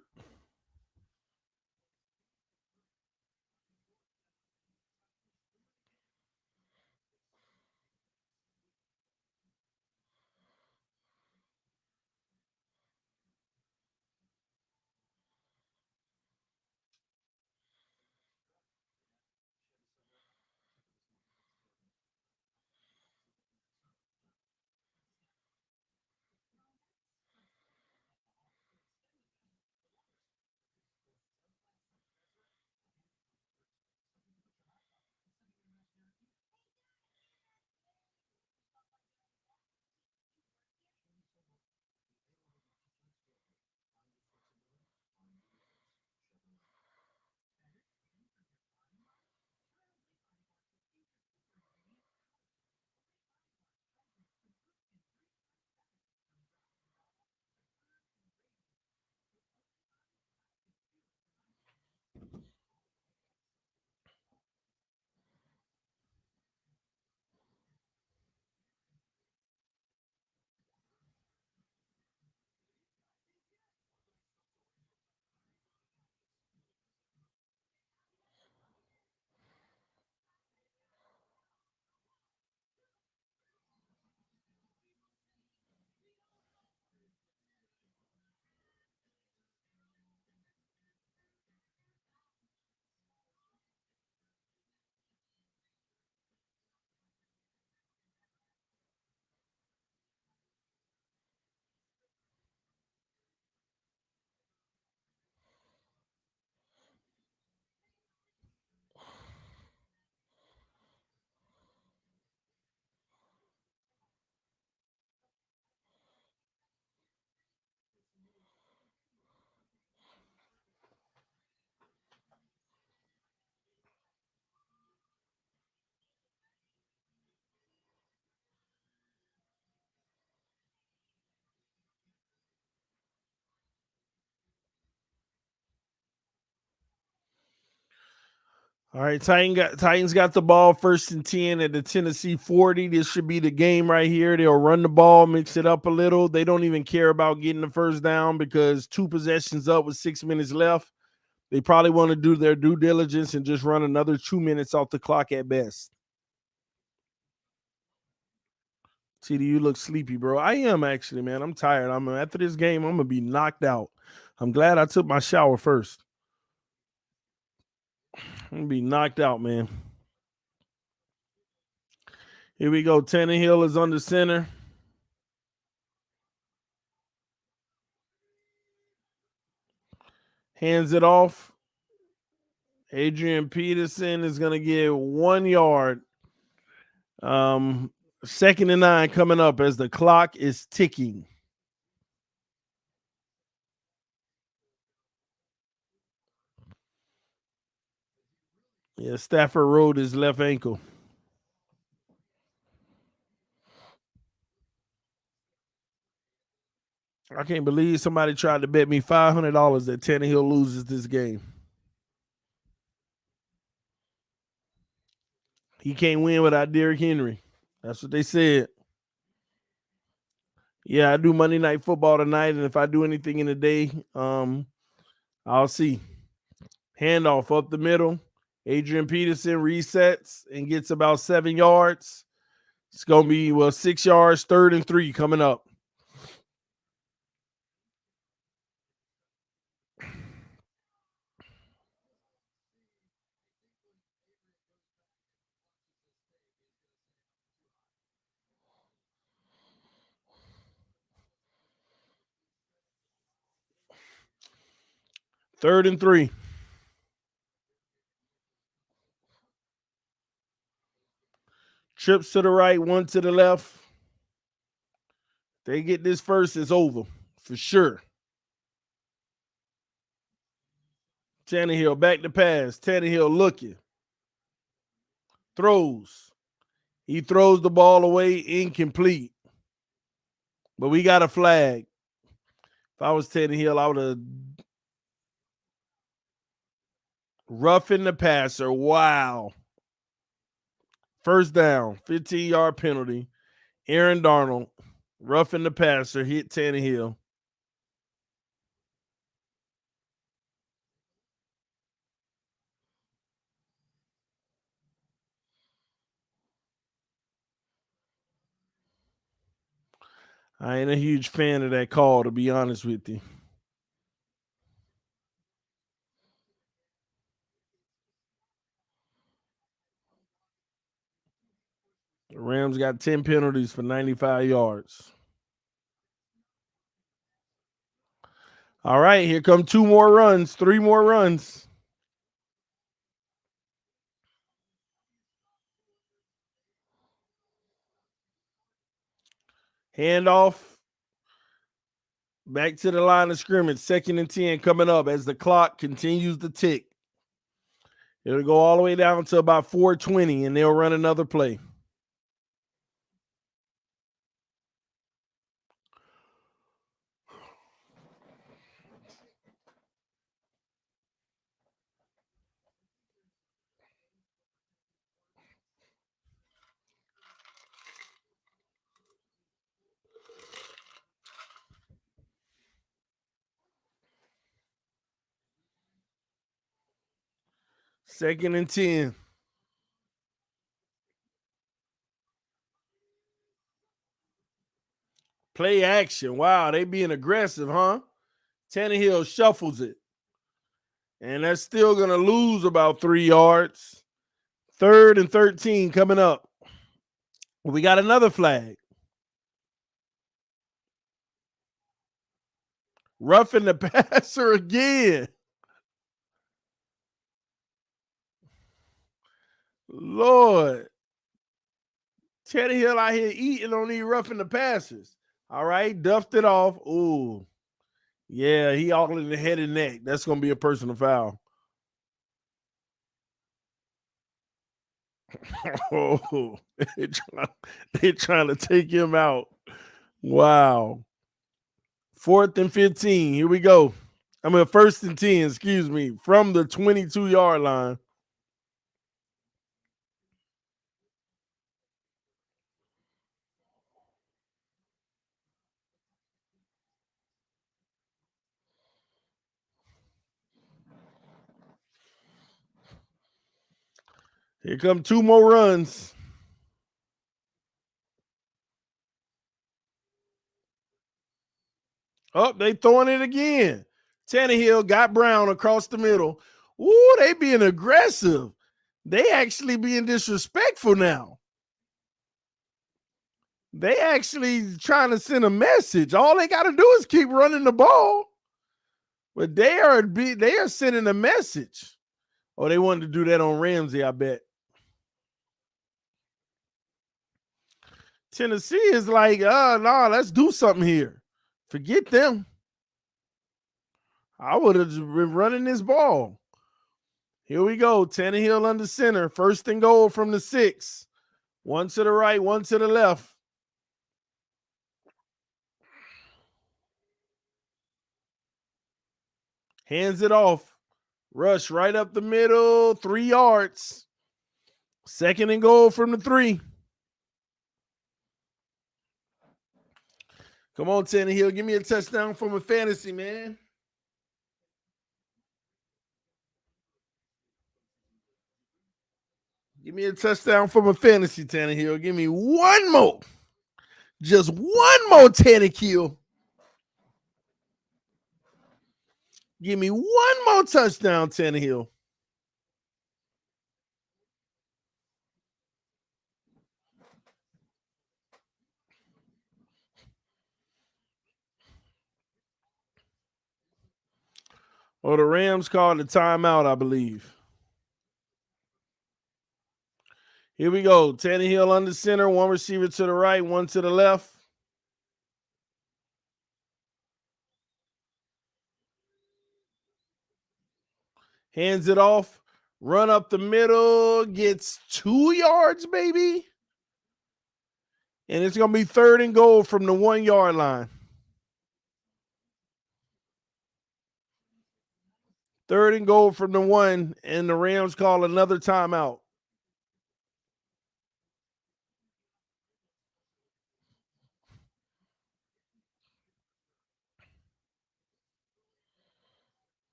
All right, Titans got the ball 1st and 10 at the Tennessee 40. This should be the game right here. They'll run the ball, mix it up a little. They don't even care about getting the first down because 2 possessions up with 6 minutes left. They probably want to do their due diligence and just run another 2 minutes off the clock at best. TD, you look sleepy, bro. I am actually, man. I'm tired. After this game, I'm gonna be knocked out. I'm glad I took my shower first. I'm gonna be knocked out, man. Here we go. Tannehill is under center. Hands it off. Adrian Peterson is gonna get 1 yard. 2nd and 9 coming up as the clock is ticking. Yeah, Stafford rolled his left ankle. I can't believe somebody tried to bet me $500 that Tannehill loses this game. He can't win without Derrick Henry. That's what they said. Yeah, I do Monday Night Football tonight, and if I do anything in the day, I'll see. Handoff up the middle. Adrian Peterson resets and gets about 7 yards. It's going to be, 6 yards, 3rd and 3 coming up. Third and 3. Trips to the right, 1 to the left. They get this first, it's over for sure. Tannehill back to pass. Tannehill looking. Throws. He throws the ball away, incomplete. But we got a flag. If I was Tannehill, I would have roughened the passer. Wow. First down, 15-yard penalty. Aaron Darnold, roughened the passer, hit Tannehill. I ain't a huge fan of that call, to be honest with you. The Rams got 10 penalties for 95 yards. All right, here come 2 more runs, 3 more runs. Handoff. Back to the line of scrimmage. 2nd and 10 coming up as the clock continues to tick. It'll go all the way down to about 4:20, and they'll run another play. Second and 10. Play action. Wow, they being aggressive, huh? Tannehill shuffles it. And that's still going to lose about 3 yards. 3rd and 13 coming up. We got another flag. Roughing the passer again. Lord. Tannehill out here eating on these roughing the passers. All right, duffed it off. Ooh. Yeah, he all in the head and neck. That's going to be a personal foul. Oh, they're trying to take him out. Wow. 4th and 15. Here we go. 1st and 10, excuse me, from the 22-yard line. Here come 2 more runs. Oh, they throwing it again. Tannehill got Brown across the middle. Ooh, they being aggressive. They actually being disrespectful now. They actually trying to send a message. All they got to do is keep running the ball. But they are sending a message. Oh, they wanted to do that on Ramsey, I bet. Tennessee is like, no, let's do something here. Forget them. I would have been running this ball. Here we go. Tannehill under center. First and goal from the 6. One to the right, one to the left. Hands it off. Rush right up the middle. 3 yards. Second and goal from the 3. Come on, Tannehill. Give me a touchdown from a fantasy, man. Give me a touchdown from a fantasy, Tannehill. Give me one more. Just one more, Tannehill. Give me one more touchdown, Tannehill. Oh, the Rams called a timeout, I believe. Here we go. Tannehill under center, one receiver to the right, one to the left. Hands it off. Run up the middle. Gets 2 yards, baby. And it's going to be third and goal from the 1 yard line. Third and goal from the 1, and the Rams call another timeout.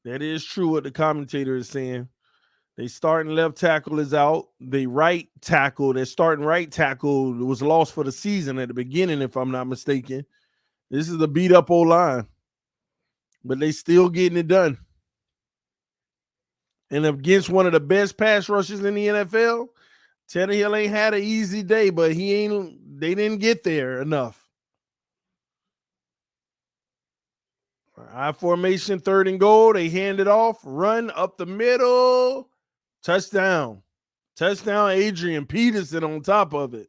That is true what the commentator is saying. They starting left tackle is out. The right tackle, their starting right tackle was lost for the season at the beginning, if I'm not mistaken. This is a beat up old line, but they still getting it done. And against one of the best pass rushers in the NFL, Tannehill ain't had an easy day, but they didn't get there enough. High formation, third and goal. They hand it off, run up the middle, touchdown. Touchdown, Adrian Peterson on top of it.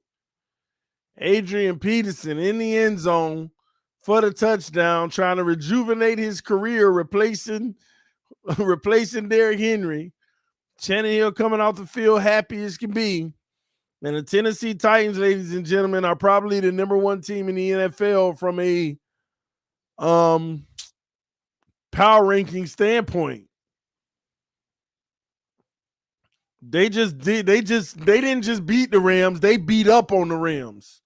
Adrian Peterson in the end zone for the touchdown, trying to rejuvenate his career, replacing Derrick Henry. Tannehill coming off the field happy as can be. And the Tennessee Titans, ladies and gentlemen, are probably the number 1 team in the NFL from a power ranking standpoint. They didn't just beat the Rams, they beat up on the Rams.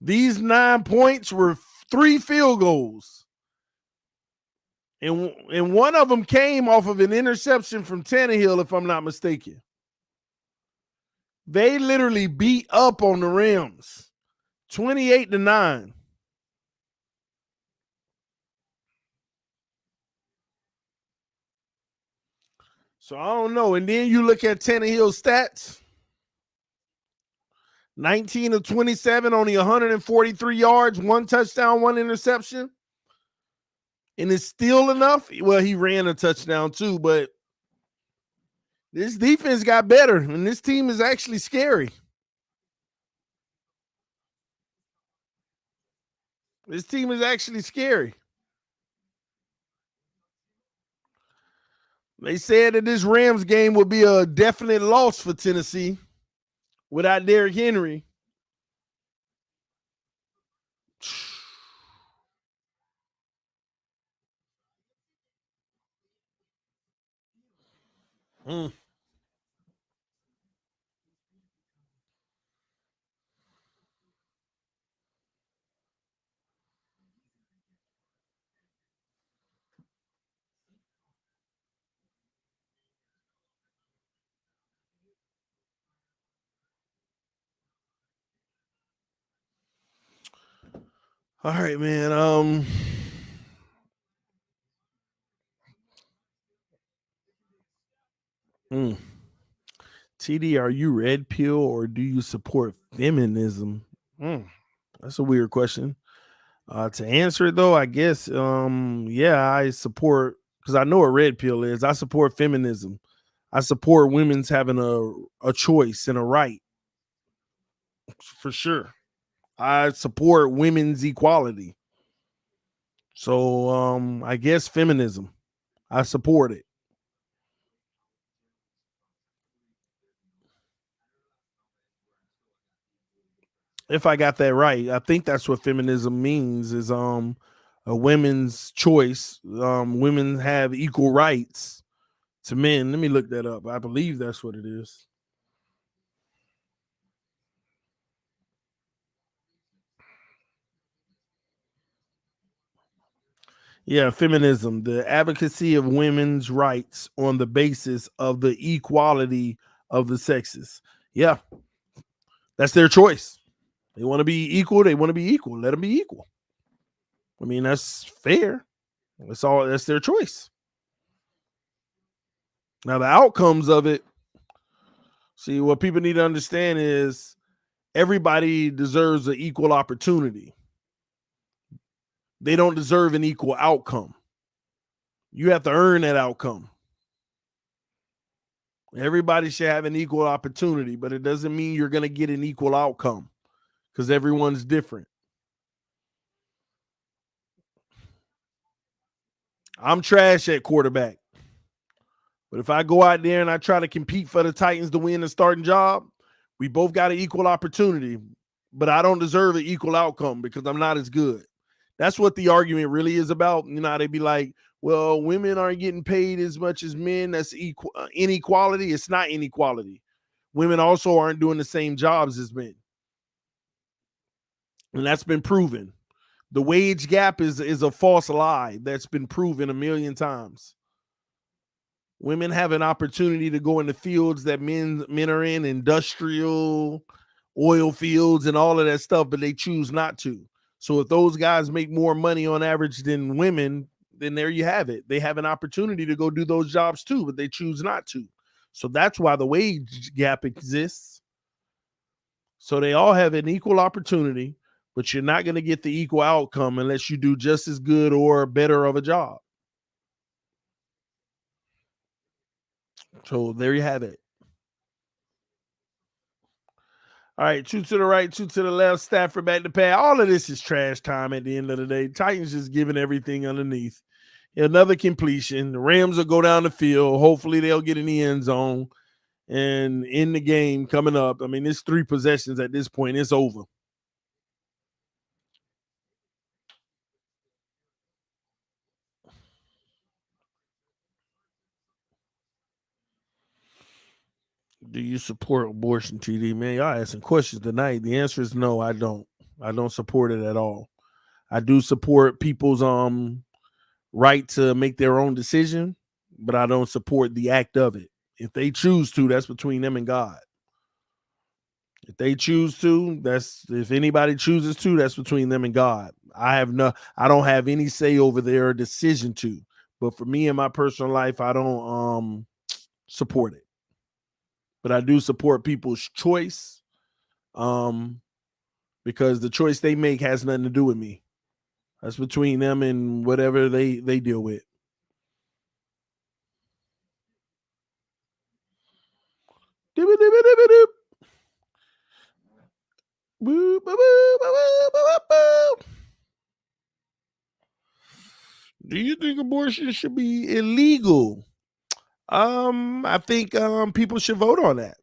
These 9 points were 3 field goals. And one of them came off of an interception from Tannehill, if I'm not mistaken. They literally beat up on the Rams, 28-9. So I don't know. And then you look at Tannehill's stats. 19 of 27, only 143 yards, 1 touchdown, 1 interception. And it's still enough. Well, he ran a touchdown too, but this defense got better, and this team is actually scary. This team is actually scary. They said that this Rams game would be a definite loss for Tennessee without Derrick Henry. Mm. All right, man. TD, are you red pill or do you support feminism? That's a weird question. To answer it though, I guess yeah, I support, because I know what red pill is. I support feminism. I support women's having a choice and a right, for sure. I support women's equality. So I guess feminism. I support it. If I got that right, I think that's what feminism means is a women's choice. Women have equal rights to men. Let me look that up. I believe that's what it is. Yeah, feminism, the advocacy of women's rights on the basis of the equality of the sexes. Yeah, that's their choice. They want to be equal. They want to be equal. Let them be equal. I mean, that's fair. That's all. That's their choice. Now, the outcomes of it, see, what people need to understand is everybody deserves an equal opportunity. They don't deserve an equal outcome. You have to earn that outcome. Everybody should have an equal opportunity, but it doesn't mean you're going to get an equal outcome because everyone's different. I'm trash at quarterback, but if I go out there and I try to compete for the Titans to win the starting job, we both got an equal opportunity, but I don't deserve an equal outcome because I'm not as good. That's what the argument really is about. You know, they'd be like, well, women aren't getting paid as much as men. That's inequality. It's not inequality. Women also aren't doing the same jobs as men. And that's been proven. The wage gap is a false lie that's been proven a million times. Women have an opportunity to go in the fields that men are in, industrial, oil fields, and all of that stuff, but they choose not to. So if those guys make more money on average than women, then there you have it. They have an opportunity to go do those jobs too, but they choose not to. So that's why the wage gap exists. So they all have an equal opportunity, but you're not going to get the equal outcome unless you do just as good or better of a job. So there you have it. All right, two to the right, two to the left, Stafford back to pad. All of this is trash time at the end of the day. Titans just giving everything underneath. Another completion. The Rams will go down the field. Hopefully they'll get in the end zone and in the game coming up. I mean, it's 3 possessions at this point. It's over. Do you support abortion, TD? Man, y'all asking questions tonight. The answer is no, I don't. I don't support it at all. I do support people's right to make their own decision, but I don't support the act of it. If they choose to, that's between them and God. If they choose to, if anybody chooses to, that's between them and God. I don't have any say over their decision to. But for me in my personal life, I don't support it. But I do support people's choice. Because the choice they make has nothing to do with me. That's between them and whatever they deal with. Do you think abortion should be illegal? I think people should vote on that.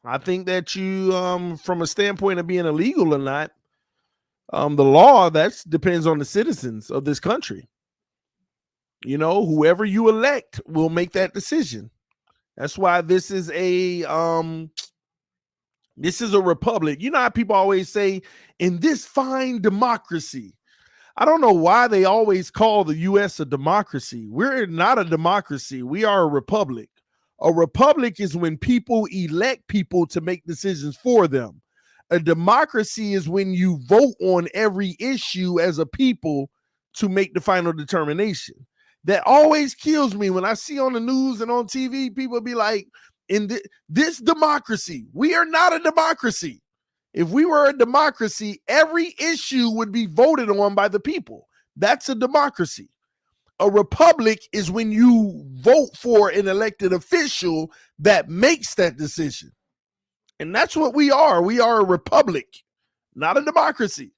I think that you, from a standpoint of being illegal or not, the law that depends on the citizens of this country. You know, whoever you elect will make that decision. That's why this is a republic. You know how people always say, in this fine democracy. I don't know why they always call the U.S. a democracy. We're not a democracy. We are a republic. A republic is when people elect people to make decisions for them. A democracy is when you vote on every issue as a people to make the final determination. That always kills me when I see on the news and on TV, people be like, in this democracy, we are not a democracy. If we were a democracy, every issue would be voted on by the people. That's a democracy. A republic is when you vote for an elected official that makes that decision. And that's what we are. We are a republic, not a democracy.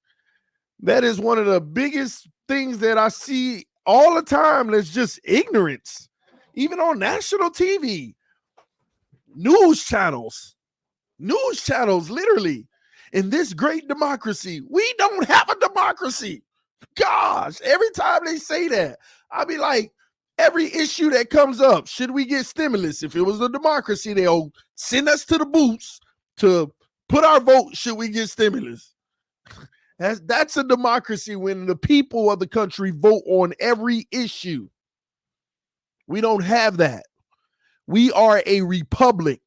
That is one of the biggest things that I see all the time. That's just ignorance. Even on national TV, news channels, literally. In this great democracy, we don't have a democracy. Gosh, every time they say that, I'll be like, every issue that comes up, should we get stimulus? If it was a democracy, they'll send us to the booths to put our vote, should we get stimulus? That's a democracy when the people of the country vote on every issue. We don't have that. We are a republic,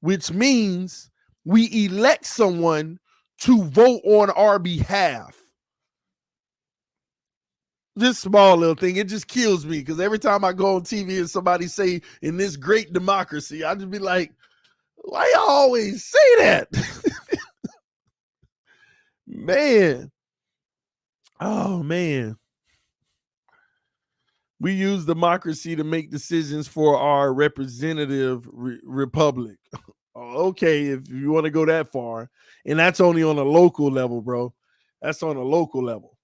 which means we elect someone to vote on our behalf. This small little thing, it just kills me because every time I go on TV and somebody say in this great democracy, I just be like, why y'all always say that? Man. Oh, man. We use democracy to make decisions for our representative republic. Okay, if you want to go that far. And that's only on a local level, bro. That's on a local level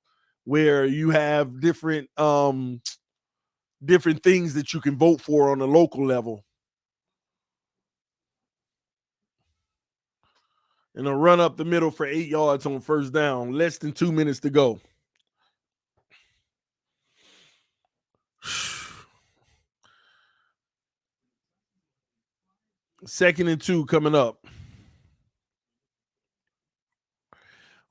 where you have different things that you can vote for on a local level. And a run up the middle for 8 yards on first down. Less than 2 minutes to go. Second and 2 coming up.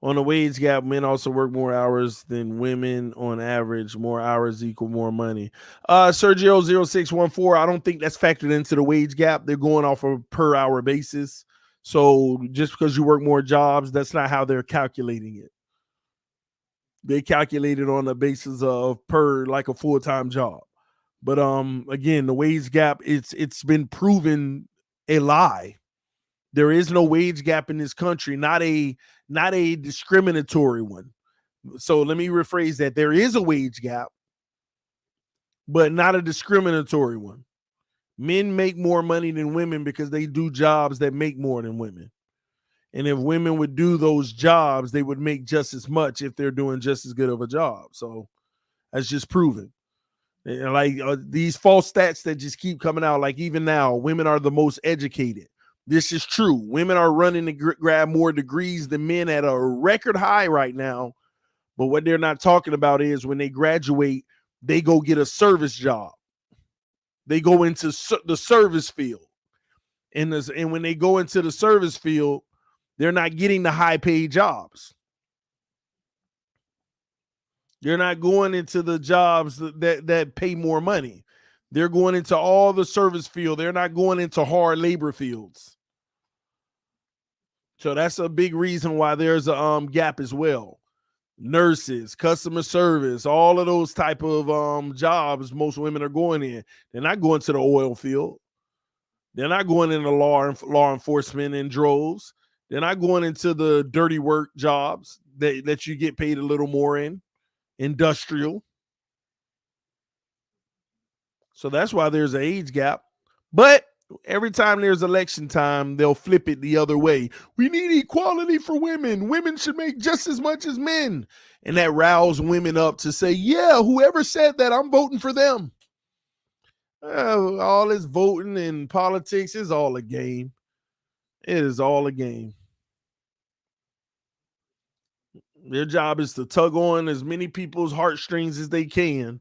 On the wage gap, men also work more hours than women on average. More hours equal more money. Sergio0614, I don't think that's factored into the wage gap. They're going off a per hour basis. So just because you work more jobs, that's not how they're calculating it. They calculate it on the basis of per like a full-time job. But again, the wage gap, it's been proven a lie. There is no wage gap in this country, not a discriminatory one. So let me rephrase that. There is a wage gap, but not a discriminatory one. Men make more money than women because they do jobs that make more than women. And if women would do those jobs, they would make just as much if they're doing just as good of a job. So that's just proven. And like these false stats that just keep coming out, like even now, women are the most educated. This is true. Women are running to grab more degrees than men at a record high right now. But what they're not talking about is when they graduate, they go get a service job. They go into the service field. And when they go into the service field, they're not getting the high paid jobs. They're not going into the jobs that pay more money. They're going into all the service field. They're not going into hard labor fields. So that's a big reason why there's a gap as well. Nurses, customer service, all of those type of jobs most women are going in. They're not going to the oil field. They're not going into law enforcement in droves. They're not going into the dirty work jobs that you get paid a little more in. Industrial. So that's why there's an age gap. But every time there's election time, they'll flip it the other way. We need equality for women. Women should make just as much as men. And that riles women up to say, yeah, whoever said that, I'm voting for them. All this voting and politics is all a game. It is all a game. Their job is to tug on as many people's heartstrings as they can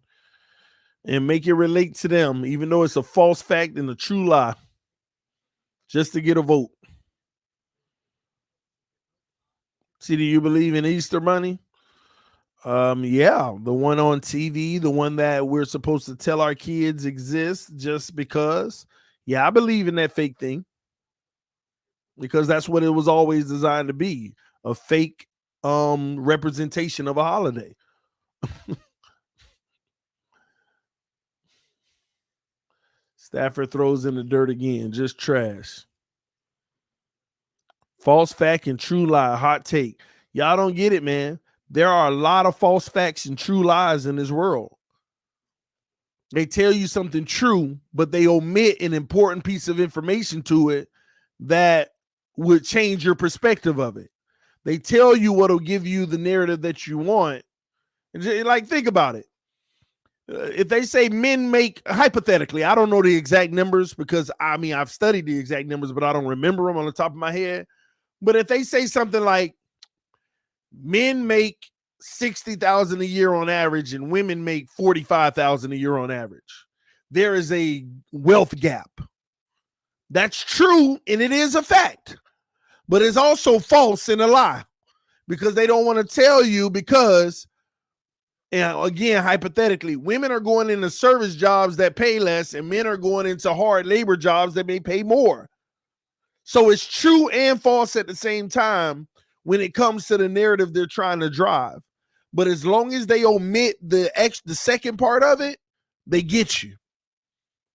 and make it relate to them, even though it's a false fact and a true lie, just to get a vote. See, do you believe in Easter Bunny? Yeah, the one on TV, the one that we're supposed to tell our kids exists just because. Yeah, I believe in that fake thing. because that's what it was always designed to be, a fake representation of a holiday. Stafford throws in the dirt again, just trash. False fact and true lie, hot take. Y'all don't get it, man. There are a lot of false facts and true lies in this world. They tell you something true, but they omit an important piece of information to it that would change your perspective of it. They tell you what'll give you the narrative that you want. Like, think about it. If they say men make, hypothetically, I don't know the exact numbers because I've studied the exact numbers, but I don't remember them on the top of my head. But if they say something like men make 60,000 a year on average and women make 45,000 a year on average, there is a wealth gap. That's true, and it is a fact, but it's also false and a lie because they don't want to tell you because, and again, hypothetically, women are going into service jobs that pay less and men are going into hard labor jobs that may pay more. So it's true and false at the same time when it comes to the narrative they're trying to drive. But as long as they omit the second part of it, they get you.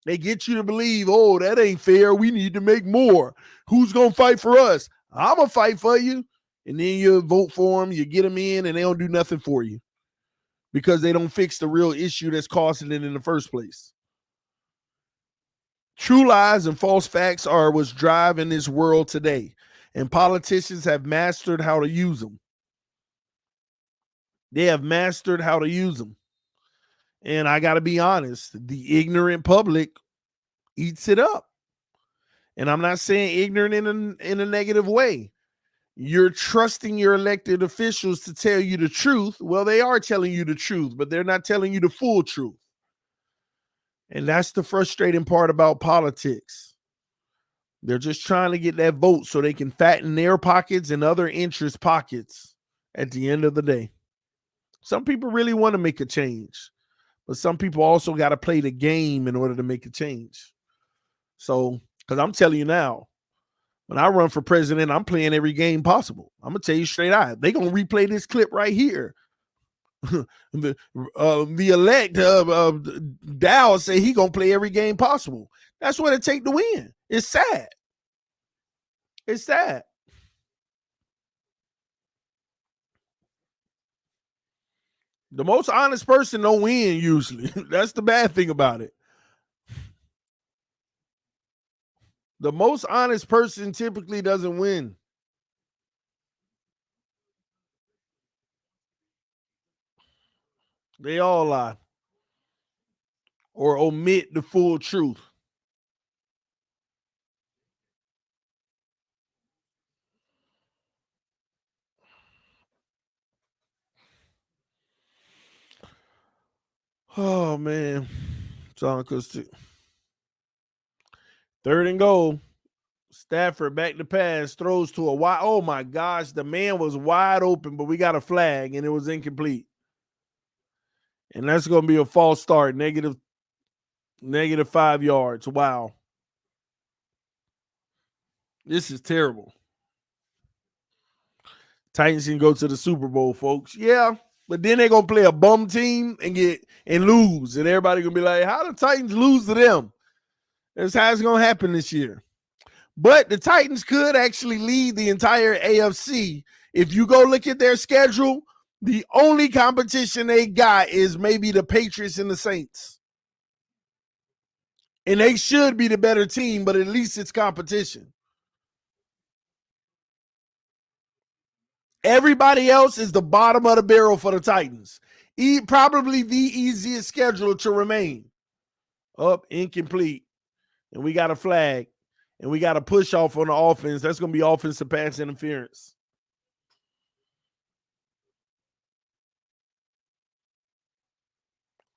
They get you to believe, oh, that ain't fair. We need to make more. Who's going to fight for us? I'm going to fight for you. And then you vote for them, you get them in, and they don't do nothing for you because they don't fix the real issue that's causing it in the first place. True lies and false facts are what's driving this world today, and politicians have mastered how to use them. They have mastered how to use them. And I got to be honest, the ignorant public eats it up. And I'm not saying ignorant in a negative way. You're trusting your elected officials to tell you the truth. Well, they are telling you the truth, but they're not telling you the full truth. And that's the frustrating part about politics. They're just trying to get that vote so they can fatten their pockets and other interest pockets at the end of the day. Some people really want to make a change, but some people also got to play the game in order to make a change. So, because I'm telling you now, when I run for president, I'm playing every game possible. I'm going to tell you straight out. They're going to replay this clip right here. the elect Dow say he gonna play every game possible. That's what it take to win. It's sad. It's sad. The most honest person don't win usually. That's the bad thing about it. The most honest person typically doesn't win. They all lie or omit the full truth. Oh, man. Third and goal. Stafford back to pass, throws to a wide. Oh, my gosh. The man was wide open, but we got a flag, and it was incomplete. And that's going to be a false start, negative 5 yards. Wow. This is terrible. Titans can go to the Super Bowl, folks. Yeah, but then they're going to play a bum team and lose. And everybody going to be like, how the Titans lose to them? That's how it's going to happen this year. But the Titans could actually lead the entire AFC. If you go look at their schedule, the only competition they got is maybe the Patriots and the Saints. And they should be the better team, but at least it's competition. Everybody else is the bottom of the barrel for the Titans. Probably the easiest schedule to remain. Up, incomplete. And we got a flag. And we got a push off on the offense. That's going to be offensive pass interference.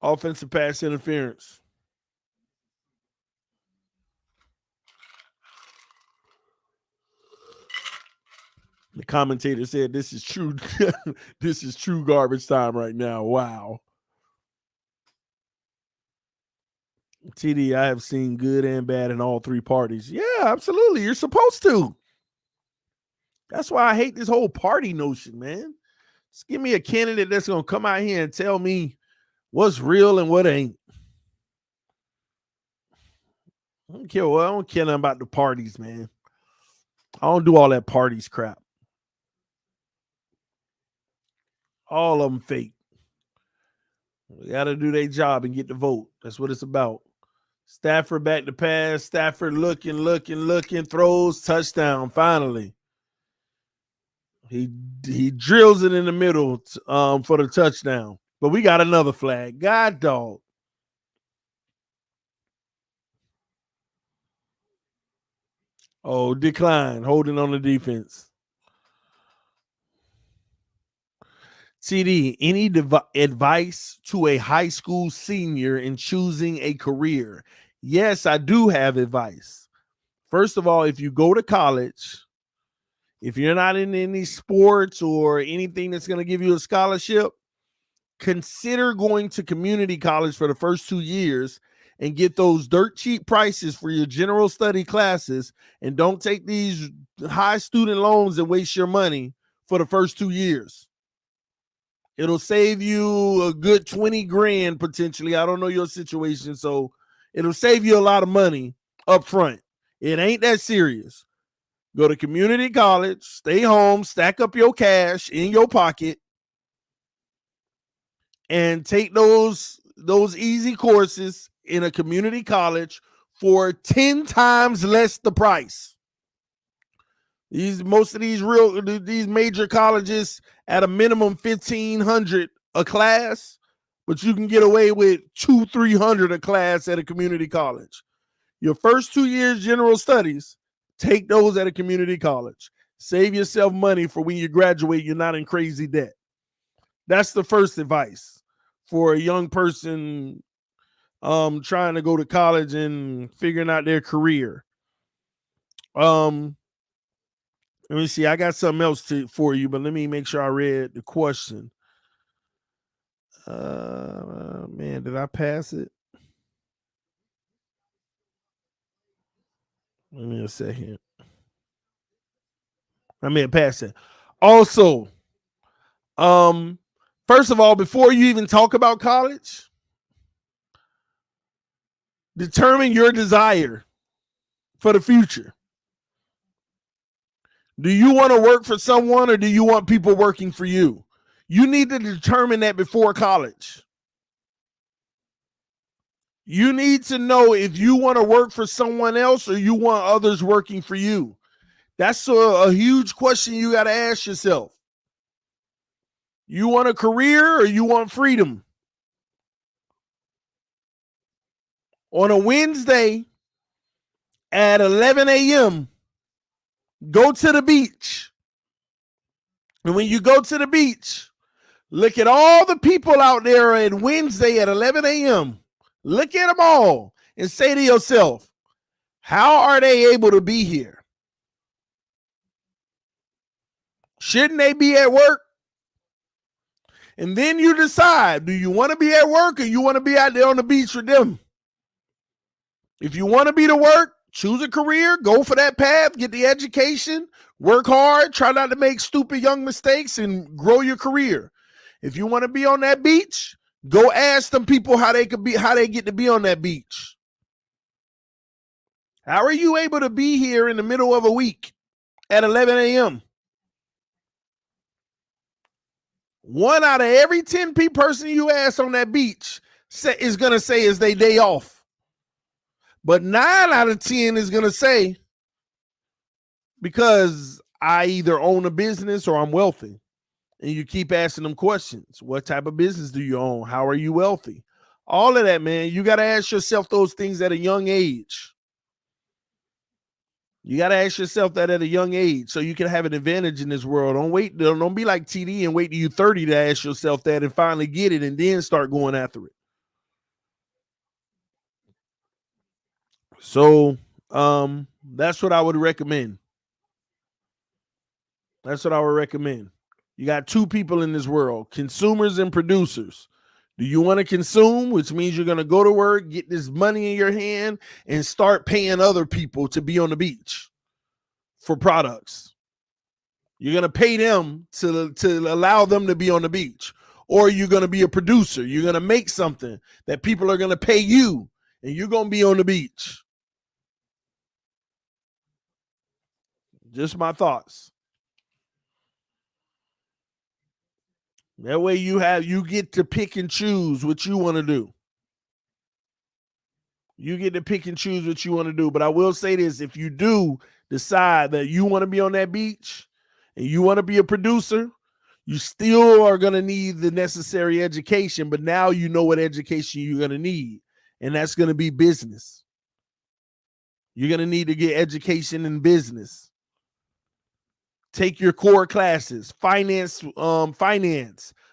Offensive pass interference. The commentator said this is true. This is true garbage time right now. Wow. TD, I have seen good and bad in all three parties. Yeah, absolutely. You're supposed to. That's why I hate this whole party notion, man. Just give me a candidate that's going to come out here and tell me what's real and what ain't. I don't care. Well, I don't care nothing about the parties, man. I don't do all that parties crap. All of them fake. They got to do their job and get the vote. That's what it's about. Stafford back to pass. Stafford looking, throws, touchdown, finally. He drills it in the middle for the touchdown. But we got another flag. God dog. Oh, decline. Holding on the defense. TD, any advice to a high school senior in choosing a career? Yes, I do have advice. First of all, if you go to college, if you're not in any sports or anything that's going to give you a scholarship, consider going to community college for the first 2 years and get those dirt cheap prices for your general study classes, and don't take these high student loans and waste your money for the first 2 years. It'll save you a good 20 grand potentially. I don't know your situation, so it'll save you a lot of money up front. It ain't that serious. Go to community college, stay home, stack up your cash in your pocket, and take those easy courses in a community college for 10 times less the price. Most of these major colleges at a minimum $1,500 a class, but you can get away with $200-300 a class at a community college. Your first 2 years general studies, take those at a community college. Save yourself money for when you graduate, you're not in crazy debt. That's the first advice for a young person trying to go to college and figuring out their career. Let me see. I got something else for you, but let me make sure I read the question. Man, did I pass it? Let me a second. I may have passed it. Also, first of all, before you even talk about college, determine your desire for the future. Do you want to work for someone or do you want people working for you? You need to determine that before college. You need to know if you want to work for someone else or you want others working for you. That's a huge question you got to ask yourself. You want a career or you want freedom? On a Wednesday at 11 a.m., go to the beach. And when you go to the beach, look at all the people out there on Wednesday at 11 a.m. Look at them all and say to yourself, how are they able to be here? Shouldn't they be at work? And then you decide, do you want to be at work or you want to be out there on the beach with them? If you want to be to work, choose a career, go for that path, get the education, work hard, try not to make stupid young mistakes and grow your career. If you want to be on that beach, go ask them people how they get to be on that beach. How are you able to be here in the middle of a week at 11 a.m.? 1 out of every 10 person you ask on that beach is going to say it's their day off. But 9 out of 10 is going to say, because I either own a business or I'm wealthy. And you keep asking them questions. What type of business do you own? How are you wealthy? All of that, man. You got to ask yourself those things at a young age. You got to ask yourself that at a young age so you can have an advantage in this world. Don't be like TD and wait till you're 30 to ask yourself that and finally get it and then start going after it. So that's what I would recommend. That's what I would recommend. You got two people in this world, consumers and producers. Do you want to consume, which means you're going to go to work, get this money in your hand, and start paying other people to be on the beach for products? You're going to pay them to allow them to be on the beach. Or you're going to be a producer. You're going to make something that people are going to pay you, and you're going to be on the beach. Just my thoughts. That way you get to pick and choose what you want to do. You get to pick and choose what you want to do. But I will say this, if you do decide that you want to be on that beach and you want to be a producer, you still are going to need the necessary education, but now you know what education you're going to need, and that's going to be business. You're going to need to get education in business. Take your core classes, finance,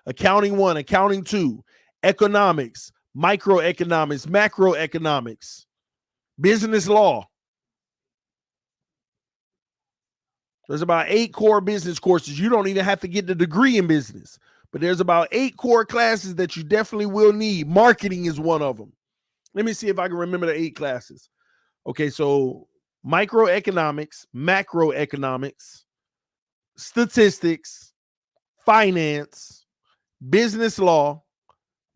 accounting 1, accounting 2, economics, microeconomics, macroeconomics, business law. There's about 8 core business courses. You don't even have to get the degree in business, but there's about 8 core classes that you definitely will need. Marketing is one of them. Let me see if I can remember the 8 classes. Okay, so microeconomics, macroeconomics, statistics, finance, business law,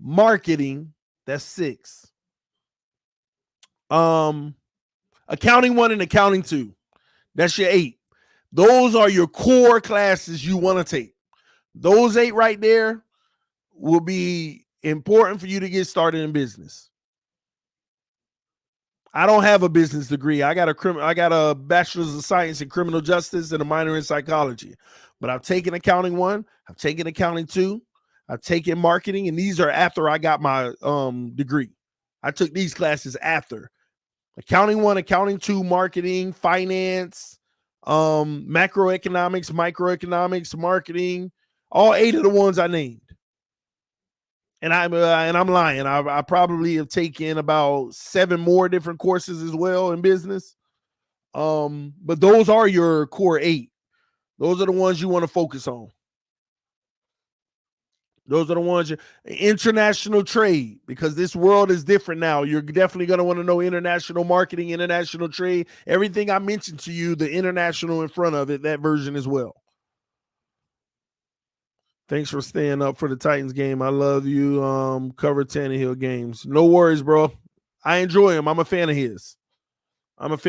marketing. That's 6. Accounting 1 and accounting 2. That's your 8. Those are your core classes you want to take. Those 8 right there will be important for you to get started in business. I don't have a business degree. I got a bachelor's of science in criminal justice and a minor in psychology. But I've taken accounting 1, I've taken accounting 2, I've taken marketing, and these are after I got my degree. I took these classes after. Accounting 1, accounting 2, marketing, finance, macroeconomics, microeconomics, marketing, all 8 of the ones I named. And I'm lying. I probably have taken about 7 more different courses as well in business. But those are your core 8. Those are the ones you want to focus on. Those are the ones, international trade, because this world is different now. You're definitely going to want to know international marketing, international trade, everything I mentioned to you, the international in front of it, that version as well. Thanks for staying up for the Titans game. I love you. Cover Tannehill games. No worries, bro. I enjoy him. I'm a fan of his. But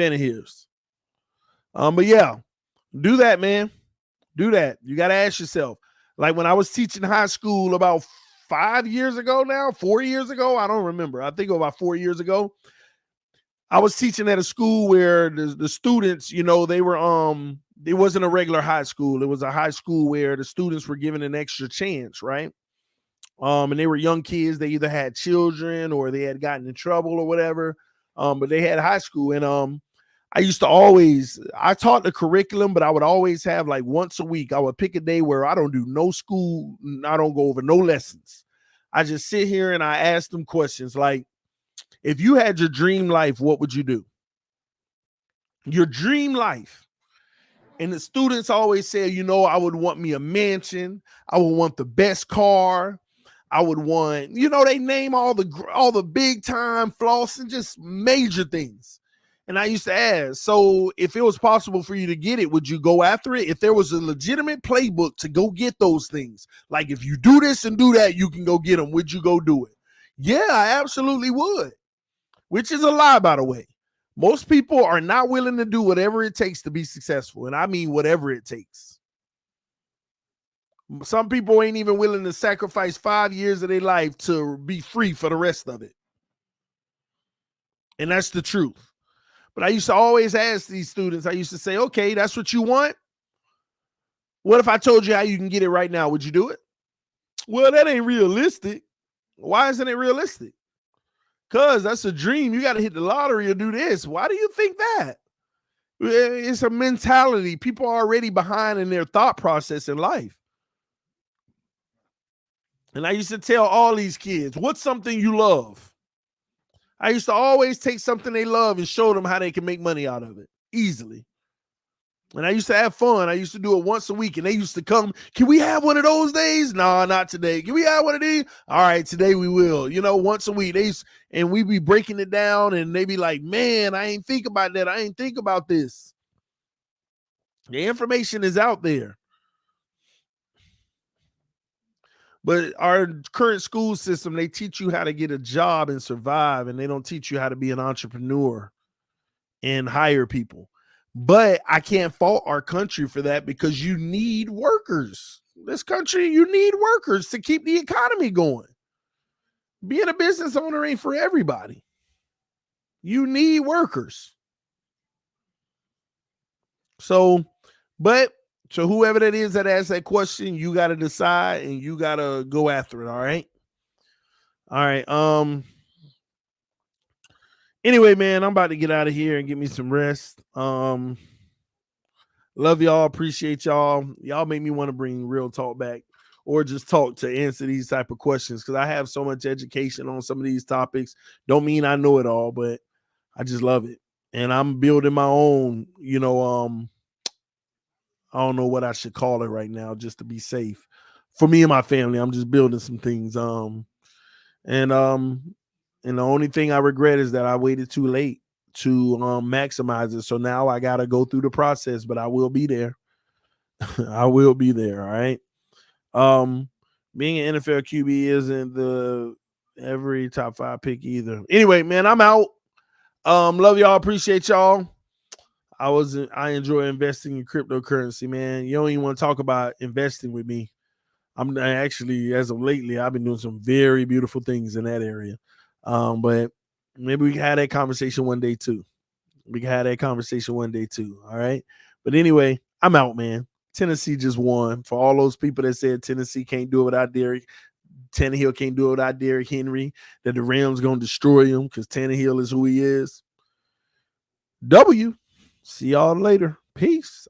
yeah, do that, man. Do that. You got to ask yourself. Like when I was teaching high school about 4 years ago, I don't remember. I think about 4 years ago. I was teaching at a school where the students, they were it wasn't a regular high school. It was a high school where the students were given an extra chance, right? And they were young kids. They either had children or they had gotten in trouble or whatever. But they had high school, and I taught the curriculum, but I would always have, like, once a week, I would pick a day where I don't do no school. I don't go over no lessons. I just sit here and I ask them questions like, if you had your dream life, what would you do? Your dream life. And the students always say, I would want me a mansion. I would want the best car. I would want, they name all the big time floss and just major things. And I used to ask, so if it was possible for you to get it, would you go after it? If there was a legitimate playbook to go get those things, like if you do this and do that, you can go get them, would you go do it? Yeah, I absolutely would. Which is a lie, by the way. Most people are not willing to do whatever it takes to be successful. And I mean whatever it takes. Some people ain't even willing to sacrifice 5 years of their life to be free for the rest of it. And that's the truth. But I used to always ask these students, I used to say, okay, that's what you want? What if I told you how you can get it right now? Would you do it? Well, that ain't realistic. Why isn't it realistic? Because that's a dream. You got to hit the lottery or do this. Why do you think that? It's a mentality. People are already behind in their thought process in life. And I used to tell all these kids, what's something you love? I used to always take something they love and show them how they can make money out of it easily. And I used to have fun. I used to do it once a week, and they used to come, can we have one of those days? No, not today. Can we have one of these? All right, today we will. Once a week. And we be breaking it down, and they be like, man, I ain't think about that. I ain't think about this. The information is out there. But our current school system, they teach you how to get a job and survive, and they don't teach you how to be an entrepreneur and hire people. But I can't fault our country for that, because you need workers. This country, you need workers to keep the economy going. Being a business owner ain't for everybody. You need workers. So whoever that is that asks that question, you got to decide and you got to go after it. All right. All right. Anyway, man, I'm about to get out of here and get me some rest. Love y'all. Appreciate y'all. Y'all make me want to bring real talk back, or just talk to answer these type of questions, because I have so much education on some of these topics. Don't mean I know it all, but I just love it. And I'm building my own, I don't know what I should call it right now, just to be safe. For me and my family, I'm just building some things. And the only thing I regret is that I waited too late to maximize it. So now I gotta go through the process, but I will be there. I will be there. All right. Being an NFL QB isn't the every top 5 pick either. Anyway, man, I'm out. Love y'all. Appreciate y'all. I enjoy investing in cryptocurrency, man. You don't even want to talk about investing with me. I'm actually, as of lately, I've been doing some very beautiful things in that area. But maybe we can have that conversation one day too. All right. But anyway, I'm out, man. Tennessee just won. For all those people that said Tennessee can't do it without Derrick, Tannehill can't do it without Derrick Henry, that the Rams going to destroy him because Tannehill is who he is. W. See y'all later. Peace.